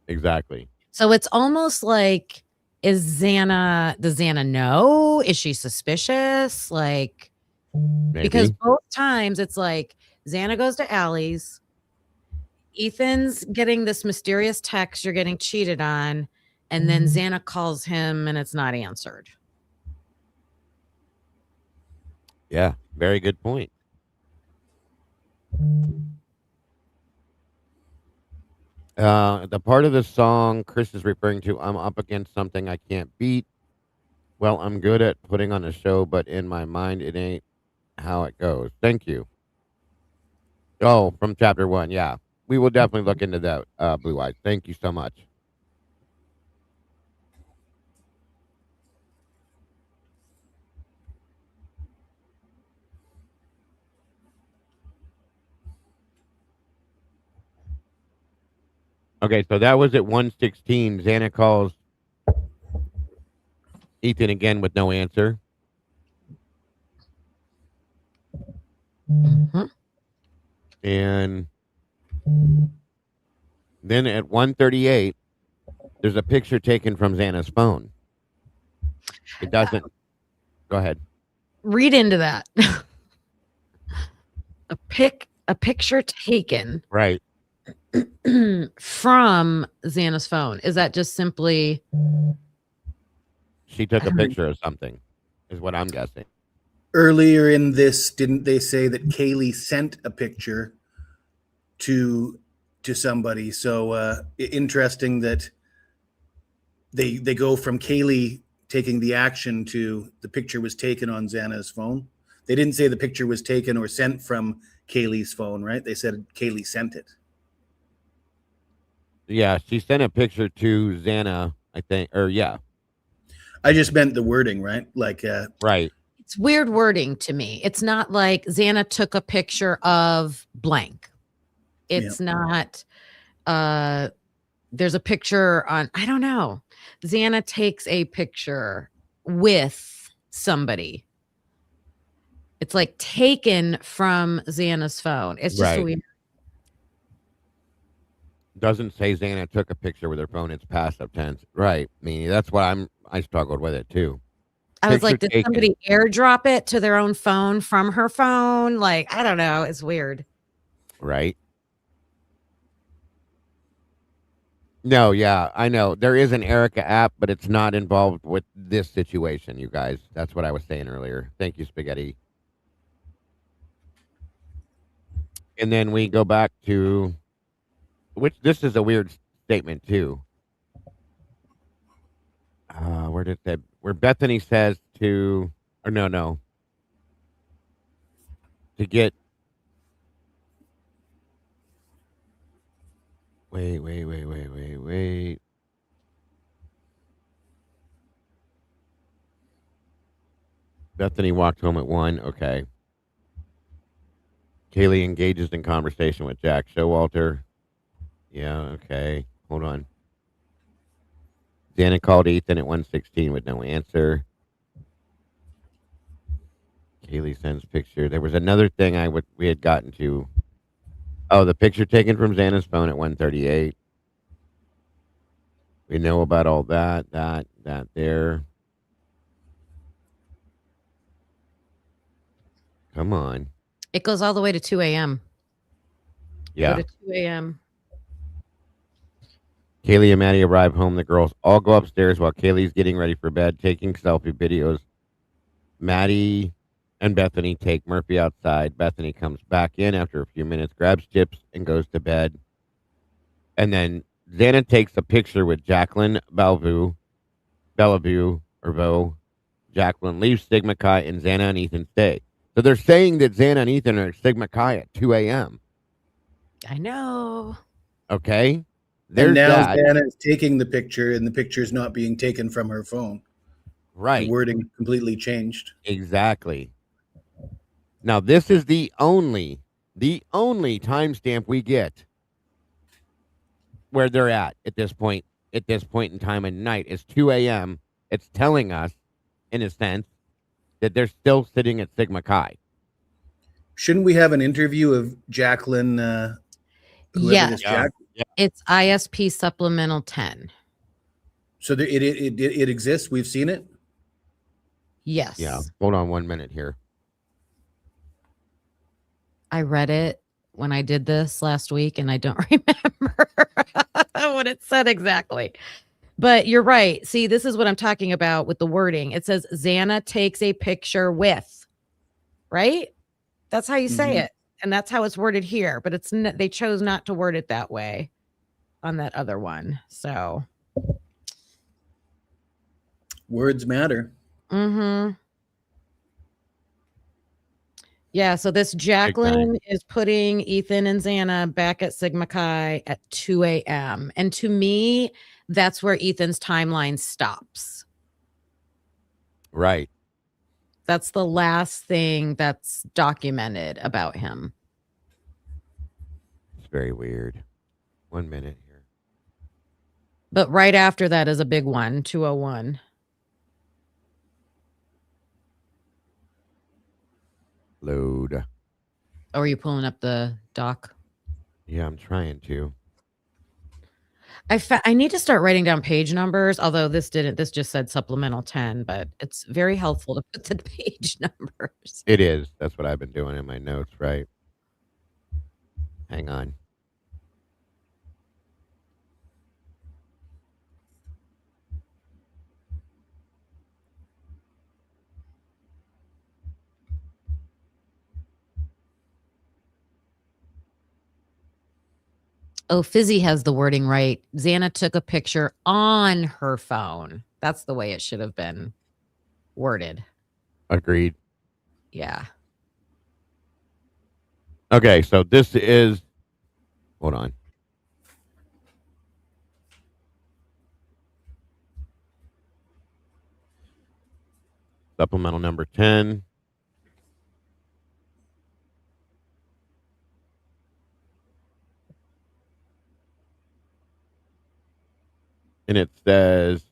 Exactly. So it's almost like, does Xana know? Is she suspicious? Like, maybe. Because both times it's like Xana goes to Allie's, Ethan's getting this mysterious text, you're getting cheated on, and then Xana calls him and it's not answered. Yeah, very good point. The part of the song Chris is referring to, I'm up against something I can't beat. Well, I'm good at putting on a show, but in my mind, it ain't how it goes. Thank you. Oh, from chapter 1. Yeah, we will definitely look into that, Blue Eyes. Thank you so much. Okay, so that was at 1:16. Xana calls Ethan again with no answer. Mhm. And then at 1:38, there's a picture taken from Xana's phone. It doesn't. Go ahead. Read into that. a picture taken Right. from Xana's phone. Is that just simply She took a picture of something, is what I'm guessing. Earlier in this, didn't they say that Kaylee sent a picture to somebody? So interesting that they go from Kaylee taking the action to the picture was taken on Xana's phone. They didn't say the picture was taken or sent from Kaylee's phone, right? They said Kaylee sent it. Yeah, she sent a picture to Xana, I think, or yeah. I just meant the wording, right? Like, right. It's weird wording to me. It's not like Xana took a picture of blank. It's not, there's a picture on, I don't know. Xana takes a picture with somebody. It's like taken from Xana's phone. It's just weird. Doesn't say Xana took a picture with her phone. It's past tense. Right. I mean, that's why I struggled with it too. I was like, did somebody airdrop it to their own phone from her phone? Like, I don't know. It's weird. Right. No, yeah, I know. There is an Erica app, but it's not involved with this situation, you guys. That's what I was saying earlier. Thank you, Spaghetti. And then we go back to, which this is a weird statement too. Where Bethany says to, or no, to get, wait. Bethany walked home at 1. Okay. Kaylee engages in conversation with Jack Showalter. Yeah, okay. Hold on. Xana called Ethan at 1:16 with no answer. Kaylee sends picture. There was another thing we had gotten to. Oh, the picture taken from Xana's phone at 1:38. We know about all that there. Come on. It goes all the way to 2 a.m. Yeah. Go to 2 a.m. Kaylee and Maddie arrive home. The girls all go upstairs while Kaylee's getting ready for bed, taking selfie videos. Maddie and Bethany take Murphy outside. Bethany comes back in after a few minutes, grabs chips, and goes to bed. And then Xana takes a picture with Jacqueline Bellevue. Jacqueline leaves Sigma Chi, and Xana and Ethan stay. So they're saying that Xana and Ethan are at Sigma Chi at 2 a.m. I know. Okay. And now Xana is taking the picture, and the picture is not being taken from her phone. Right. The wording completely changed. Exactly. Now, this is the only timestamp we get where they're at this point in time at night. It's 2 a.m. It's telling us, in a sense, that they're still sitting at Sigma Chi. Shouldn't we have an interview of Jacqueline? Yes. It's ISP Supplemental 10. So it exists? We've seen it? Yes. Yeah. Hold on 1 minute here. I read it when I did this last week, and I don't remember what it said exactly. But you're right. See, this is what I'm talking about with the wording. It says Xana takes a picture with, right? That's how you say it. And that's how it's worded here. But they chose not to word it that way on that other one. So words matter. Mm-hmm. Yeah, so this Jacqueline is putting Ethan and Xana back at Sigma Chi at 2 a.m. And to me, that's where Ethan's timeline stops. Right. That's the last thing that's documented about him. It's very weird. 1 minute here. But right after that is a big one, 201. Load. Oh, are you pulling up the doc? Yeah, I'm trying to. I need to start writing down page numbers, although this just said supplemental 10, but it's very helpful to put the page numbers. It is. That's what I've been doing in my notes, right? Hang on. Oh, Fizzy has the wording right. Xana took a picture on her phone. That's the way it should have been worded. Agreed. Yeah. Okay, so this is. Hold on. Supplemental number 10. And it says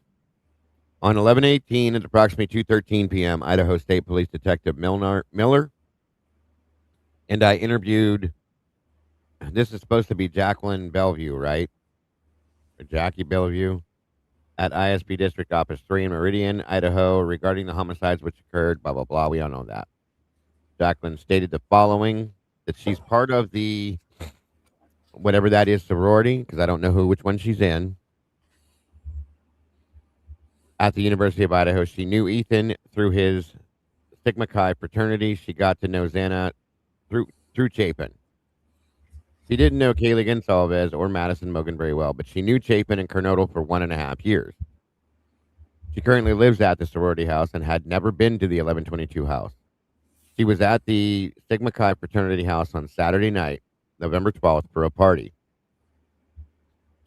on 11/18 at approximately 2:13 p.m., Idaho State Police Detective Miller and I interviewed. This is supposed to be Jacqueline Bellevue, right? Or Jackie Bellevue at ISP District Office 3 in Meridian, Idaho, regarding the homicides which occurred. Blah blah blah. We all know that. Jacqueline stated the following: that she's part of the whatever that is sorority, because I don't know which one she's in. At the University of Idaho, she knew Ethan through his Sigma Chi fraternity. She got to know Xana through Chapin. She didn't know Kaylee Gonsalves or Madison Mogan very well, but she knew Chapin and Kernodle for 1.5 years. She currently lives at the sorority house and had never been to the 1122 house. She was at the Sigma Chi fraternity house on Saturday night, November 12th, for a party.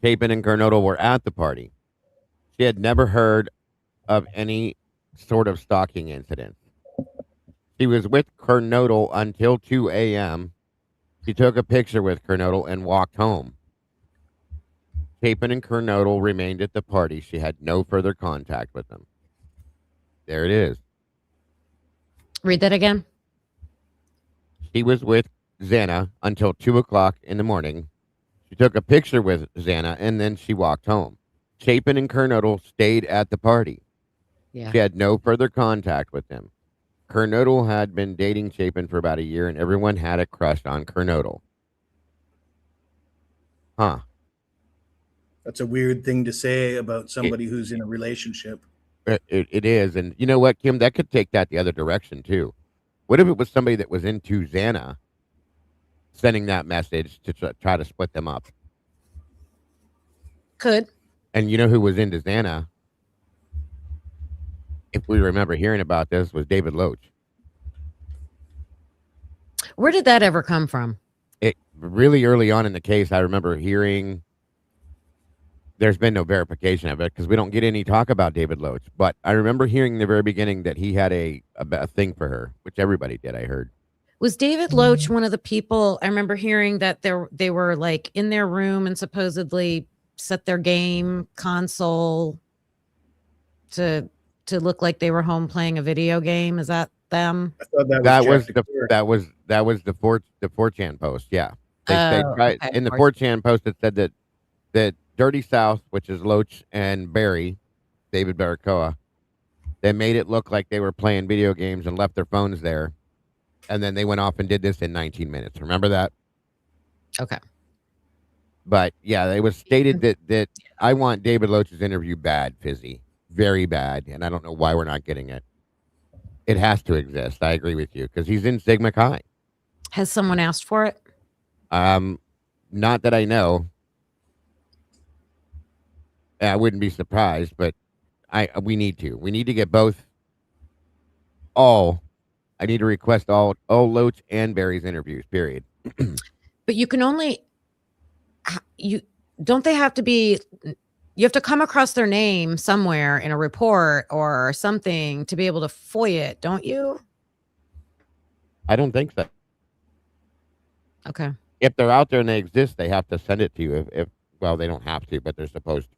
Chapin and Kernodle were at the party. She had never heard of any sort of stalking incident. She was with Kernodle until 2 a.m. She took a picture with Kernodle and walked home. Chapin and Kernodle remained at the party. She had no further contact with them. There it is. Read that again. She was with Xana until 2 o'clock in the morning. She took a picture with Xana and then she walked home. Chapin and Kernodle stayed at the party. Yeah. She had no further contact with them. Kernodle had been dating Chapin for about a year, and everyone had a crush on Kernodle. Huh. That's a weird thing to say about somebody who's in a relationship. It is. And you know what, Kim? That could take that the other direction, too. What if it was somebody that was into Xana sending that message to try to split them up? Could. And you know who was into Xana, if we remember hearing about this, was David Loach. Where did that ever come from? It really early on in the case, I remember hearing. There's been no verification of it because we don't get any talk about David Loach. But I remember hearing in the very beginning that he had a thing for her, which everybody did, I heard. Was David Loach one of the people? I remember hearing that they were like in their room and supposedly set their game console to look like they were home playing a video game. Is that them? I thought that was the 4chan post. Yeah, they tried in the 4chan post. It said that Dirty South, which is Loach and Barry, David Barracoa, they made it look like they were playing video games and left their phones there, and then they went off and did this in 19 minutes. Remember that? Okay. But yeah, it was stated that I want David Loach's interview bad, Fizzy, very bad, and I don't know why we're not getting it. It has to exist. I agree with you because he's in Sigma Chi. Has someone asked for it? Not that I know. I wouldn't be surprised, but we need to get both. I need to request all Loach and Barry's interviews. Period. But you can only don't they have to be. You have to come across their name somewhere in a report or something to be able to FOIA it, don't you? I don't think so. Okay. If they're out there and they exist, they have to send it to you. If well, they don't have to, but they're supposed to.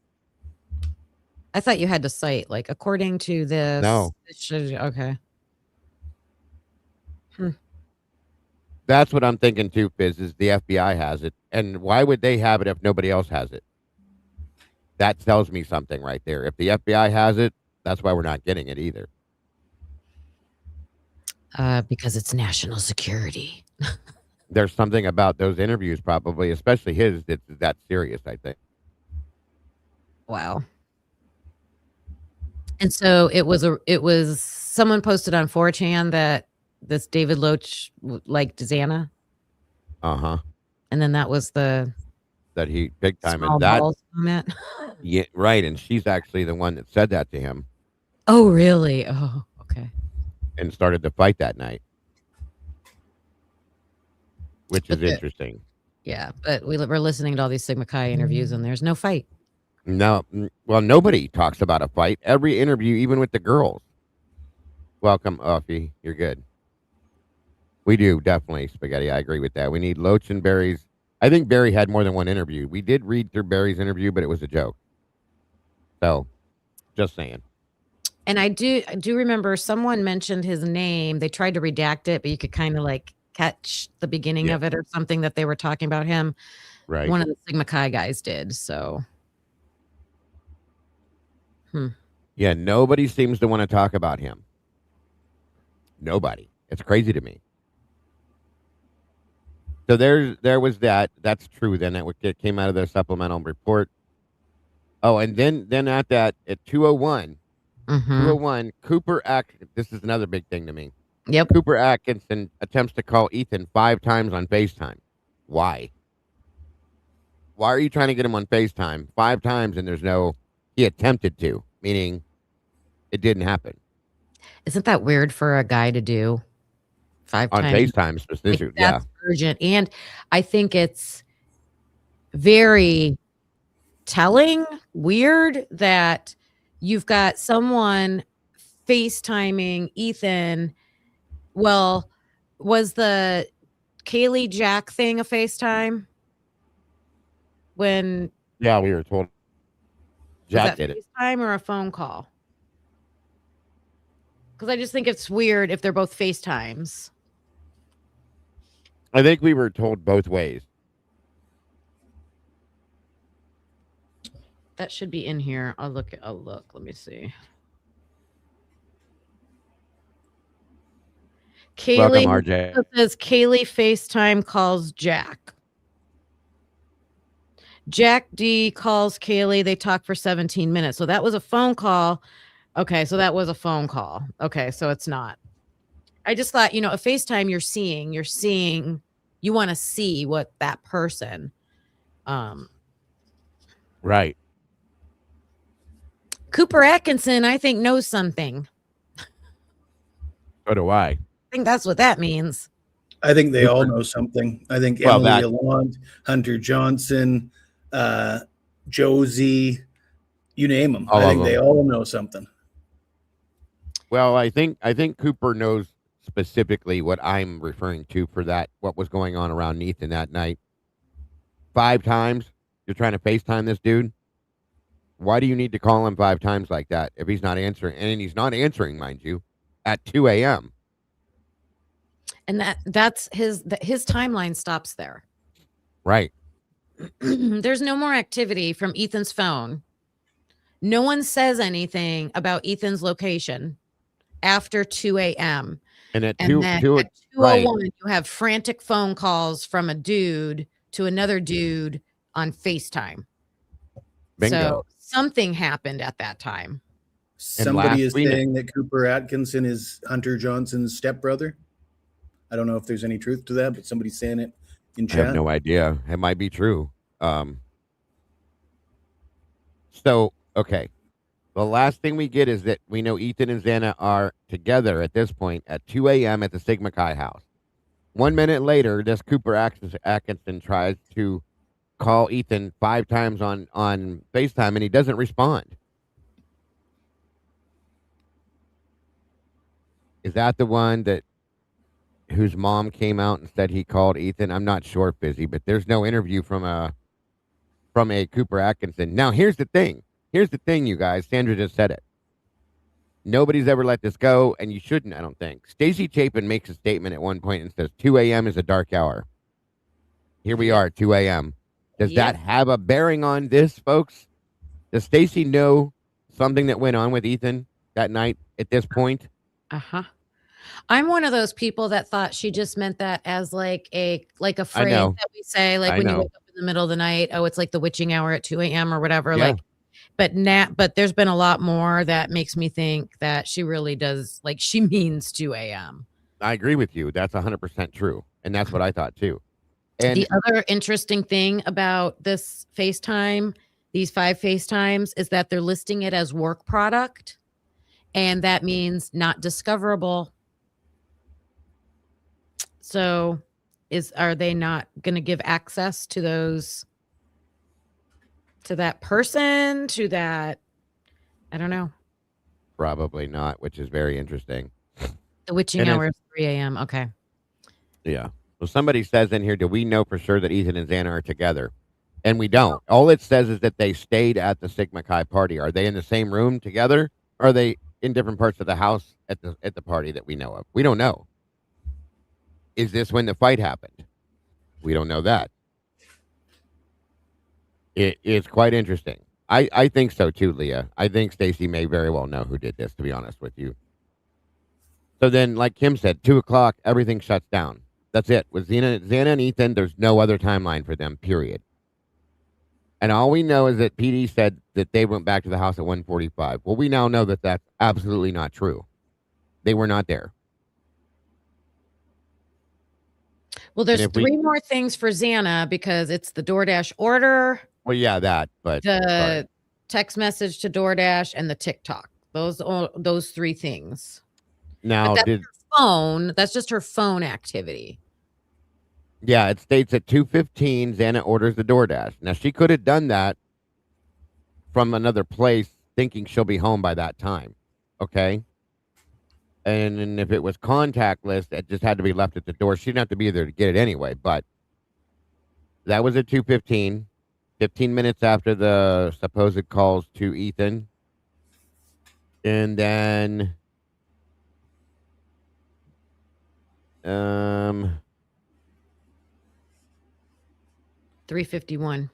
I thought you had to cite, like, according to this. No. Okay. That's what I'm thinking too, Fizz, is the FBI has it. And why would they have it if nobody else has it? That tells me something right there. If the FBI has it, that's why we're not getting it either. Because it's national security. There's something about those interviews, probably, especially his, that's serious, I think. Wow. And so it was someone posted on 4chan that this David Loach liked Xana. Uh-huh. And then that was the That he big time small and that balls comment. yeah, right. And she's actually the one that said that to him Oh, really? Oh, okay. and started the fight that night. Which is interesting. Yeah, but we're listening to all these Sigma Chi interviews and there's no fight. No, well, nobody talks about a fight. Every interview, even with the girls. Welcome, Offie. You're good. We do, definitely, Spaghetti. I agree with that. We need Loach and Barry's. I think Barry had more than one interview. We did read through Barry's interview, but it was a joke. So, just saying. And I do remember someone mentioned his name. They tried to redact it, but you could kind of like catch the beginning of it or something that they were talking about him. Right. One of the Sigma Chi guys did. So, yeah, nobody seems to want to talk about him. Nobody. It's crazy to me. So there was that. That's true. Then it came out of their supplemental report. Oh, and then at 2:01, 2:01, Cooper this is another big thing to me. Yep. Cooper Atkinson attempts to call Ethan 5 times on FaceTime. Why? Why are you trying to get him on FaceTime 5 times and he attempted to, meaning it didn't happen? Isn't that weird for a guy to do 5 on times? FaceTime specifically, that's urgent. And I think it's very telling, weird that you've got someone FaceTiming Ethan. Well, was the Kaylee Jack thing a FaceTime? When we were told Jack did it. FaceTime or a phone call? Because I just think it's weird if they're both FaceTimes. I think we were told both ways. That should be in here. I'll look. Let me see. Kaylee, welcome, RJ. It says Kaylee FaceTime calls Jack. Jack D calls Kaylee. They talk for 17 minutes. So that was a phone call. Okay, so that was a phone call. Okay, so it's not. I just thought, a FaceTime you're seeing, you want to see what that person. Right. Cooper Atkinson, I think, knows something. So do I. I think that's what that means. I think they all know something. I think Emily Alond, Hunter Johnson, Josie, you name them. I think they all know something. Well, I think Cooper knows specifically what I'm referring to for that, what was going on around Ethan that night. 5 times you're trying to FaceTime this dude. Why do you need to call him 5 times like that if he's not answering? And he's not answering, mind you, at 2 a.m. And that's his timeline stops there. Right. There's no more activity from Ethan's phone. No one says anything about Ethan's location after 2 a.m. And at 2:01, right. You have frantic phone calls from a dude to another dude on FaceTime. Bingo. So something happened at that time. Somebody is saying that Cooper Atkinson is Hunter Johnson's stepbrother. I don't know if there's any truth to that, but somebody's saying it in chat. I have no idea. It might be true. So, okay. The last thing we get is that we know Ethan and Xana are together at this point at 2 a.m. at the Sigma Chi house. 1 minute later, this Cooper Atkinson tries to call Ethan 5 times on FaceTime, and he doesn't respond. Is that the one whose mom came out and said he called Ethan? I'm not sure, Fizzy, but there's no interview from a Cooper Atkinson. Now, here's the thing. Here's the thing, you guys. Sandra just said it. Nobody's ever let this go, and you shouldn't, I don't think. Stacey Chapin makes a statement at one point and says 2 a.m. is a dark hour. Here we are, 2 a.m. Does that have a bearing on this, folks? Does Stacey know something that went on with Ethan that night at this point? Uh-huh. I'm one of those people that thought she just meant that as like a phrase that we say, like when you wake up in the middle of the night. Oh, it's like the witching hour at 2 a.m. or whatever. Yeah. Like, but there's been a lot more that makes me think that she really does, like she means 2 a.m. I agree with you. That's 100% true. And that's what I thought too. And the other interesting thing about this FaceTime, these 5 FaceTimes, is that they're listing it as work product. And that means not discoverable. So are they not going to give access to those, to that person, to that? I don't know. Probably not, which is very interesting. The witching hour is 3 a.m. Okay. Yeah. Well, somebody says in here, do we know for sure that Ethan and Xana are together? And we don't. All it says is that they stayed at the Sigma Chi party. Are they in the same room together? Or are they in different parts of the house at the party that we know of? We don't know. Is this when the fight happened? We don't know that. It's quite interesting. I think so too, Leah. I think Stacey may very well know who did this, to be honest with you. So then, like Kim said, 2 o'clock, everything shuts down. That's it. With Xana and Ethan, there's no other timeline for them, period. And all we know is that PD said that they went back to the house at 1:45. Well, we now know that that's absolutely not true. They were not there. Well, there's 3 more things for Xana because it's the DoorDash order. Well, yeah, that, but the text message to DoorDash and the TikTok. Those 3 things. Now, her phone. That's just her phone activity. Yeah, it states at 2:15, Xana orders the DoorDash. Now, she could have done that from another place thinking she'll be home by that time. Okay? And if it was contactless, it just had to be left at the door. She didn't have to be there to get it anyway, but that was at 2:15, 15 minutes after the supposed calls to Ethan. And then 3:51.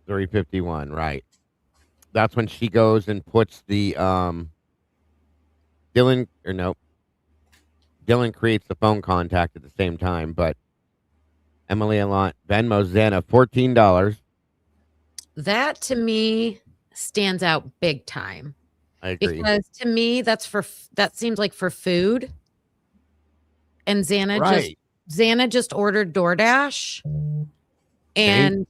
3:51, right. That's when she goes and puts the Dylan creates the phone contact at the same time, but Emily Allant Venmo Xana $14. That to me stands out big time. I agree. Because to me that seems like for food. And Xana just ordered DoorDash. And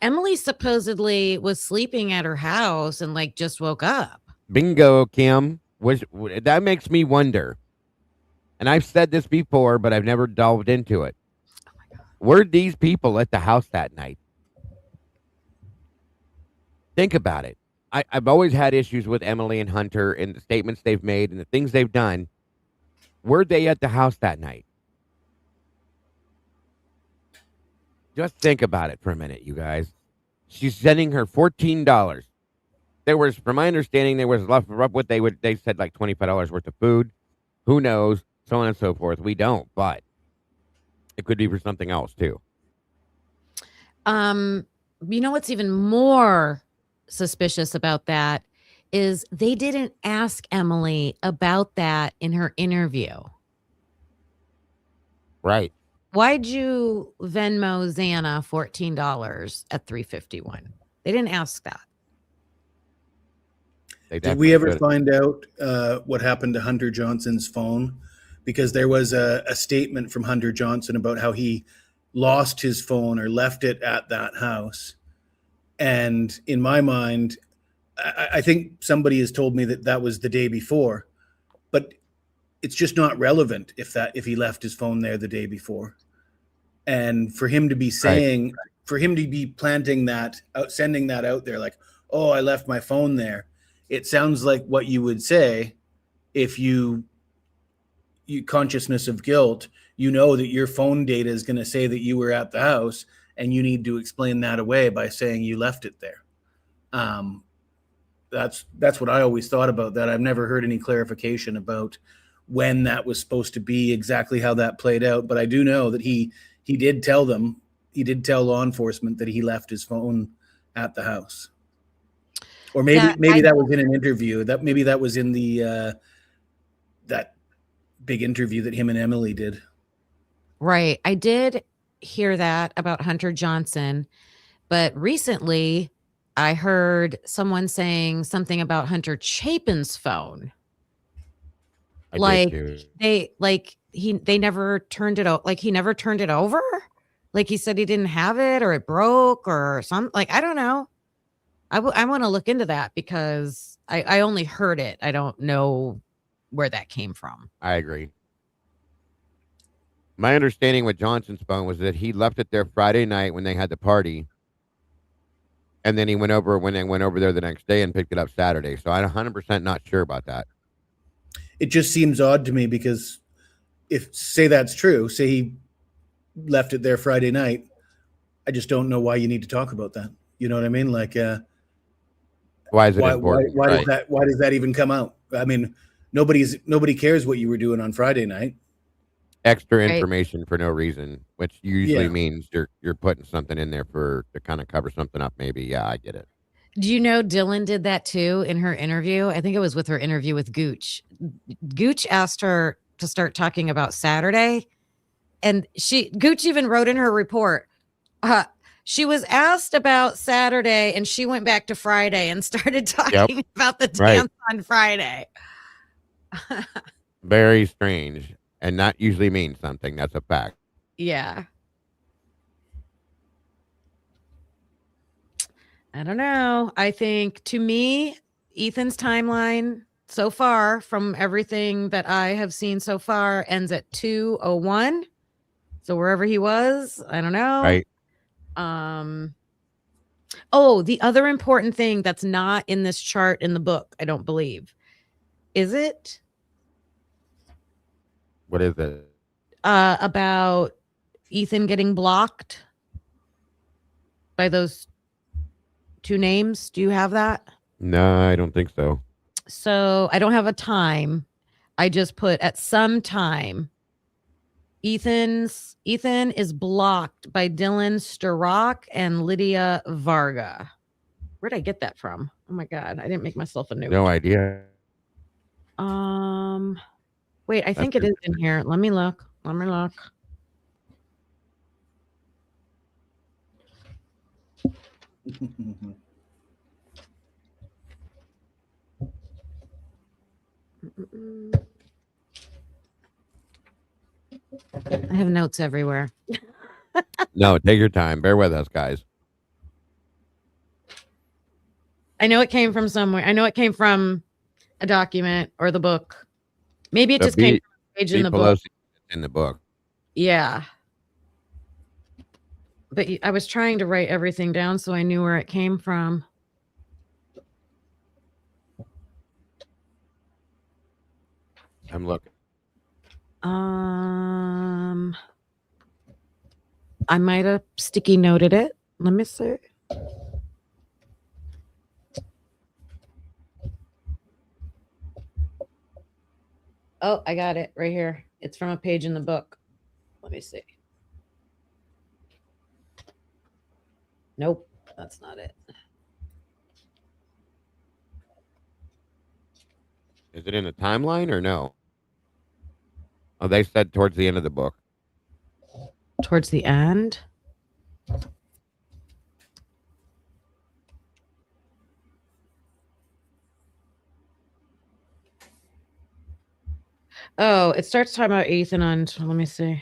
Emily supposedly was sleeping at her house and like just woke up. Bingo, Kim. That makes me wonder. And I've said this before, but I've never delved into it. Oh my God. Were these people at the house that night? Think about it. I've always had issues with Emily and Hunter and the statements they've made and the things they've done. Were they at the house that night? Just think about it for a minute, you guys. She's sending her $14. There was, from my understanding, there was left what they said like $25 worth of food. Who knows? So on and so forth. We don't, but it could be for something else too. You know what's even more suspicious about that is they didn't ask Emily about that in her interview. Right. Why'd you Venmo Xana $14 at 3:51? They didn't ask that. Did we ever find out what happened to Hunter Johnson's phone? Because there was a statement from Hunter Johnson about how he lost his phone or left it at that house. And in my mind, I think somebody has told me that was the day before, but it's just not relevant if he left his phone there the day before. And for him to be saying, for him to be planting that out, sending that out there, like, oh, I left my phone there. It sounds like what you would say if you consciousness of guilt, you know that your phone data is going to say that you were at the house and you need to explain that away by saying you left it there. That's what I always thought about that. I've never heard any clarification about when that was supposed to be, exactly how that played out. But I do know that he did tell them, he did tell law enforcement that he left his phone at the house. Or maybe that was in an interview. Maybe that was in the that big interview that him and Emily did. Right. I did hear that about Hunter Johnson, but recently I heard someone saying something about Hunter Chapin's phone. They never turned it out. Like he never turned it over. Like he said he didn't have it, or it broke, or something. Like, I don't know. I want to look into that because I only heard it. I don't know where that came from. I agree. My understanding with Johnson's phone was that he left it there Friday night when they had the party, and then he went over there the next day and picked it up Saturday. So I'm 100% not sure about that. It just seems odd to me because say that's true, say he left it there Friday night, I just don't know why you need to talk about that. You know what I mean? Like, why is it important? Why does that even come out? I mean, nobody cares what you were doing on Friday night. Extra information for no reason, which usually means you're putting something in there to kind of cover something up. Maybe. Yeah, I get it. Do you know Dylan did that too in her interview? I think it was with her interview with Gooch. Gooch asked her to start talking about Saturday, and Gooch even wrote in her report, she was asked about Saturday and she went back to Friday and started talking about the dance on Friday. Very strange, and that usually means something. That's a fact. Yeah. I don't know. I think, to me, Ethan's timeline so far, from everything that I have seen so far, ends at 2:01. So wherever he was, I don't know. Right. Oh, the other important thing that's not in this chart in the book, I don't believe. Is it? What is it? About Ethan getting blocked by those two names. Do you have that? No, I don't think so. So I don't have a time. I just put at some time. Ethan is blocked by Dylan Sturrock and Lydia Varga. Where'd I get that from? Oh my God, I didn't make myself a note. No idea. Wait, I think it is in here. Let me look. I have notes everywhere. No, take your time. Bear with us, guys. I know it came from somewhere. I know it came from a document or the book. Maybe it just came from a page in the book. In the book. Yeah. But I was trying to write everything down so I knew where it came from. I'm looking. I might have sticky noted it. Let me see. Oh, I got it right here. It's from a page in the book. Let me see. Nope, that's not it. Is it in the timeline or no? Oh, they said towards the end of the book. Towards the end? Oh, it starts talking about Ethan on, let me see.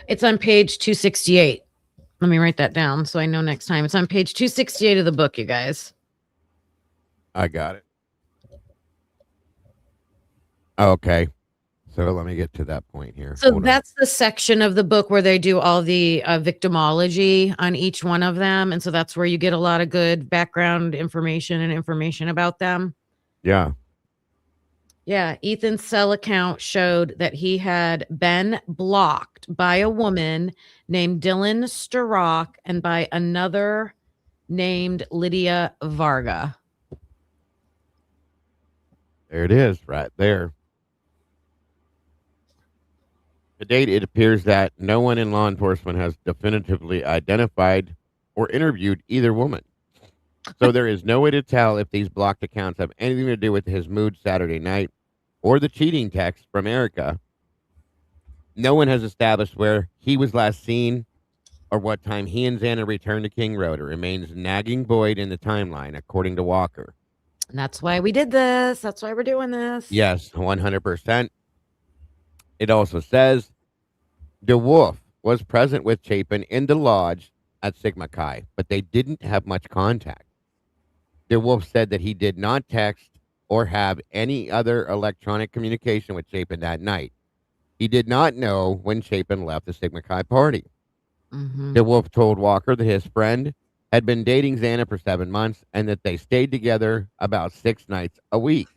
It's on page 268. Let me write that down so I know next time. It's on page 268 of the book, you guys. I got it. Okay. So let me get to that point here. So Hold on. that's the section of the book where they do all the victimology on each one of them. And so that's where you get a lot of good background information and information about them. Yeah. Yeah. Ethan's cell account showed that he had been blocked by a woman named Dylan Sturrock and by another named Lydia Varga. There it is, right there. To date, it appears that no one in law enforcement has definitively identified or interviewed either woman. So there is no way to tell if these blocked accounts have anything to do with his mood Saturday night or the cheating text from Erica. No one has established where he was last seen or what time he and Xana returned to King Road. It remains nagging void in the timeline, according to Walker. And that's why we did this. That's why we're doing this. Yes, 100%. It also says DeWolf was present with Chapin in the lodge at Sigma Chi, but they didn't have much contact. DeWolf said that he did not text or have any other electronic communication with Chapin that night. He did not know when Chapin left the Sigma Chi party. DeWolf told Walker that his friend had been dating Xana for 7 months and that they stayed together about 6 nights a week.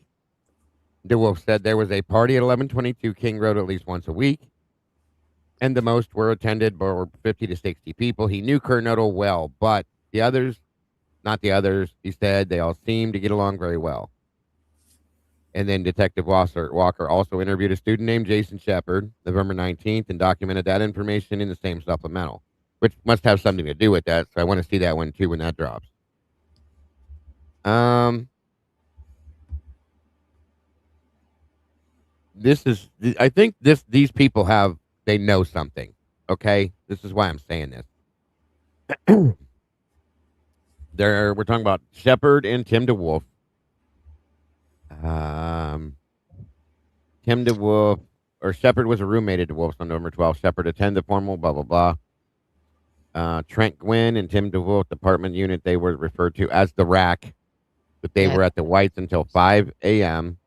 DeWolf said there was a party at 1122 King Road at least once a week, and the most were attended by 50 to 60 people. He knew Coronado well, but the others, not the others, he said they all seemed to get along very well. And then Detective Walker also interviewed a student named Jason Shepard, November 19th, and documented that information in the same supplemental, which must have something to do with that. So I want to see that one too when that drops. This is, I think these people they know something. Okay. This is why I'm saying this. We're talking about Shepard and Tim DeWolf. Tim DeWolf, or Shepard was a roommate at DeWolf's on November 12th. Shepard attended the formal, blah, blah, blah. Trent Gwynn and Tim DeWolf department unit, they were referred to as the Rack, but they were at the Whites until 5 a.m.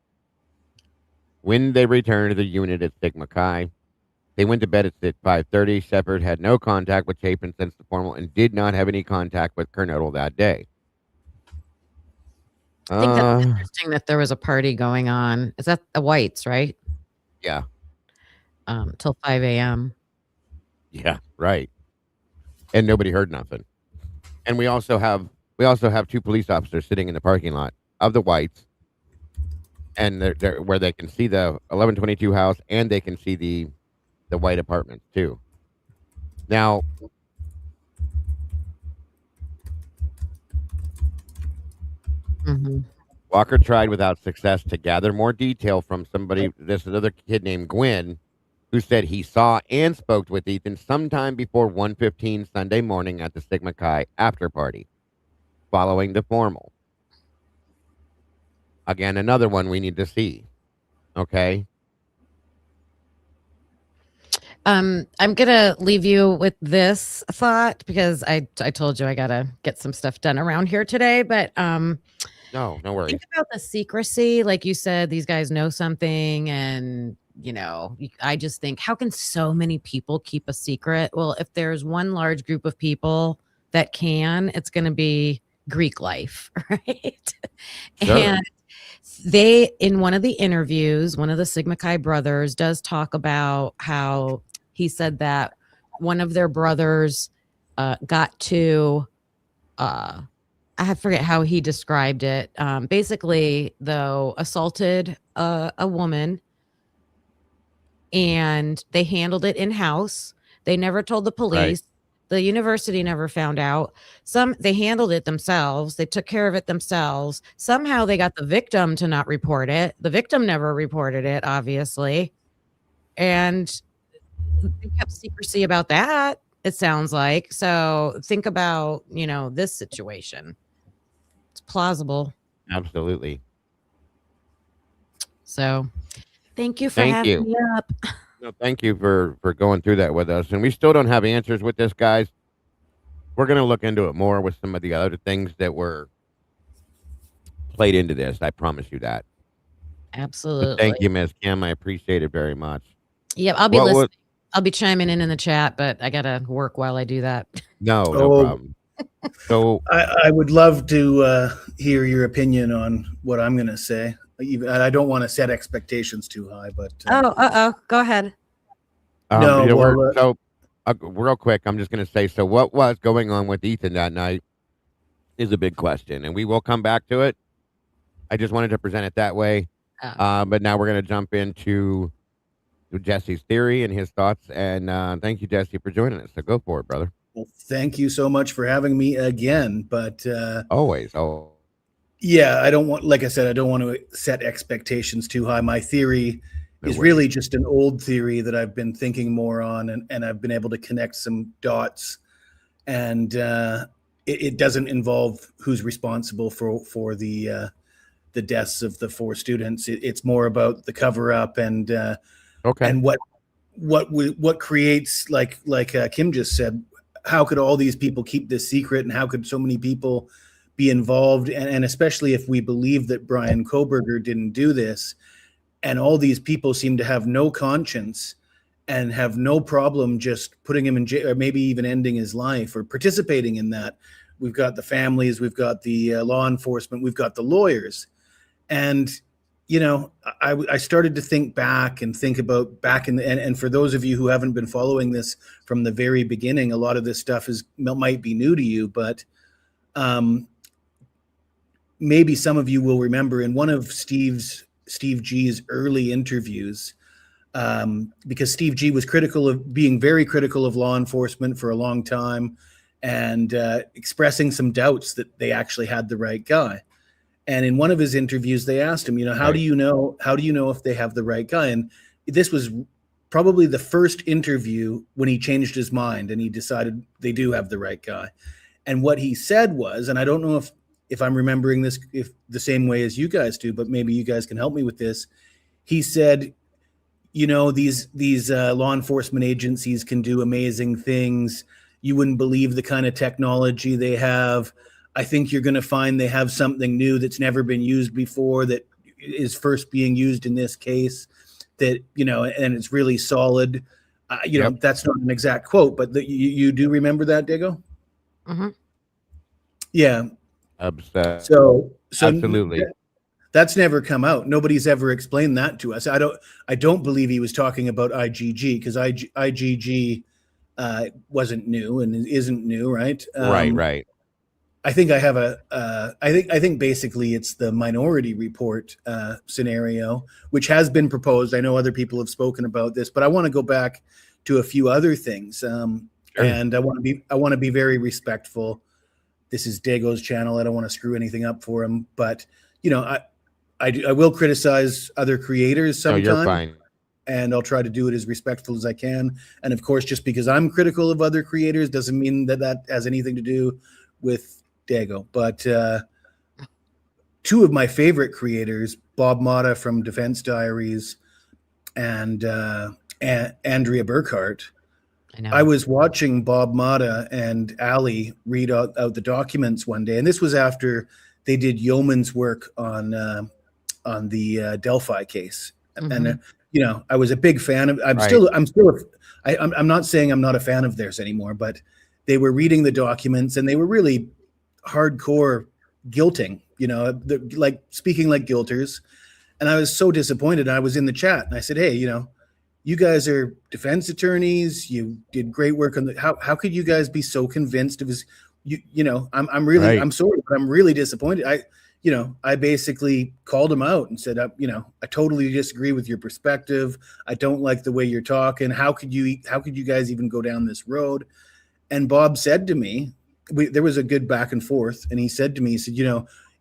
When they returned to the unit at Sigma Chi, they went to bed at 5:30. Shepard had no contact with Chapin since the formal and did not have any contact with Kernodle that day. I think that's interesting that there was a party going on. Is that the Whites, right? Yeah. Till 5 a.m. Yeah, right. And nobody heard nothing. And we also have 2 police officers sitting in the parking lot of the Whites, and they're where they can see the 1122 house and they can see the White apartments too. Now, Walker tried without success to gather more detail from somebody. There's another kid named Gwynn who said he saw and spoke with Ethan sometime before 1:15 Sunday morning at the Sigma Chi after party following the formal. Again, another one we need to see. Okay. I'm gonna leave you with this thought because I told you I gotta get some stuff done around here today, but no worries. Think about the secrecy. Like you said, these guys know something, and I just think, how can so many people keep a secret? Well, if there's one large group of people that can, it's gonna be Greek life, right? Sure. And they, in one of the interviews, one of the Sigma Chi brothers does talk about how he said that one of their brothers got to, I forget how he described it. Basically, though, assaulted a woman, and they handled it in-house. They never told the police. Right. The university never found out. They handled it themselves. They took care of it themselves. Somehow they got the victim to not report it. The victim never reported it, obviously. And they kept secrecy about that, it sounds like. So think about, this situation. It's plausible. Absolutely. So thank you for having me up. No, thank you for going through that with us. And we still don't have answers with this, guys. We're going to look into it more with some of the other things that were played into this. I promise you that. Absolutely. Thank you, Miss Kim. I appreciate it very much. Yep, I'll be What listening. was I'll be chiming in the chat, but I gotta work while I do that. no Oh, problem. So I would love to hear your opinion on what I'm going to say. Even, and I don't want to set expectations too high, but Go ahead. no, yeah, well, real quick, I'm just gonna say, so what was going on with Ethan that night is a big question, and we will come back to it. I just wanted to present it that way. But now we're gonna jump into Jesse's theory and his thoughts. And thank you, Jesse, for joining us. So go for it, brother. well, thank you so much for having me again. But Always. Oh, yeah, I don't want, like I said, I don't want to set expectations too high. My theory is really just an old theory that I've been thinking more on, and I've been able to connect some dots. And it doesn't involve who's responsible for the deaths of the 4 students. It's more about the cover up and okay. and what creates, like Kim just said, how could all these people keep this secret, and how could so many people be involved, and especially if we believe that Brian Koberger didn't do this, and all these people seem to have no conscience and have no problem just putting him in jail, or maybe even ending his life or participating in that. We've got the families, we've got the law enforcement, we've got the lawyers. And, you know, I started to think back and think about back in the, and for those of you who haven't been following this from the very beginning, a lot of this stuff might be new to you, but maybe some of you will remember in one of Steve G's early interviews, because Steve G was being very critical of law enforcement for a long time, and expressing some doubts that they actually had the right guy. And in one of his interviews, they asked him, how do you know if they have the right guy? And this was probably the first interview when he changed his mind and he decided they do have the right guy. And what he said was, and I don't know if I'm remembering this if the same way as you guys do, but maybe you guys can help me with this. He said, these law enforcement agencies can do amazing things. You wouldn't believe the kind of technology they have. I think you're going to find they have something new that's never been used before, that is first being used in this case, that, and it's really solid. Yep. That's not an exact quote, but you do remember that, Diego? Mm-hmm. Yeah. Obsessed. So Absolutely. That's never come out. Nobody's ever explained that to us. I don't believe he was talking about IgG, because IgG wasn't new and isn't new, right? Right. I think I have I think basically it's the Minority Report scenario, which has been proposed. I know other people have spoken about this, but I want to go back to a few other things. And I want to be very respectful. This is Dago's channel. I don't want to screw anything up for him, but I will criticize other creators sometimes. No, you're fine. And I'll try to do it as respectful as I can. And of course, just because I'm critical of other creators doesn't mean that has anything to do with Dago. But 2 of my favorite creators, Bob Motta from Defense Diaries and Andrea Burkhart. I was watching Bob Motta and Ali read out the documents one day, and this was after they did yeoman's work on the Delphi case. Mm-hmm. And I was a big fan of. I'm not saying I'm not a fan of theirs anymore, but they were reading the documents and they were really hardcore guilting. Like speaking like guilters, and I was so disappointed. I was in the chat and I said, "Hey, you guys are defense attorneys. You did great work on how could you guys be so convinced of his, I'm really, right. I'm sorry, but I'm really disappointed." I basically called him out and said, I totally disagree with your perspective. I don't like the way you're talking. How could you guys even go down this road? And Bob said to me, there was a good back and forth. And he said to me, he said,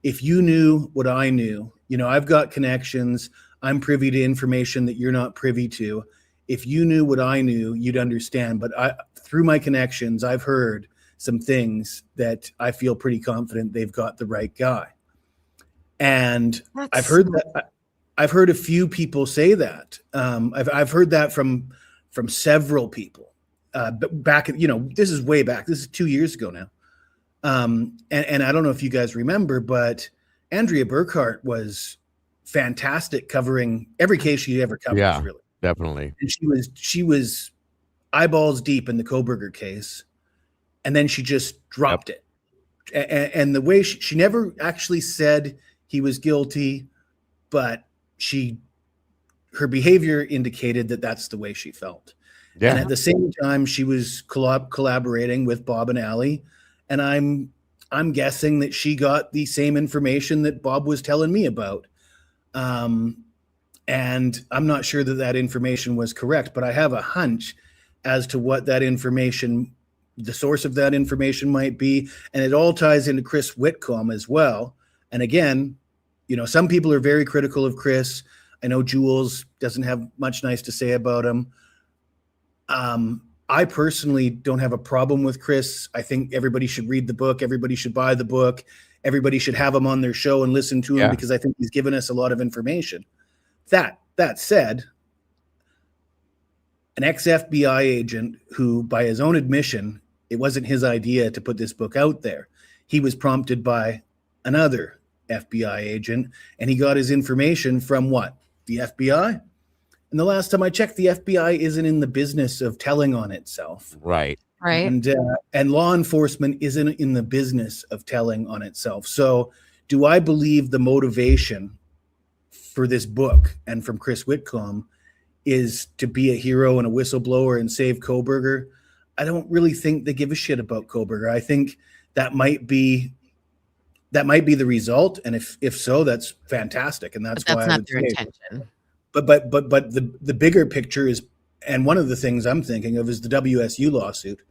if you knew what I knew, I've got connections. I'm privy to information that you're not privy to. If you knew what I knew, you'd understand. But through my connections, I've heard some things that I feel pretty confident they've got the right guy. And I've heard that. I've heard a few people say that. I've heard that from several people. Back, this is way back. This is 2 years ago now. And I don't know if you guys remember, but Andrea Burkhart was fantastic covering every case she ever covers. Yeah, really, definitely. and she was eyeballs deep in the Koberger case, and then she just dropped it. And the way she never actually said he was guilty, but her behavior indicated that that's the way she felt. Yeah. And at the same time, she was collaborating with Bob and Allie, and I'm guessing that she got the same information that Bob was telling me about. And I'm not sure that that information was correct, but I have a hunch as to what that information, the source of that information might be. And it all ties into Chris Whitcomb as well. And again, you know, some people are very critical of Chris. I know Jules doesn't have much nice to say about him. I personally don't have a problem with Chris. I think everybody should read the book. Everybody should buy the book. Everybody should have him on their show and listen to him because I think he's given us a lot of information. That said, an ex-FBI agent who, by his own admission, it wasn't his idea to put this book out there. He was prompted by another FBI agent, and he got his information from what? The FBI? And the last time I checked, the FBI isn't in the business of telling on itself. Right. Right. And law enforcement isn't in the business of telling on itself. So do I believe the motivation for this book and from Chris Whitcomb is to be a hero and a whistleblower and save Koberger? I don't really think they give a shit about Koberger. I think that might be the result. And if so, that's fantastic. And that's why not their intention. But the bigger picture is, and one of the things I'm thinking of is the WSU lawsuit,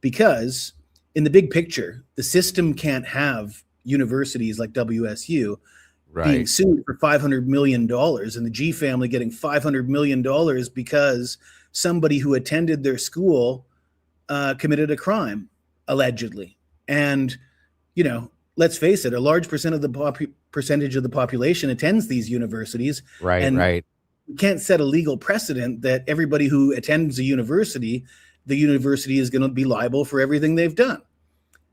because in the big picture, the system can't have universities like WSU being sued for $500 million and the G family getting $500 million because somebody who attended their school committed a crime, allegedly. And, you know, let's face it, a large percentage of the population attends these universities. Right. You can't set a legal precedent that everybody who attends a university, the university is going to be liable for everything they've done.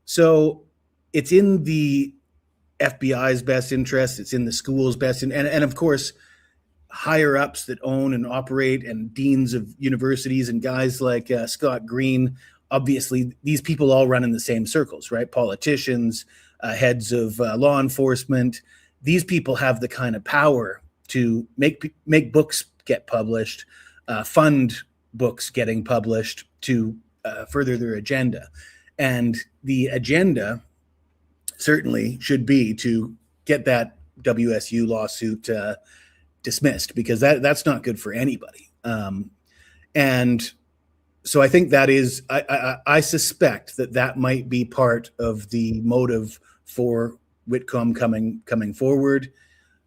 So it's in the FBI's best interest. It's in the school's best. And of course, higher ups that own and operate and deans of universities and guys like Scott Green, obviously these people all run in the same circles, right? Politicians, heads of law enforcement. These people have the kind of power to make books get published, fund books getting published to further their agenda. And the agenda certainly should be to get that WSU lawsuit dismissed, because that's not good for anybody. And so I think that is, I suspect that might be part of the motive for Whitcomb coming forward.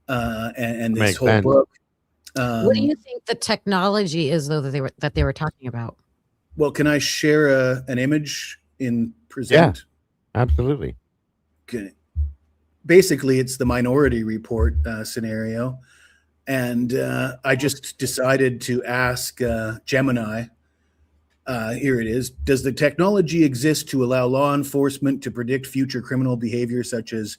And this whole book. What do you think the technology is, though, that they were talking about? Well, can I share an image in present? Yeah, absolutely. Okay. Basically, it's the Minority Report scenario, and I just decided to ask Gemini. Here it is. Does the technology exist to allow law enforcement to predict future criminal behavior, such as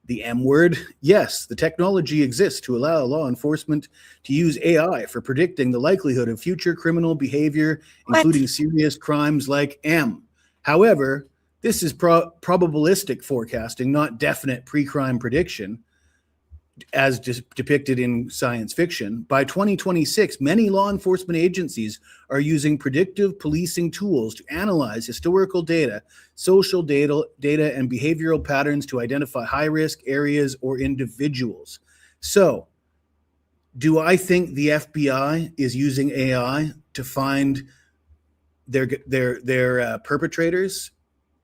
the M word? Yes, the technology exists to allow law enforcement to use AI for predicting the likelihood of future criminal behavior, including serious crimes like M. However, this is probabilistic forecasting, not definite pre-crime prediction, as depicted in science fiction. By 2026, many law enforcement agencies are using predictive policing tools to analyze historical data, social data, and behavioral patterns to identify high-risk areas or individuals. So, do I think the FBI is using AI to find their perpetrators?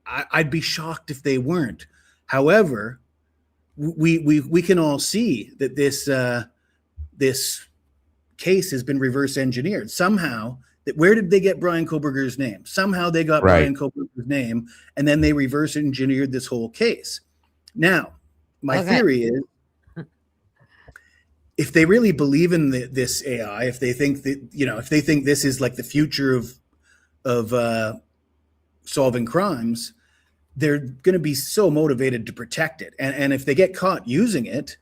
I'd be shocked if they weren't. However, we can all see that this case has been reverse engineered somehow. That where did they get Brian Koberger's name? Somehow they got Brian Koberger's name, and then they reverse engineered this whole case. Now, my theory is, if they really believe in this AI, if they think that, you know, if they think this is like the future of solving crimes, they're going to be so motivated to protect it. And if they get caught using it,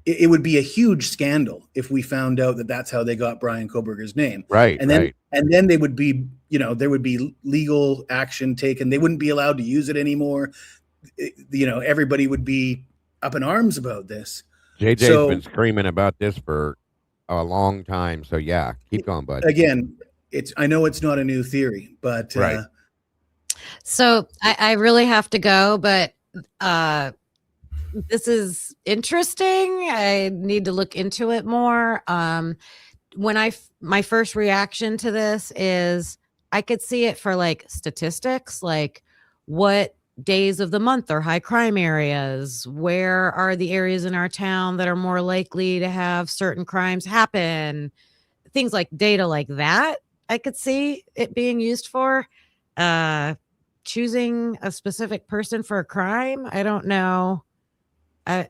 it would be a huge scandal if we found out that that's how they got Brian Koberger's name. Right. And then they would be, there would be legal action taken. They wouldn't be allowed to use it anymore. Everybody would be up in arms about this. JJ's been screaming about this for a long time. So yeah, keep going, bud. Again, I know it's not a new theory, but right. So I really have to go, but this is interesting. I need to look into it more. My first reaction to this is I could see it for like statistics, like what days of the month are high crime areas, where are the areas in our town that are more likely to have certain crimes happen, things like data like that. I could see it being used for choosing a specific person for a crime. I don't know. I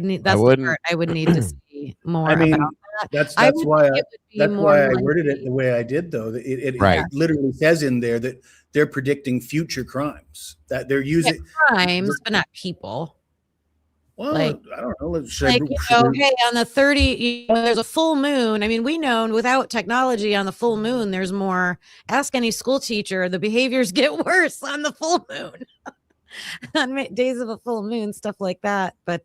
need that's the part I would need to see more about that. That's why I worded it the way I did, though. It literally says in there that they're predicting future crimes, that they're using crimes, but not people. Well, I don't know. Hey, on the 30, there's a full moon. I mean, we know without technology on the full moon, there's more. Ask any school teacher, the behaviors get worse on the full moon. On days of a full moon, stuff like that. But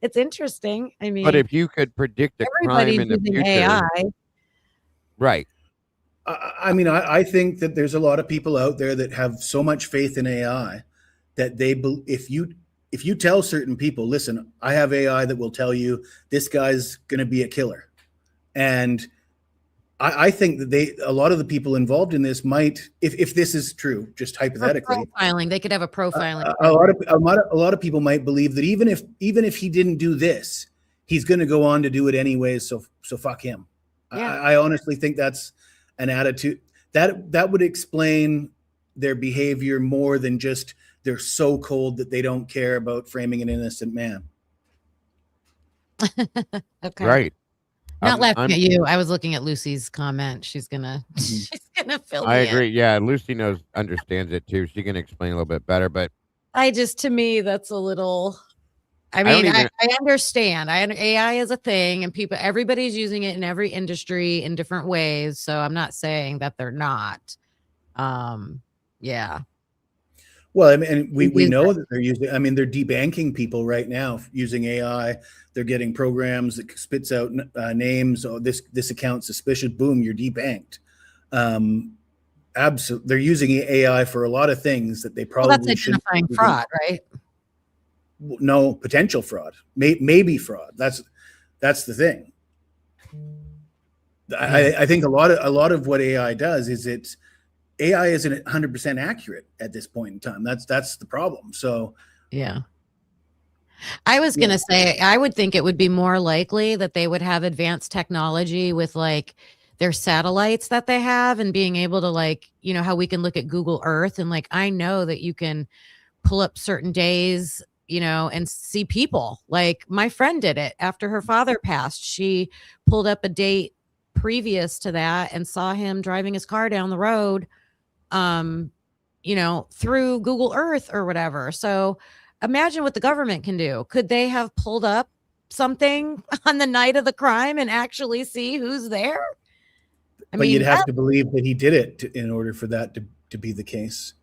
it's interesting. I mean, but if you could predict a crime in the future, AI. Right? I mean, I think that there's a lot of people out there that have so much faith in AI that if you tell certain people, listen, I have AI that will tell you this guy's going to be a killer, and I think that a lot of the people involved in this might, if this is true, just hypothetically, profiling. They could have a profiling. A lot of people might believe that even if he didn't do this, he's going to go on to do it anyways. So fuck him. Yeah. I honestly think that's an attitude that would explain their behavior more than just they're so cold that they don't care about framing an innocent man. Okay. Right. Not laughing at you. I was looking at Lucy's comment. She's gonna fill me in. I agree. Yeah, Lucy understands it too. She can explain a little bit better, but to me, that's a little. I mean, I understand. AI is a thing, and everybody's using it in every industry in different ways. So I'm not saying that they're not. Yeah. Well, I mean, we know that they're using. I mean, they're debanking people right now using AI. They're getting programs that spits out names. Oh, this account's suspicious. Boom, you're debanked. Absolutely, they're using AI for a lot of things that they probably that's identifying fraud, right? No, potential fraud, maybe fraud. That's the thing. I think a lot of what AI does is AI isn't 100% accurate at this point in time. That's the problem. So yeah. I was going to say, I would think it would be more likely that they would have advanced technology with like their satellites that they have and being able to like, how we can look at Google Earth. And like, I know that you can pull up certain days, and see people. Like my friend did it after her father passed. She pulled up a date previous to that and saw him driving his car down the road, through Google Earth or whatever. So imagine what the government can do. Could they have pulled up something on the night of the crime and actually see who's there? But you'd have to believe that he did it in order for that to be the case.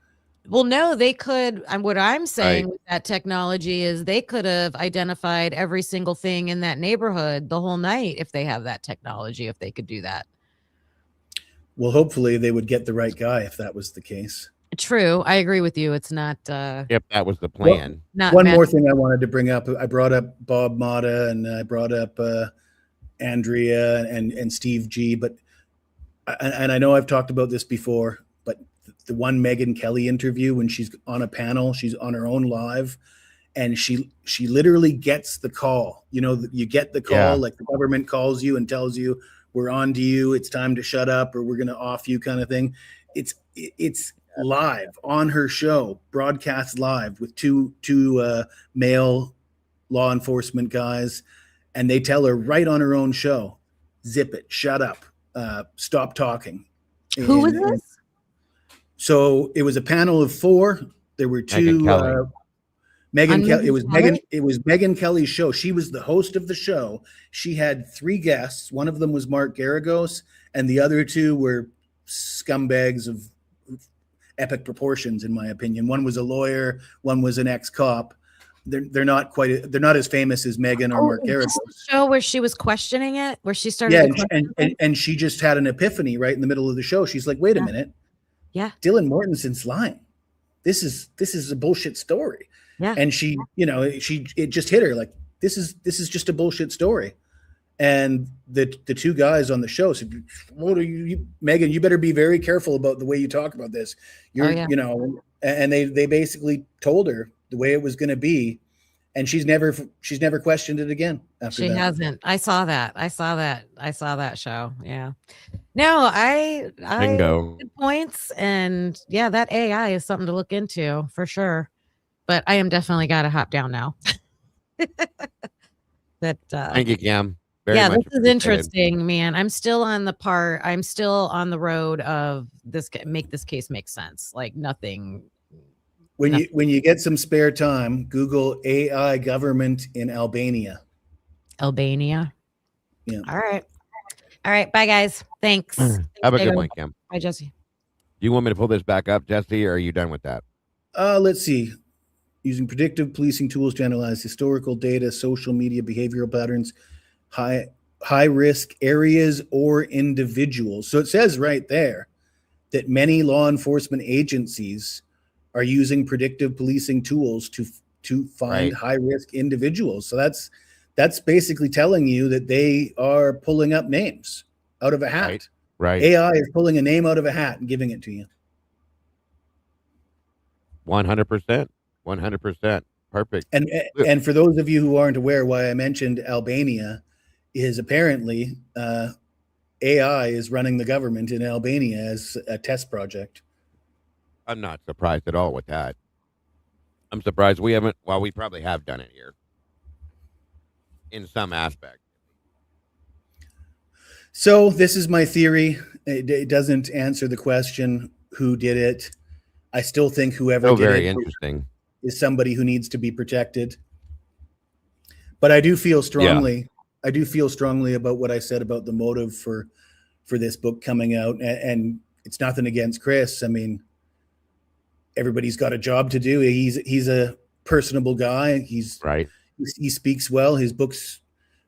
Well, no, they could. And what I'm saying with that technology is they could have identified every single thing in that neighborhood the whole night if they have that technology, if they could do that. Well, hopefully they would get the right guy if that was the case. True. I agree with you. It's not. If that was the plan. One more thing I wanted to bring up. I brought up Bob Mata and I brought up Andrea and Steve G. But I know I've talked about this before, but the one Megyn Kelly interview when she's on a panel, she's on her own live, and she literally gets the call. You get the call like the government calls you and tells you we're on to you. It's time to shut up or we're going to off you kind of thing. It's live on her show, broadcast live with two male law enforcement guys, and they tell her right on her own show, zip it, shut up, stop talking. Who was this? So it was a panel of 4. There were 2 Megan On Kelly. It Megyn was Kelly? Megan Kelly's show. She was the host of the show. She had 3 guests. One of them was Mark Garagos, and the other 2 were scumbags of epic proportions, in my opinion. One was a lawyer. One was an ex-cop. They're not as famous as Megan or Oh, Mark is Garagos. this the show where she was questioning it, where she started Yeah, to question it? and she just had an epiphany right in the middle of the show. She's like, "Wait a Yeah. minute, Yeah. Dylan Mortensen's lying. This is a bullshit story." Yeah. And she, it just hit her like, this is just a bullshit story. And the 2 guys on the show said, "What are you, Megan? You better be very careful about the way you talk about this. You're, yeah. And they basically told her the way it was going to be, and she's never questioned it again after She that. hasn't. I saw that show. Yeah. No, I Bingo. good points. And yeah, that AI is something to look into for sure. But I am definitely got to hop down now. Thank you, Cam. Very Yeah, much this is appreciated. interesting, man. I'm still on the road of this. Make this case make sense. Like nothing. When you get some spare time, Google AI government in Albania. Albania. Yeah. All right. Bye, guys. Thanks. Have a good David. one, Cam. Bye, Jesse. Do you want me to pull this back up, Jesse, or are you done with that? Let's see. Using predictive policing tools to analyze historical data, social media behavioral patterns, high risk areas or individuals. So it says right there that many law enforcement agencies are using predictive policing tools to find high risk individuals. So that's basically telling you that they are pulling up names out of a hat. Right. AI is pulling a name out of a hat and giving it to you. 100%. 100%. Perfect. And for those of you who aren't aware, why I mentioned Albania is apparently AI is running the government in Albania as a test project. I'm not surprised at all with that. I'm surprised we haven't. Well, we probably have done it here in some aspect. So this is my theory. It doesn't answer the question who did it. I still think whoever did very it interesting. is somebody who needs to be protected. But I do feel strongly. I do feel strongly about what I said about the motive for this book coming out, and it's nothing against Chris. I mean, everybody's got a job to do. He's a personable guy. He's right. He speaks well. His books,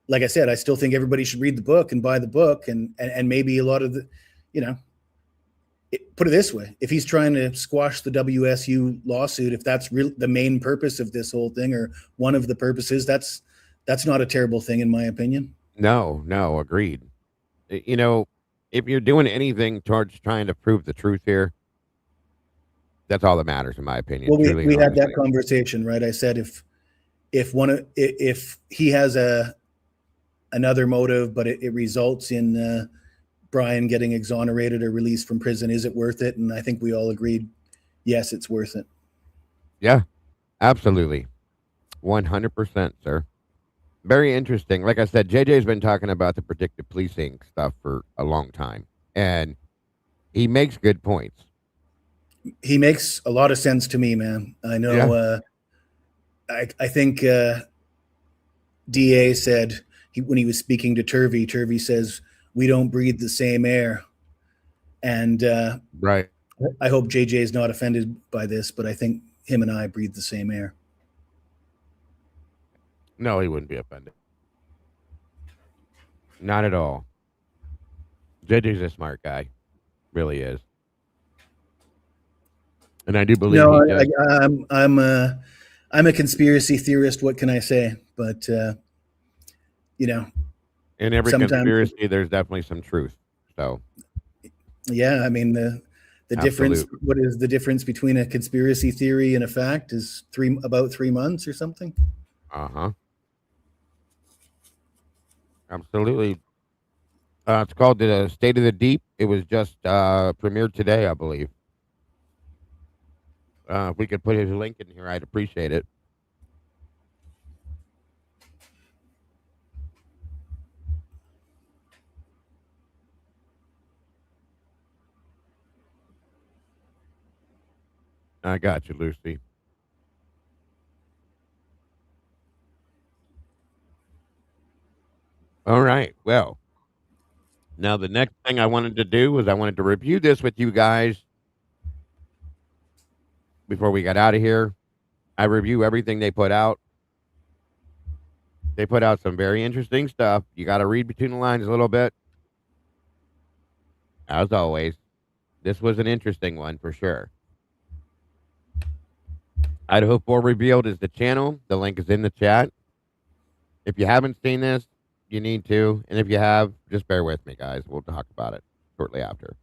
like I said, I still think everybody should read the book and buy the book, and maybe a lot of the, put it this way: if he's trying to squash the WSU lawsuit, if that's the main purpose of this whole thing, or one of the purposes, that's not a terrible thing, in my opinion. No, agreed. If you're doing anything towards trying to prove the truth here, that's all that matters, in my opinion. Well, we had that conversation, right? I said if he has another motive, but it results in Brian getting exonerated or released from prison, is it worth it? And I think we all agreed, yes, it's worth it. Yeah, absolutely. 100%, sir. Very interesting. Like I said, JJ's been talking about the predictive policing stuff for a long time, and he makes good points. He makes a lot of sense to me, man. I know. Yeah. I think DA said when he was speaking to Turvey says, "We don't breathe the same air," and right. I hope JJ is not offended by this, but I think him and I breathe the same air. No, he wouldn't be offended. Not at all. JJ's a smart guy. Really is. And I do believe I'm a conspiracy theorist. What can I say? But in every conspiracy, there's definitely some truth. So yeah, I mean the difference. What is the difference between a conspiracy theory and a fact? Is about 3 months or something. Absolutely. It's called The State of the Deep. It was just premiered today, I believe. If we could put his link in here, I'd appreciate it. I got you, Lucy. All right. Well, now the next thing I wanted to do was I wanted to review this with you guys before we got out of here. I review everything they put out. They put out some very interesting stuff. You got to read between the lines a little bit. As always, this was an interesting one for sure. Idaho 4 Revealed is the channel. The link is in the chat. If you haven't seen this, you need to. And if you have, just bear with me, guys. We'll talk about it shortly after.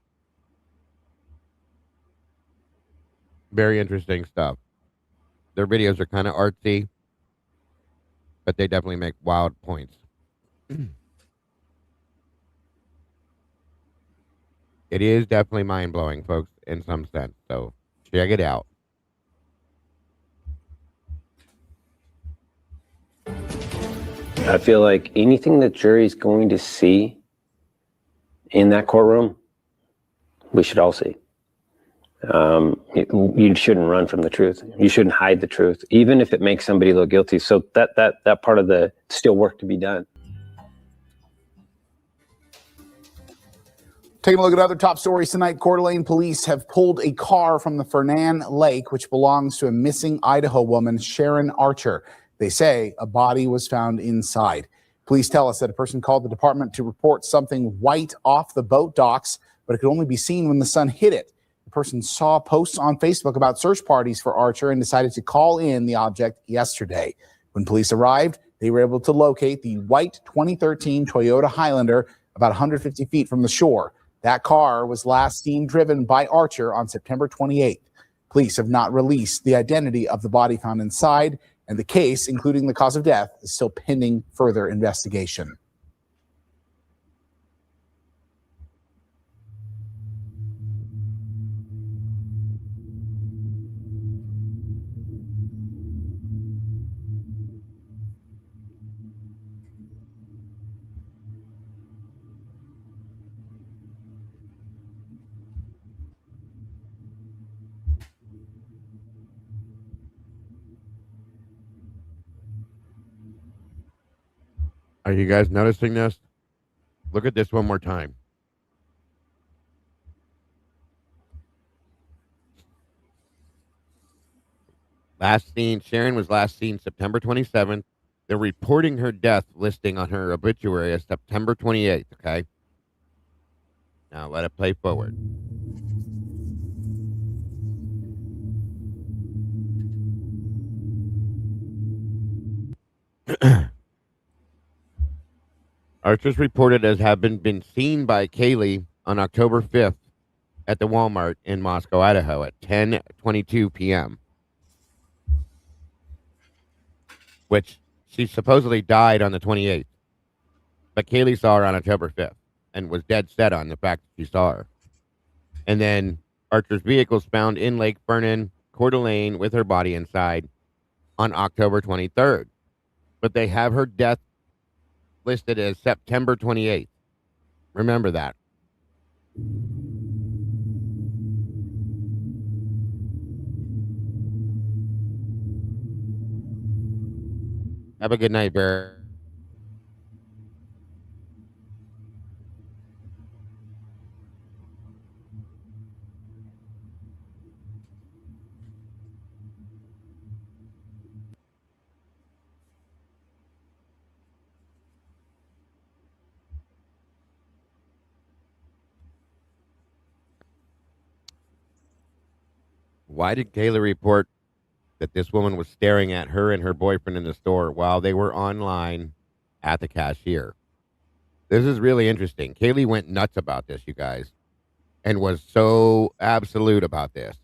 Very interesting stuff. Their videos are kind of artsy, but they definitely make wild points. It is definitely mind-blowing, folks, in some sense. So check it out. I feel like anything the jury's going to see in that courtroom, we should all see. You shouldn't run from the truth. You shouldn't hide the truth, even if it makes somebody look guilty. So that part of the still work to be done. Taking a look at other top stories tonight, Coeur d'Alene police have pulled a car from the Fernan Lake, which belongs to a missing Idaho woman, Sharon Archer. They say a body was found inside. Police tell us that a person called the department to report something white off the boat docks, but it could only be seen when the sun hit it. The person saw posts on Facebook about search parties for Archer and decided to call in the object yesterday. When police arrived, they were able to locate the white 2013 Toyota Highlander about 150 feet from the shore. That car was last seen driven by Archer on September 28th. Police have not released the identity of the body found inside, and the case, including the cause of death, is still pending further investigation. Are you guys noticing this? Look at this one more time. Sharon was last seen September 27th. They're reporting her death listing on her obituary as September 28th, okay? Now let it play forward. Archer's reported as having been seen by Kaylee on October 5th at the Walmart in Moscow, Idaho at 10:22 p.m., which she supposedly died on the 28th. But Kaylee saw her on October 5th and was dead set on the fact that she saw her. And then Archer's vehicle was found in Lake Vernon, Coeur d'Alene, with her body inside on October 23rd. But they have her death listed as September 28th. Remember that. Have a good night, Bear. Why did Kayla report that this woman was staring at her and her boyfriend in the store while they were online at the cashier? This is really interesting. Kaylee went nuts about this, you guys, and was so absolute about this.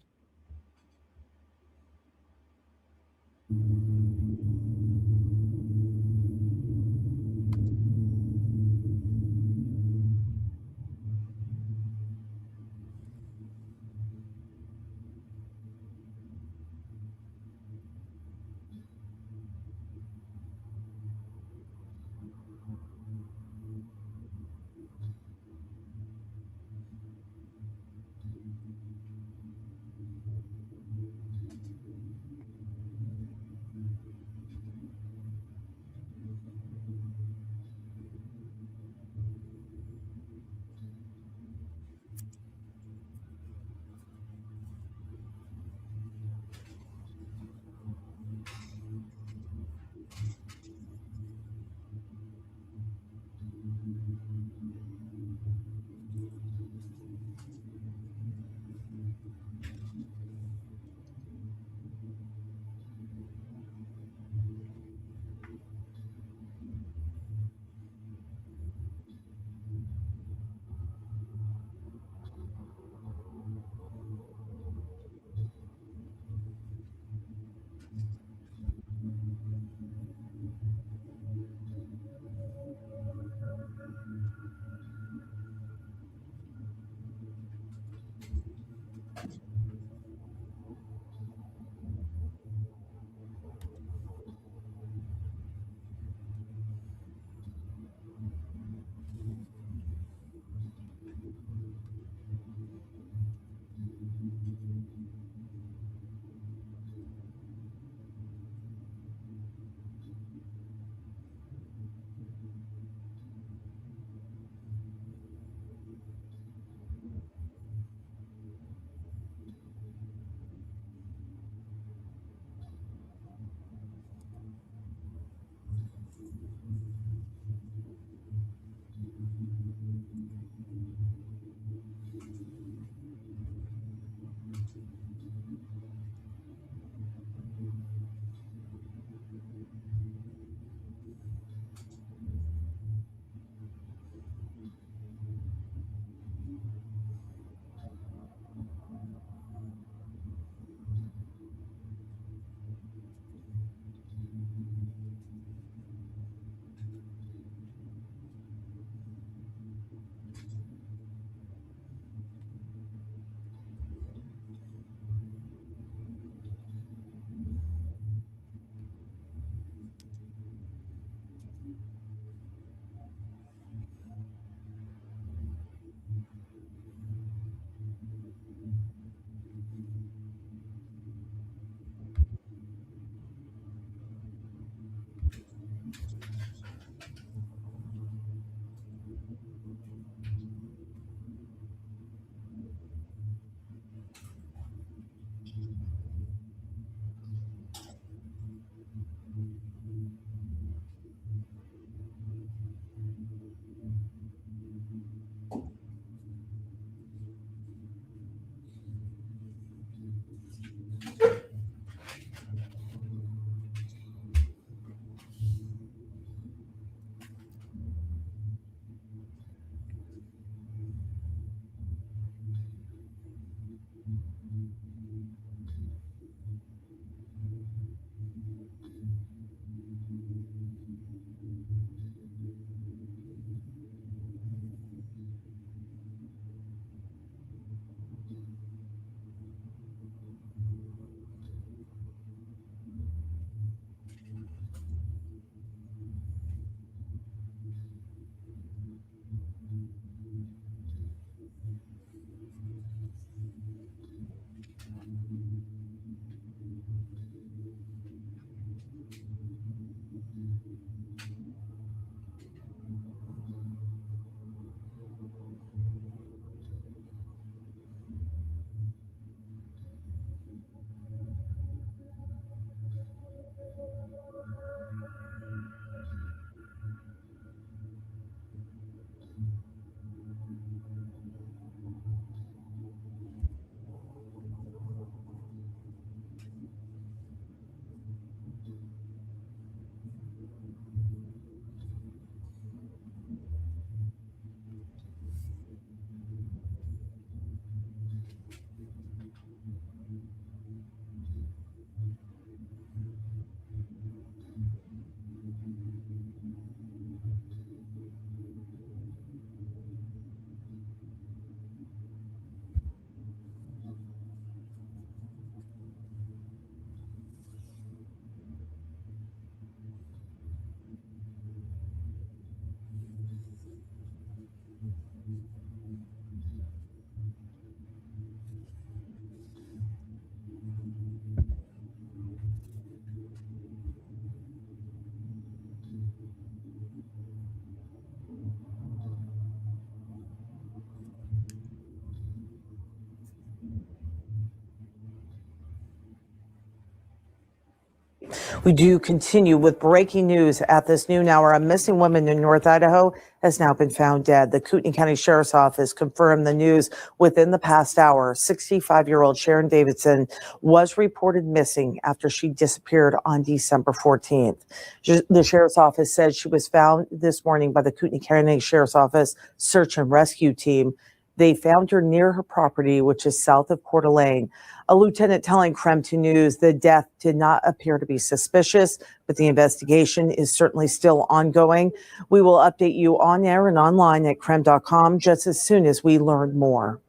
We do continue with breaking news at this noon hour. A missing woman in North Idaho has now been found dead. The Kootenai County Sheriff's Office confirmed the news within the past hour. 65-year-old Sharon Davidson was reported missing after she disappeared on December 14th. The Sheriff's Office said she was found this morning by the Kootenai County Sheriff's Office search and rescue team. They found her near her property, which is south of Coeur d'Alene. A lieutenant telling KREM 2 News the death did not appear to be suspicious, but the investigation is certainly still ongoing. We will update you on air and online at krem.com just as soon as we learn more.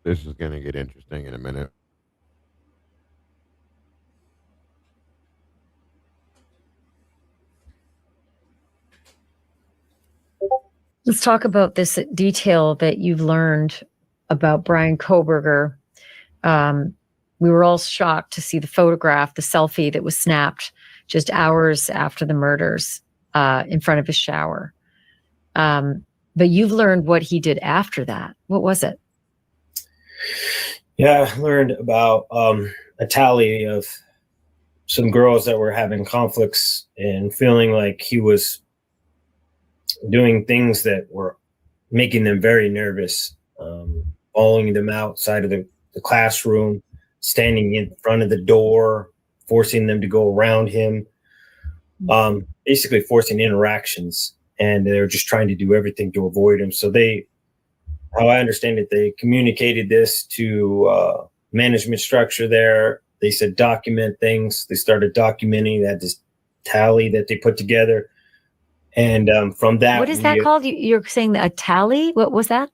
This is going to get interesting in a minute. Let's talk about this detail that you've learned about Brian Kohberger. We were all shocked to see the photograph, the selfie that was snapped just hours after the murders in front of his shower. But you've learned what he did after that. What was it? Yeah, I learned about a tally of some girls that were having conflicts and feeling like he was doing things that were making them very nervous, following them outside of the classroom, standing in front of the door, forcing them to go around him, basically forcing interactions. And they were just trying to do everything to avoid him. So how I understand it, they communicated this to management structure there. They said document things. They started documenting that this tally that they put together. And from that, what is that called? You're saying a tally? What was that?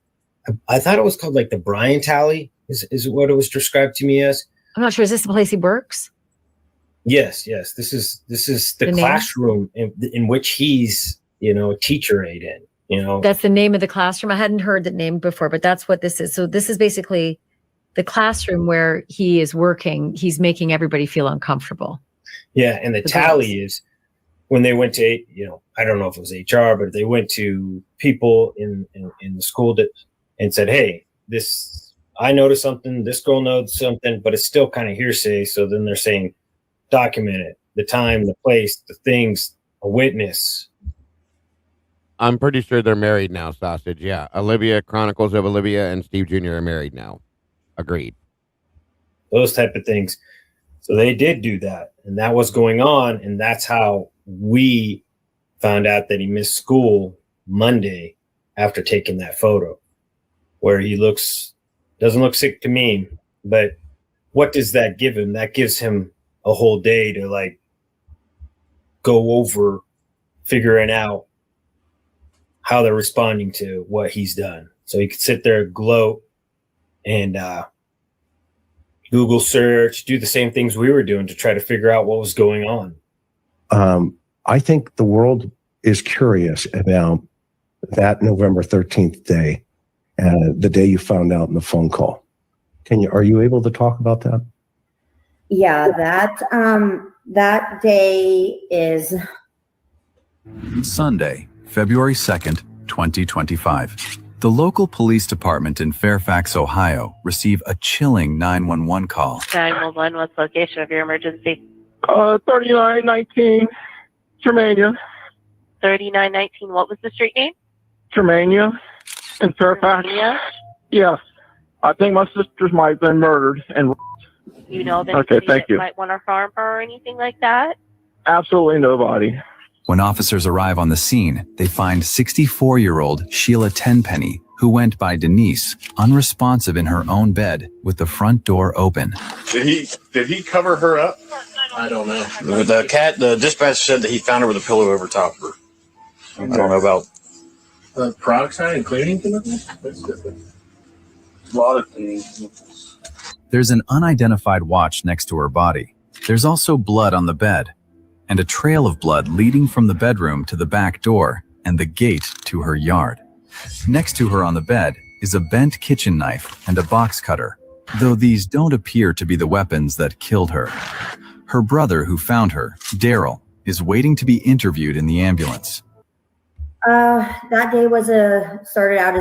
I thought it was called like the Brian tally is what it was described to me as. I'm not sure. Is this the place he works? Yes. This is the classroom in which he's, a teacher aide in. That's the name of the classroom. I hadn't heard that name before, but that's what this is. So this is basically the classroom where he is working. He's making everybody feel uncomfortable. Yeah, and the tally is when they went to, I don't know if it was HR, but they went to people in the school and said, hey, I noticed something, this girl noticed something, but it's still kind of hearsay. So then they're saying, document it, the time, the place, the things, a witness. I'm pretty sure they're married now, Sausage. Yeah. Chronicles of Olivia and Steve Jr. are married now. Agreed. Those type of things. So they did do that. And that was going on. And that's how we found out that he missed school Monday after taking that photo, where he doesn't look sick to me, but what does that give him? That gives him a whole day to like go over figuring out how they're responding to what he's done. So he could sit there, gloat, and Google search, do the same things we were doing to try to figure out what was going on. I think the world is curious about that November 13th day, the day you found out in the phone call. Are you able to talk about that? Yeah, that day is Sunday, February 2nd, 2025. The local police department in Fairfax, Ohio, received a chilling 911 call. 911, what's the location of your emergency? 3919 Germania. 3919, what was the street name? Germania in Fairfax. Germania? Yes. I think my sisters might have been murdered. And You know of Okay, anybody thank that you. might want to harm her or anything like that? Absolutely nobody. When officers arrive on the scene, they find 64-year-old Sheila Tenpenny, who went by Denise, unresponsive in her own bed with the front door open. Did he cover her up? I don't know. The dispatch said that he found her with a pillow over top of her. I don't know about Peroxide and cleaning chemicals? That's different. A lot of things. There's an unidentified watch next to her body. There's also blood on the bed, and a trail of blood leading from the bedroom to the back door and the gate to her yard. Next to her on the bed is a bent kitchen knife and a box cutter, though these don't appear to be the weapons that killed her. Her brother, who found her, Daryl, is waiting to be interviewed in the ambulance. that day started out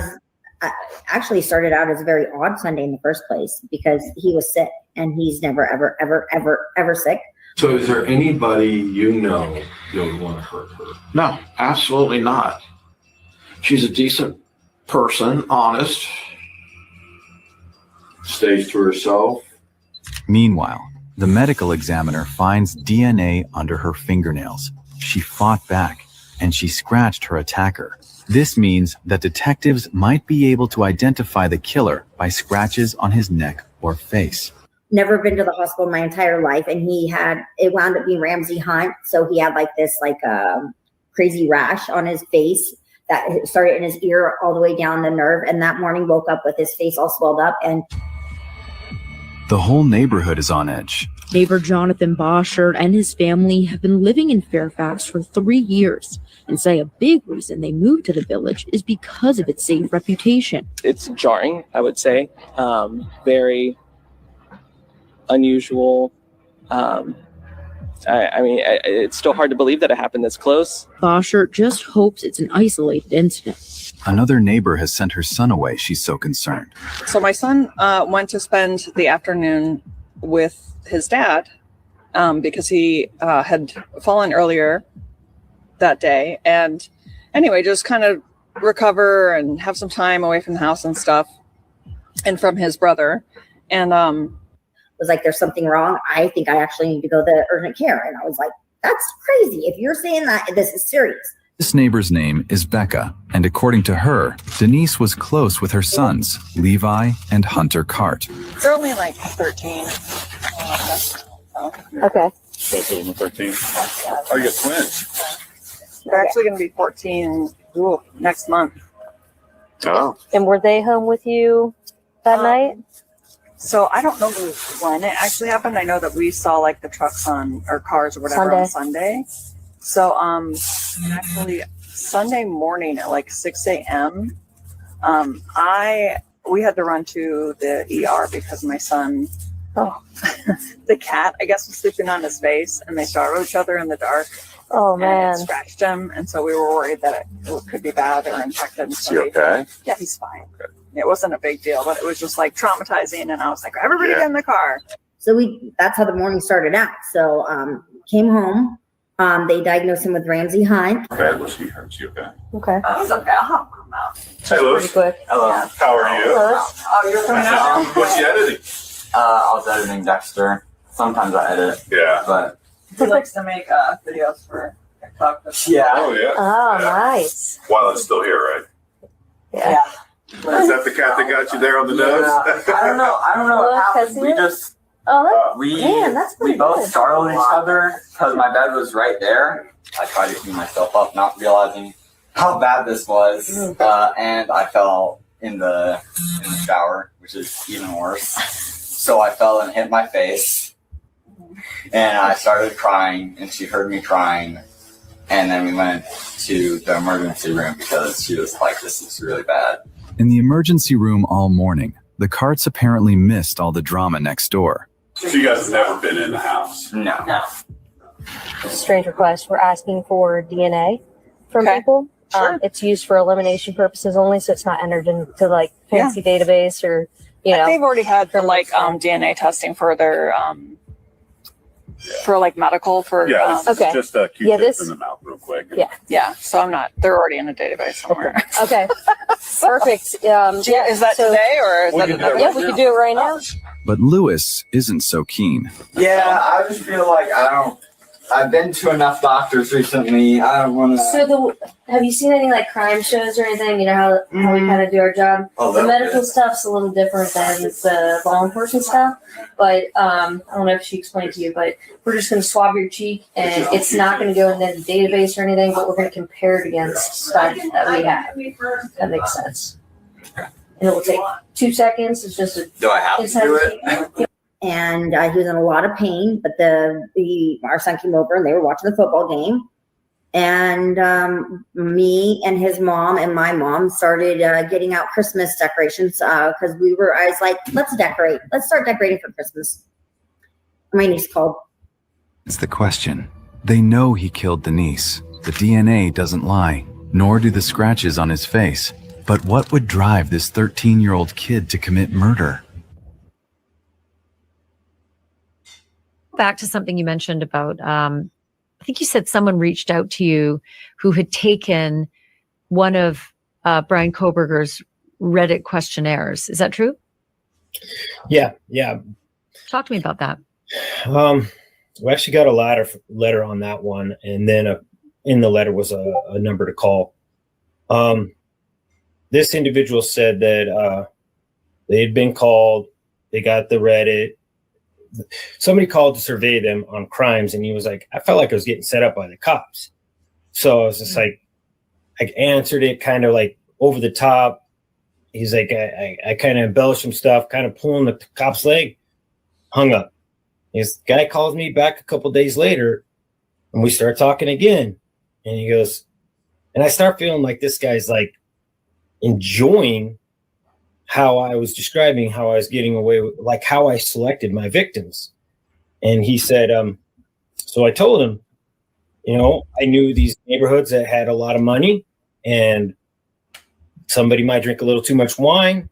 as a very odd Sunday in the first place because he was sick and he's never, ever, ever, ever, ever sick. So is there anybody you know that would want to hurt her? No, absolutely not. She's a decent person, honest. Stays to herself. Meanwhile, the medical examiner finds DNA under her fingernails. She fought back, and she scratched her attacker. This means that detectives might be able to identify the killer by scratches on his neck or face. Never been to the hospital in my entire life, and it wound up being Ramsey Hunt. So he had this crazy rash on his face that started in his ear all the way down the nerve. And that morning woke up with his face all swelled up. And the whole neighborhood is on edge. Neighbor Jonathan Boschert and his family have been living in Fairfax for 3 years and say a big reason they moved to the village is because of its safe reputation. It's jarring, I would say. Very unusual. It's still hard to believe that it happened this close. Boschert just hopes it's an isolated incident. Another neighbor has sent her son away. She's so concerned. So my son went to spend the afternoon with his dad because he had fallen earlier that day. And anyway, just kind of recover and have some time away from the house and stuff and from his brother. And was like, there's something wrong. I think I actually need to go to urgent care. And I was like, that's crazy. If you're saying that, this is serious. This neighbor's name is Becca, and according to her, Denise was close with her sons, Levi and Hunter Cart. they're only like 13. Okay. 13. Oh, you got twins. They're actually going to be 14 next month. Oh. And were they home with you that night? So I don't know when it actually happened. I know that we saw the trucks or cars or whatever on Sunday. So actually Sunday morning at 6 a.m. We had to run to the ER because my son, the cat, I guess, was sleeping on his face, and they startled each other in the dark. Oh and man! it scratched him, and so we were worried that it could be bad or infected. Is he okay? Yeah, he's fine. Good. It wasn't a big deal, but it was just traumatizing, and I was like, everybody get in the car. So that's how the morning started out. So came home. They diagnosed him with Ramsey Hunt. Okay, was he hurt? Is he okay? Okay. I was okay. I'll come out. Hey, Louis. Pretty quick. Hello. Yeah. How are you? Oh, you're coming out? What's he editing? I was editing Dexter. Sometimes I edit. Yeah. But he likes to make videos for TikTok. Yeah. Oh, yeah. Oh, Yeah. nice. While it's still here, right? Yeah. Is that the cat that got you there on the nose? I don't know. Well, What happened. We just Oh, We pretty both good. startled each other because my bed was right there. I tried to clean myself up, not realizing how bad this was, and I fell in the shower, which is even worse. So I fell and hit my face, and I started crying, and she heard me crying, and then we went to the emergency room because she was like, "This is really bad." In the emergency room all morning, the Carts apparently missed all the drama next door. So you guys have never been in the house? No. Strange request. We're asking for DNA from people. Sure. It's used for elimination purposes only, so it's not entered into like fancy database or They've already had like DNA testing for their for like medical for okay. Just a Q-tip in the mouth real quick. Yeah. So I'm not. They're already in a database somewhere. Okay. Perfect. Is that today or is that another? Yeah, we could do it right now. But Lewis isn't so keen. Yeah, I just feel like I've been to enough doctors recently. I don't want to. So have you seen any like crime shows or anything? You know how we kind of do our job. The medical stuff's a little different than the law enforcement stuff. But I don't know if she explained to you, but we're just going to swab your cheek, and it's not going to go in the database or anything. But we're going to compare it against stuff that we have. That makes sense. And it will take 2 seconds. It's just a. Do I have to do it? And he was in a lot of pain, but our son came over and they were watching the football game. And me and his mom and my mom started getting out Christmas decorations because I was like, let's decorate. Let's start decorating for Christmas. My niece called. It's the question. They know he killed Denise. The DNA doesn't lie, nor do the scratches on his face. But what would drive this 13-year-old kid to commit murder? Back to something you mentioned about, I think you said someone reached out to you who had taken one of Brian Koberger's Reddit questionnaires. Is that true? Yeah. Talk to me about that. We actually got a letter on that one, and then in the letter was a number to call. This individual said that they had been called, they got the Reddit. Somebody called to survey them on crimes, and he was like, I felt like I was getting set up by the cops. So I was just like, I answered it kind of like over the top. He's like, I kind of embellished some stuff, kind of pulling the cop's leg, hung up. This guy calls me back a couple days later, and we start talking again. And he goes, and I start feeling like this guy's like enjoying how I was describing how I was getting away with, like how I selected my victims. And he said, so I told him, I knew these neighborhoods that had a lot of money, and somebody might drink a little too much wine.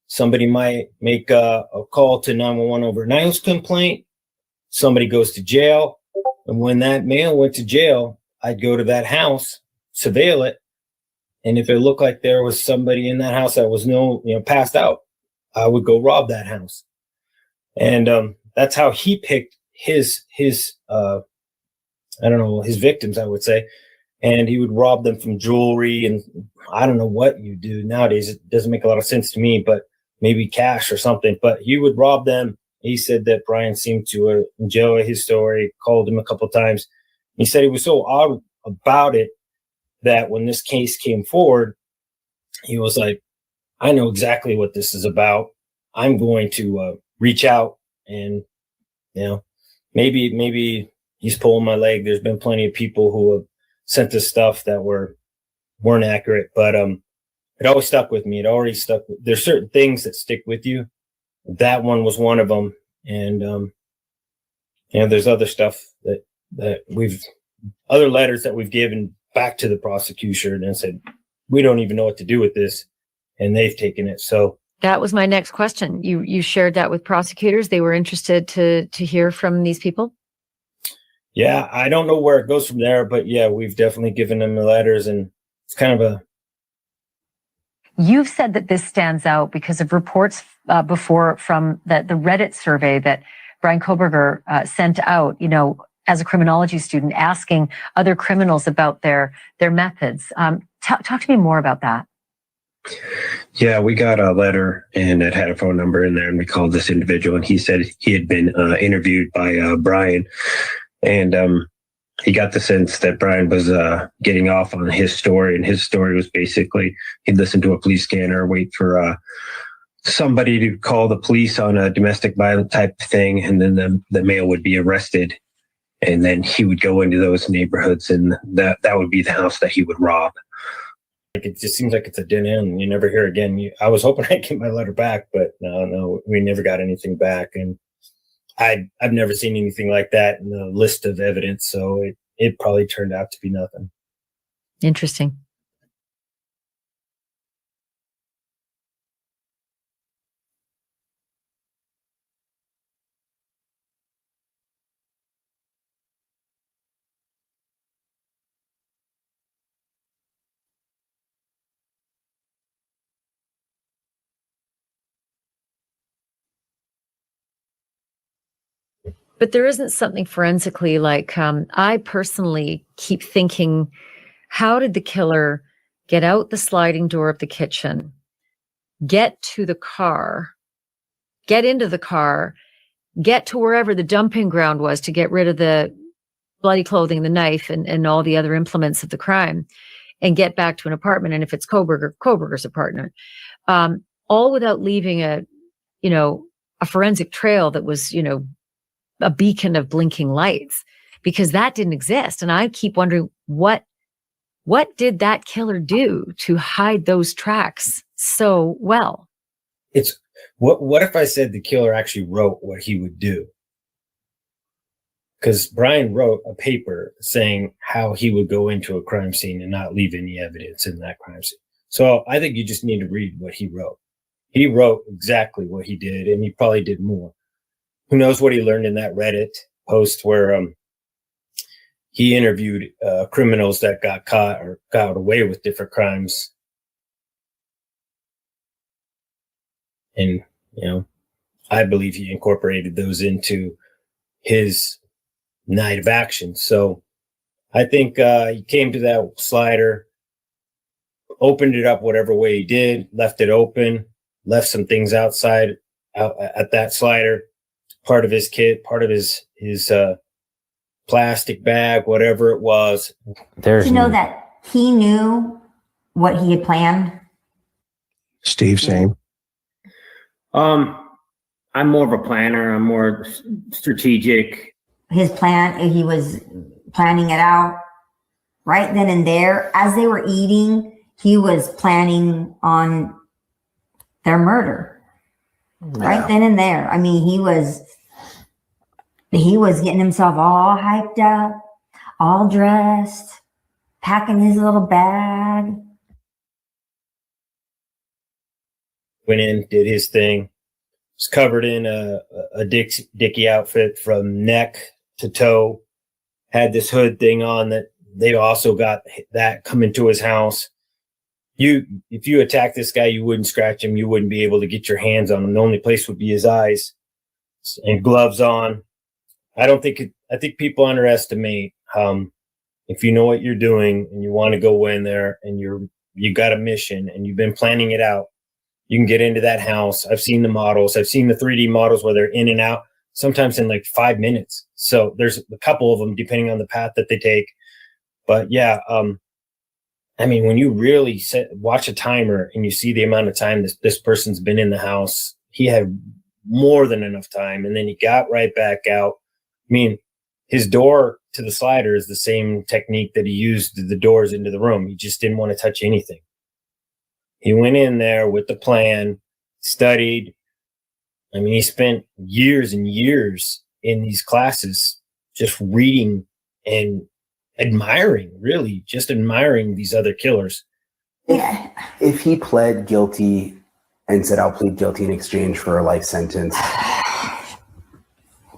Somebody might make a call to 911 over a noise complaint. Somebody goes to jail. And when that male went to jail, I'd go to that house, surveil it. And if it looked like there was somebody in that house that was passed out, I would go rob that house. And that's how he picked his victims, I would say. And he would rob them from jewelry, and I don't know what you do nowadays. It doesn't make a lot of sense to me, but maybe cash or something. But he would rob them. He said that Brian seemed to enjoy his story, called him a couple of times. He said he was so odd about it that when this case came forward, he was like, I know exactly what this is about. I'm going to reach out, and, maybe he's pulling my leg. There's been plenty of people who have sent us stuff that weren't accurate, but it always stuck with me. It already stuck. There's certain things that stick with you. That one was one of them. And, there's other stuff that other letters that we've given back to the prosecution and said, we don't even know what to do with this. And they've taken it. So that was my next question. You shared that with prosecutors. They were interested to hear from these people. Yeah, I don't know where it goes from there, but yeah, we've definitely given them the letters, and it's kind of You've said that this stands out because of reports before from the Reddit survey that Brian Koberger sent out, as a criminology student, asking other criminals about their methods. Talk to me more about that. Yeah, we got a letter and it had a phone number in there, and we called this individual, and he said he had been interviewed by Brian, and he got the sense that Brian was getting off on his story, and his story was basically he'd listen to a police scanner, wait for somebody to call the police on a domestic violence type thing, and then the male would be arrested, and then he would go into those neighborhoods, and that would be the house that he would rob. It just seems like it's a dead end. You never hear again. I was hoping I'd get my letter back, but no, we never got anything back. And I've never seen anything like that in the list of evidence. So it probably turned out to be nothing. Interesting. But there isn't something forensically like, I personally keep thinking, how did the killer get out the sliding door of the kitchen, get to the car, get into the car, get to wherever the dumping ground was to get rid of the bloody clothing, the knife, and all the other implements of the crime, and get back to an apartment. And if it's Kohberger's apartment, all without leaving a forensic trail that was, a beacon of blinking lights, because that didn't exist. And I keep wondering, what did that killer do to hide those tracks so well? It's what if I said the killer actually wrote what he would do? Because Brian wrote a paper saying how he would go into a crime scene and not leave any evidence in that crime scene. So I think you just need to read what he wrote. He wrote exactly what he did, and he probably did more. Who knows what he learned in that Reddit post where he interviewed criminals that got caught or got away with different crimes. And, I believe he incorporated those into his night of action. So I think he came to that slider, opened it up whatever way he did, left it open, left some things out at that slider. Part of his kit, part of his plastic bag, whatever it was. There's that he knew what he had planned. Steve, same. I'm more of a planner. I'm more strategic. His plan, he was planning it out right then and there. As they were eating, he was planning on their murder. Right then and there. I mean, he was getting himself all hyped up, all dressed, packing his little bag. Went in, did his thing. Was covered in a Dickie outfit from neck to toe. Had this hood thing on that they also got that coming to his house. If you attack this guy, you wouldn't scratch him. You wouldn't be able to get your hands on him. The only place would be his eyes, and gloves on. I think people underestimate if you know what you're doing and you want to go in there and you got a mission and you've been planning it out, you can get into that house. I've seen the models. I've seen the 3D models where they're in and out, sometimes in like 5 minutes. So there's a couple of them depending on the path that they take. But yeah, I mean, when you really watch a timer and you see the amount of time this person's been in the house, he had more than enough time, and then he got right back out. I mean, his door to the slider is the same technique that he used the doors into the room. He just didn't want to touch anything. He went in there with the plan, studied. I mean, he spent years and years in these classes just reading and admiring these other killers. If he pled guilty and said, I'll plead guilty in exchange for a life sentence,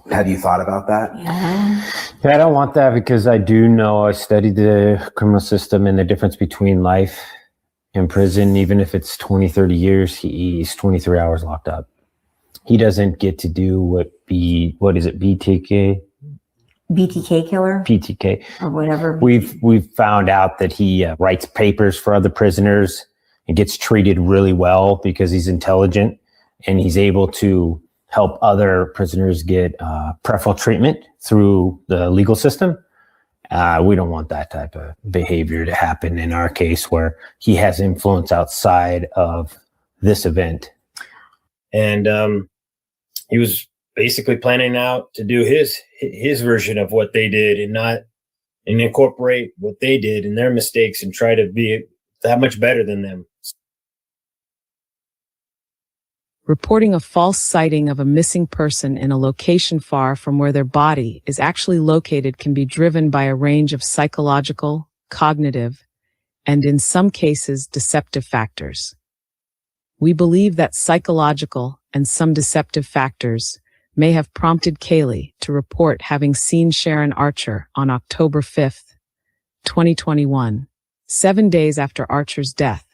have you thought about that? Yeah, I don't want that because I do know, I studied the criminal system and the difference between life and prison. Even if it's 20, 30 years, he's 23 hours locked up. He doesn't get to do what is it, BTK killer? PTK. Or whatever. We've found out that he writes papers for other prisoners and gets treated really well because he's intelligent and he's able to help other prisoners get preferential treatment through the legal system. We don't want that type of behavior to happen in our case where he has influence outside of this event. And he was basically planning out to do his version of what they did and incorporate what they did and their mistakes and try to be that much better than them. Reporting a false sighting of a missing person in a location far from where their body is actually located can be driven by a range of psychological, cognitive, and in some cases, deceptive factors. We believe that psychological and some deceptive factors may have prompted Kaylee to report having seen Sharon Archer on October 5th, 2021, 7 days after Archer's death,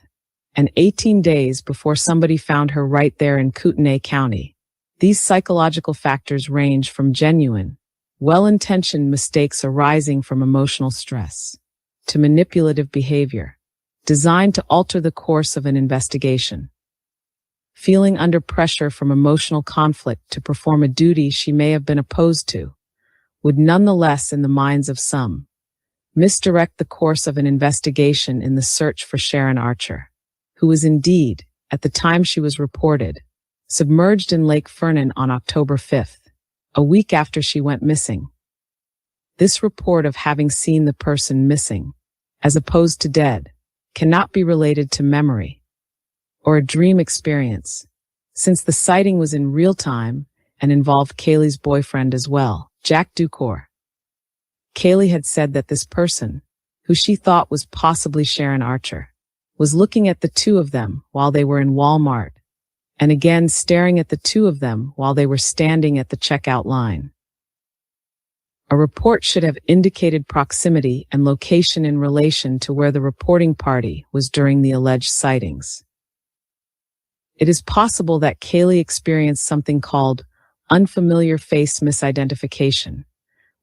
and 18 days before somebody found her right there in Kootenai County. These psychological factors range from genuine, well-intentioned mistakes arising from emotional stress to manipulative behavior designed to alter the course of an investigation. Feeling under pressure from emotional conflict to perform a duty she may have been opposed to would nonetheless, in the minds of some, misdirect the course of an investigation in the search for Sharon Archer, who was indeed, at the time she was reported, submerged in Lake Fernan on October 5th, a week after she went missing. This report of having seen the person missing, as opposed to dead, cannot be related to memory or a dream experience, since the sighting was in real time and involved Kaylee's boyfriend as well, Jack Ducour. Kaylee had said that this person, who she thought was possibly Sharon Archer, was looking at the two of them while they were in Walmart, and again staring at the two of them while they were standing at the checkout line. A report should have indicated proximity and location in relation to where the reporting party was during the alleged sightings. It is possible that Kaylee experienced something called unfamiliar face misidentification,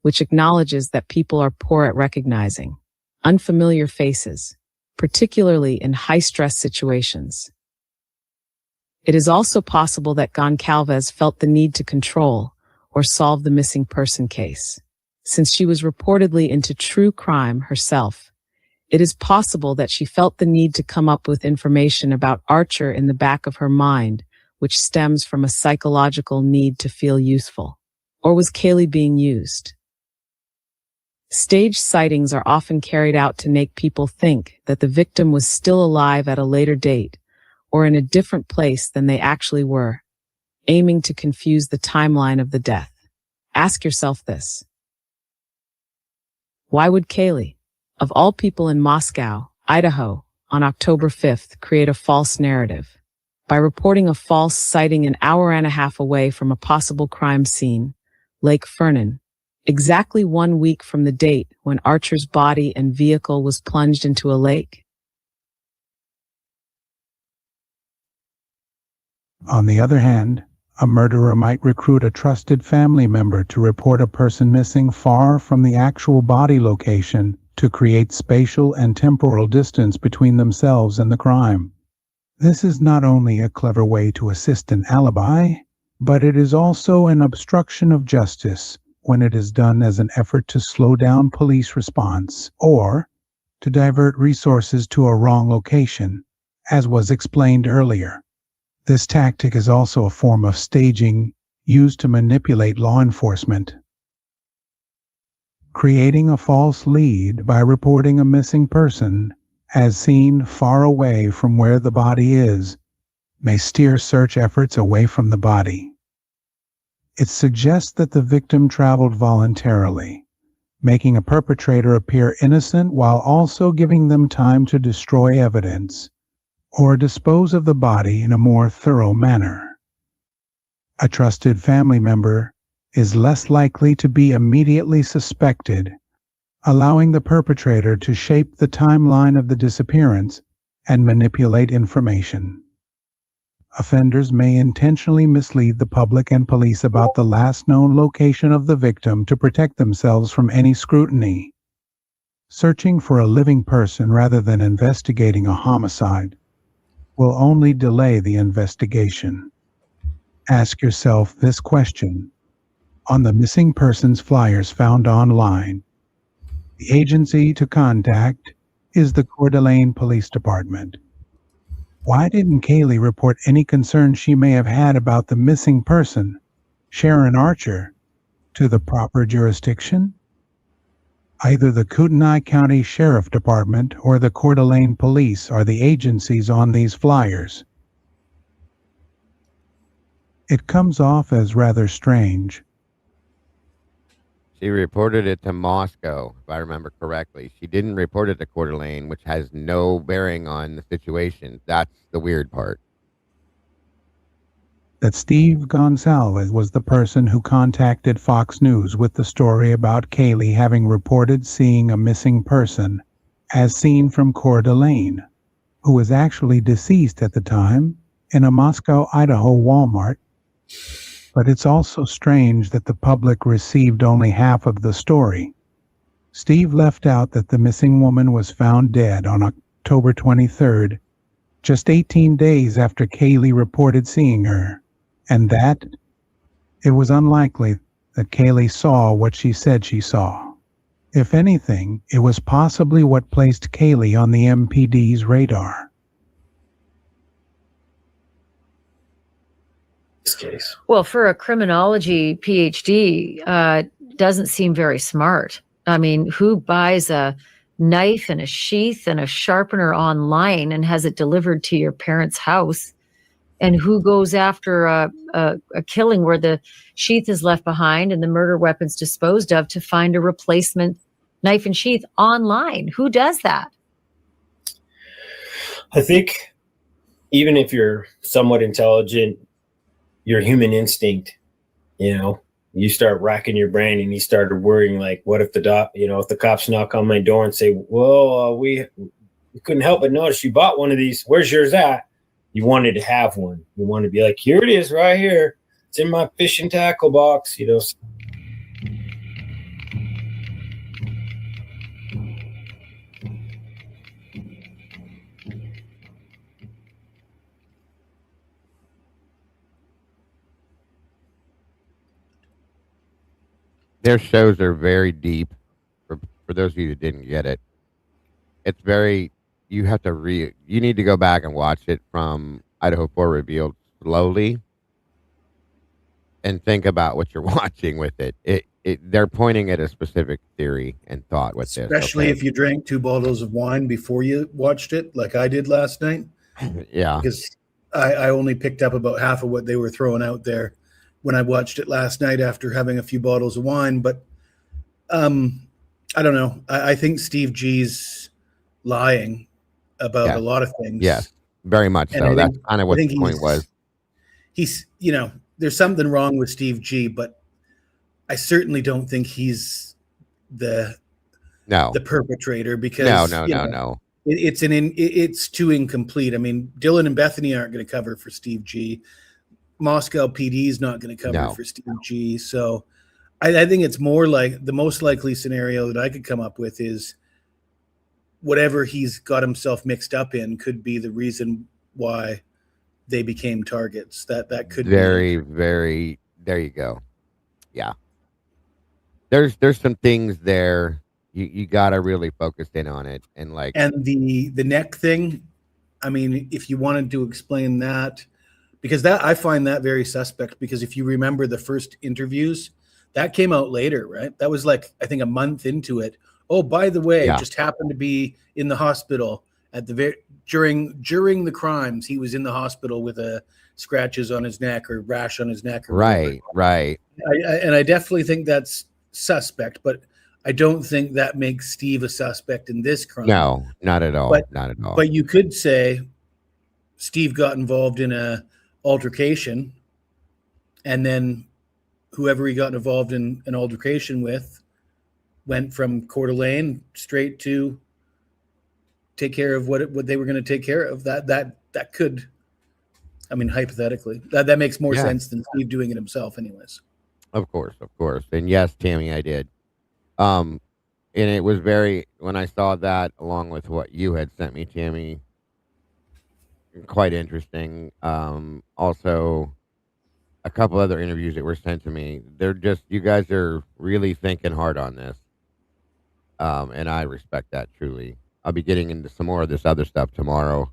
which acknowledges that people are poor at recognizing unfamiliar faces, particularly in high-stress situations. It is also possible that Goncalves felt the need to control or solve the missing person case. Since she was reportedly into true crime herself, it is possible that she felt the need to come up with information about Archer in the back of her mind, which stems from a psychological need to feel useful. Or was Kaylee being used? Staged sightings are often carried out to make people think that the victim was still alive at a later date or in a different place than they actually were, aiming to confuse the timeline of the death. Ask yourself this. Why would Kaylee, of all people in Moscow, Idaho, on October 5th, create a false narrative by reporting a false sighting an hour and a half away from a possible crime scene, Lake Fernan, exactly 1 week from the date when Archer's body and vehicle was plunged into a lake? On the other hand, a murderer might recruit a trusted family member to report a person missing far from the actual body location to create spatial and temporal distance between themselves and the crime. This is not only a clever way to assist an alibi, but it is also an obstruction of justice when it is done as an effort to slow down police response or to divert resources to a wrong location, as was explained earlier. This tactic is also a form of staging used to manipulate law enforcement. Creating a false lead by reporting a missing person as seen far away from where the body is may steer search efforts away from the body. It suggests that the victim traveled voluntarily, making a perpetrator appear innocent while also giving them time to destroy evidence or dispose of the body in a more thorough manner. A trusted family member is less likely to be immediately suspected, allowing the perpetrator to shape the timeline of the disappearance and manipulate information. Offenders may intentionally mislead the public and police about the last known location of the victim to protect themselves from any scrutiny. Searching for a living person rather than investigating a homicide will only delay the investigation. Ask yourself this question. On the missing persons flyers found online, the agency to contact is the Coeur d'Alene Police Department. Why didn't Kaylee report any concern she may have had about the missing person, Sharon Archer, to the proper jurisdiction? Either the Kootenai County Sheriff Department or the Coeur d'Alene Police are the agencies on these flyers. It comes off as rather strange. She reported it to Moscow, if I remember correctly. She didn't report it to Coeur d'Alene, which has no bearing on the situation. That's the weird part. That Steve Gonzalez was the person who contacted Fox News with the story about Kaylee having reported seeing a missing person, as seen from Coeur d'Alene, who was actually deceased at the time in a Moscow, Idaho Walmart. But it's also strange that the public received only half of the story. Steve left out that the missing woman was found dead on October 23rd, just 18 days after Kaylee reported seeing her, and that it was unlikely that Kaylee saw what she said she saw. If anything, it was possibly what placed Kaylee on the MPD's radar. Case. Well, for a criminology PhD, doesn't seem very smart. I mean, who buys a knife and a sheath and a sharpener online and has it delivered to your parents' house? And who goes after a killing where the sheath is left behind and the murder weapons disposed of to find a replacement knife and sheath online? Who does that? I think even if you're somewhat intelligent, your human instinct, you start racking your brain and you started worrying, like, what if if the cops knock on my door and say, well, we couldn't help but notice you bought one of these. Where's yours at? You wanted to have one. You want to be like, here it is right here. It's in my fishing tackle box, Their shows are very deep. For those of you that didn't get it, it's very. You have to You need to go back and watch it from Idaho 4 Revealed slowly, and think about what you're watching with it. They're pointing at a specific theory and thought with this. Especially if you drank 2 bottles of wine before you watched it, like I did last night. Yeah, because I only picked up about half of what they were throwing out there when I watched it last night after having a few bottles of wine. But I don't know. I think Steve G's lying about a lot of things. Yeah, very much so. That's kind of what the point was. He's, there's something wrong with Steve G, but I certainly don't think he's the perpetrator, because no. It's too incomplete. I mean, Dylan and Bethany aren't going to cover for Steve G. Moscow PD is not going to cover for Steve G. So I think it's more like the most likely scenario that I could come up with is whatever he's got himself mixed up in could be the reason why they became targets. That could very, very, there you go. Yeah. There's some things there. You got to really focus in on it. And the neck thing, I mean, if you wanted to explain that, because I find that very suspect, because if you remember the first interviews, that came out later, right? That was like, I think, a month into it. Oh, by the way, just happened to be in the hospital at the during the crimes. He was in the hospital with scratches on his neck or rash on his neck. Or right. I definitely think that's suspect, but I don't think that makes Steve a suspect in this crime. No, not at all. Not at all. But you could say Steve got involved in a altercation, and then whoever he got involved in an altercation with went from Coeur d'Alene straight to take care of what they were going to take care of. That could, I mean, hypothetically, that makes more sense than Steve doing it himself anyways. Of course. And yes, Tammy, I did. And it was when I saw that along with what you had sent me, Tammy, quite interesting. Also, a couple other interviews that were sent to me. They're just, you guys are really thinking hard on this. And I respect that truly. I'll be getting into some more of this other stuff tomorrow.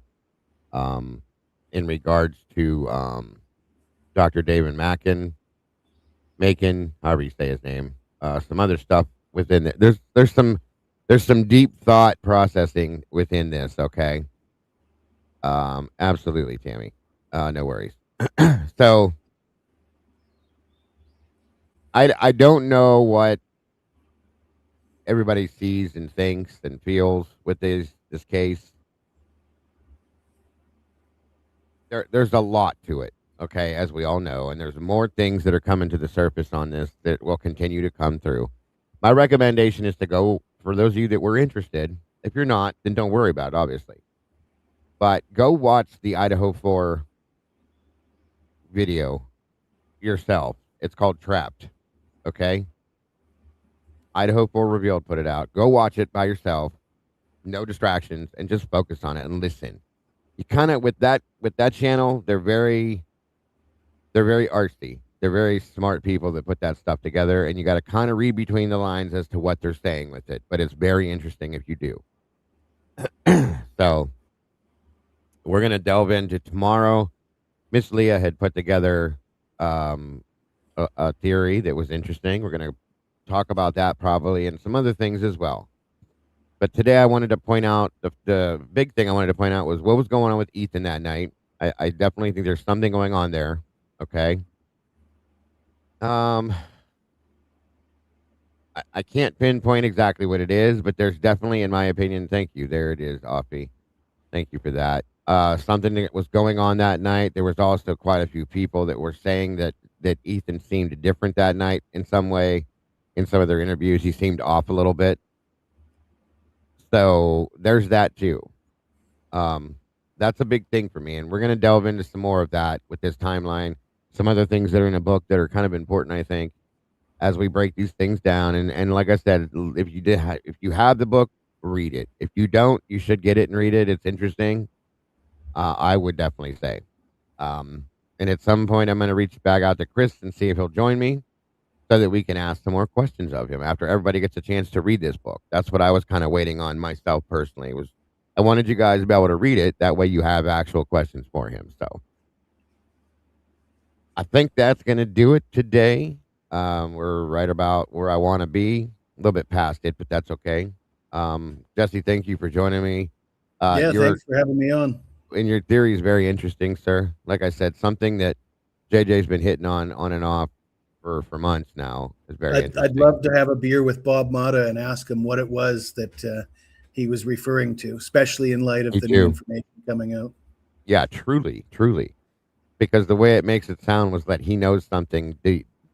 In regards to Dr. David Macon, however you say his name, some other stuff within it. There's some deep thought processing within this. Okay, absolutely, Tammy. No worries. So I don't know what everybody sees and thinks and feels with this case. There's a lot to it, okay, as we all know, and there's more things that are coming to the surface on this that will continue to come through. My recommendation is to go, for those of you that were interested. If you're not, then don't worry about it, obviously. But go watch the Idaho 4 video yourself. It's called Trapped, okay? Idaho 4 Revealed put it out. Go watch it by yourself, no distractions, and just focus on it and listen. You kind of, with that channel, they're very artsy. They're very smart people that put that stuff together, and you got to kind of read between the lines as to what they're saying with it. But it's very interesting if you do. So we're going to delve into tomorrow. Miss Leah had put together a theory that was interesting. We're going to talk about that probably and some other things as well. But today I wanted to point out, the big thing I wanted to point out was what was going on with Ethan that night. I definitely think there's something going on there. Okay. I can't pinpoint exactly what it is, but there's definitely, in my opinion, thank you. There it is, Offie. Thank you for that. Something that was going on that night. There was also quite a few people that were saying that Ethan seemed different that night in some way. In some of their interviews, he seemed off a little bit. So there's that too. That's a big thing for me, and we're going to delve into some more of that with this timeline. Some other things that are in a book that are kind of important, I think, as we break these things down. And like I said, if you have the book, read it. If you don't, you should get it and read it. It's interesting. I would definitely say. And at some point, I'm going to reach back out to Chris and see if he'll join me, so that we can ask some more questions of him after everybody gets a chance to read this book. That's what I was kind of waiting on myself personally. I wanted you guys to be able to read it. That way you have actual questions for him. So I think that's going to do it today. We're right about where I want to be. A little bit past it, but that's okay. Jesse, thank you for joining me. Thanks for having me on. And your theory is very interesting, sir. Like I said, something that JJ's been hitting on and off for months now. Is very interesting. I'd love to have a beer with Bob Mata and ask him what it was that he was referring to, especially in light of the new information coming out. Yeah, truly. Because the way it makes it sound was that he knows something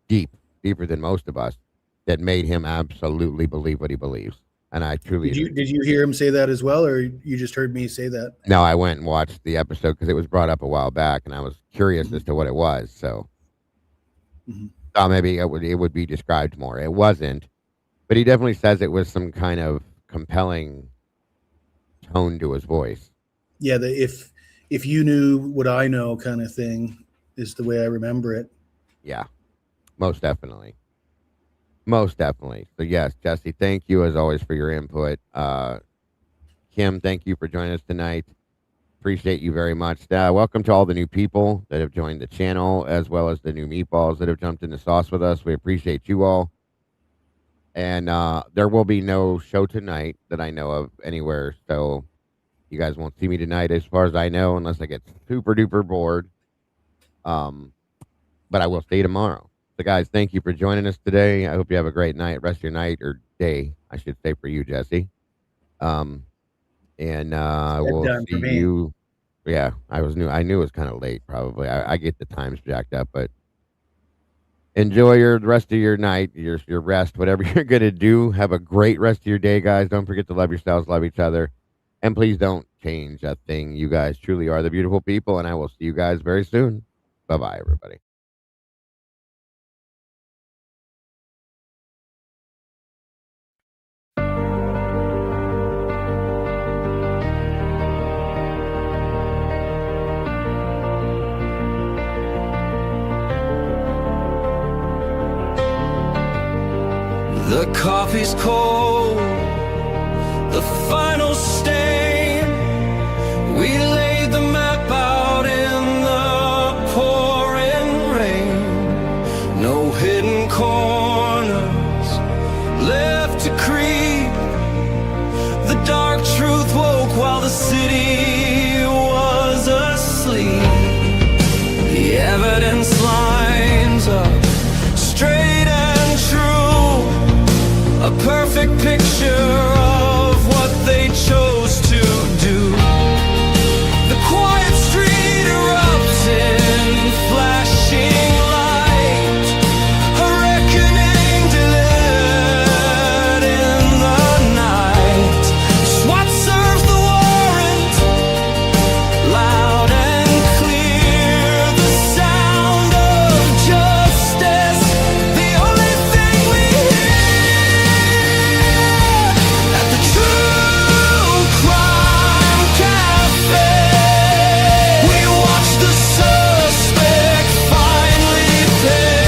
deeper than most of us, that made him absolutely believe what he believes. And I truly did you hear him say that as well, or you just heard me say that? No, I went and watched the episode because it was brought up a while back, and I was curious as to what it was. So. Maybe it would be described more. It wasn't, but he definitely says it was some kind of compelling tone to his voice. Yeah, if you knew what I know kind of thing is the way I remember it. Yeah, most definitely. So yes, Jesse, thank you as always for your input. Kim, thank you for joining us tonight. Appreciate you very much. Welcome to all the new people that have joined the channel, as well as the new meatballs that have jumped in the sauce with us. We appreciate you all. And there will be no show tonight that I know of anywhere, so you guys won't see me tonight as far as I know, unless I get super duper bored. But I will see you tomorrow. So guys, thank you for joining us today. I hope you have a great night, rest of your night, or day, I should say, for you, Jesse. And we'll see you. Yeah, I knew it was kind of late. Probably, I get the times jacked up, but enjoy the rest of your night, your rest, whatever you're gonna do. Have a great rest of your day, guys. Don't forget to love yourselves, love each other, and please don't change a thing. You guys truly are the beautiful people, and I will see you guys very soon. Bye bye, everybody. The coffee's cold, the final stain. We laid the map out in the pouring rain. No hidden corners left to creep. The dark truth woke while the city was asleep. The evidence lines up straight and true, a perfect picture of what they chose to do. The quiet street erupts in flashing light, a reckoning delayed in the night. SWAT serves the warrant, loud and clear, the sound of justice, the only thing we hear at the TruCrime Cafe. We watch the suspect finally pay.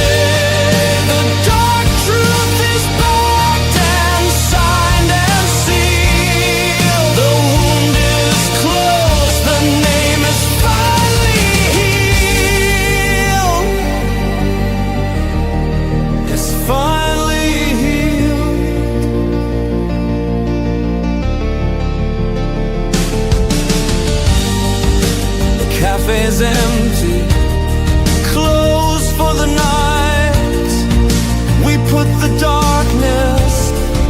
The dark truth is backed and signed and sealed. The wound is closed, the name is finally healed. It's finally healed. The cafe's empty, closed for the night. We put the darkness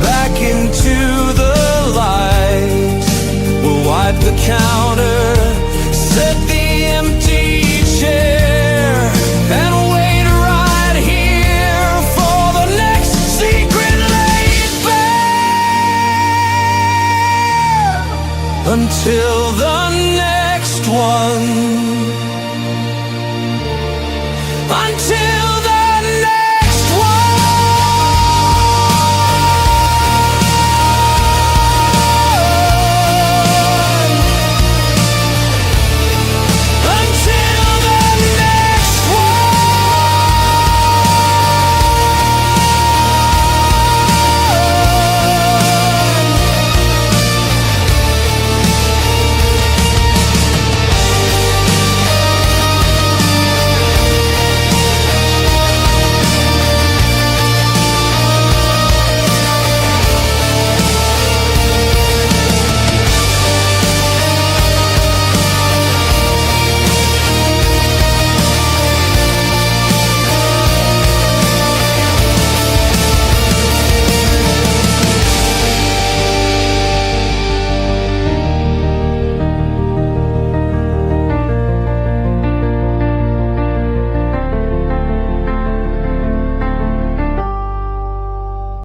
back into the light. We'll wipe the counter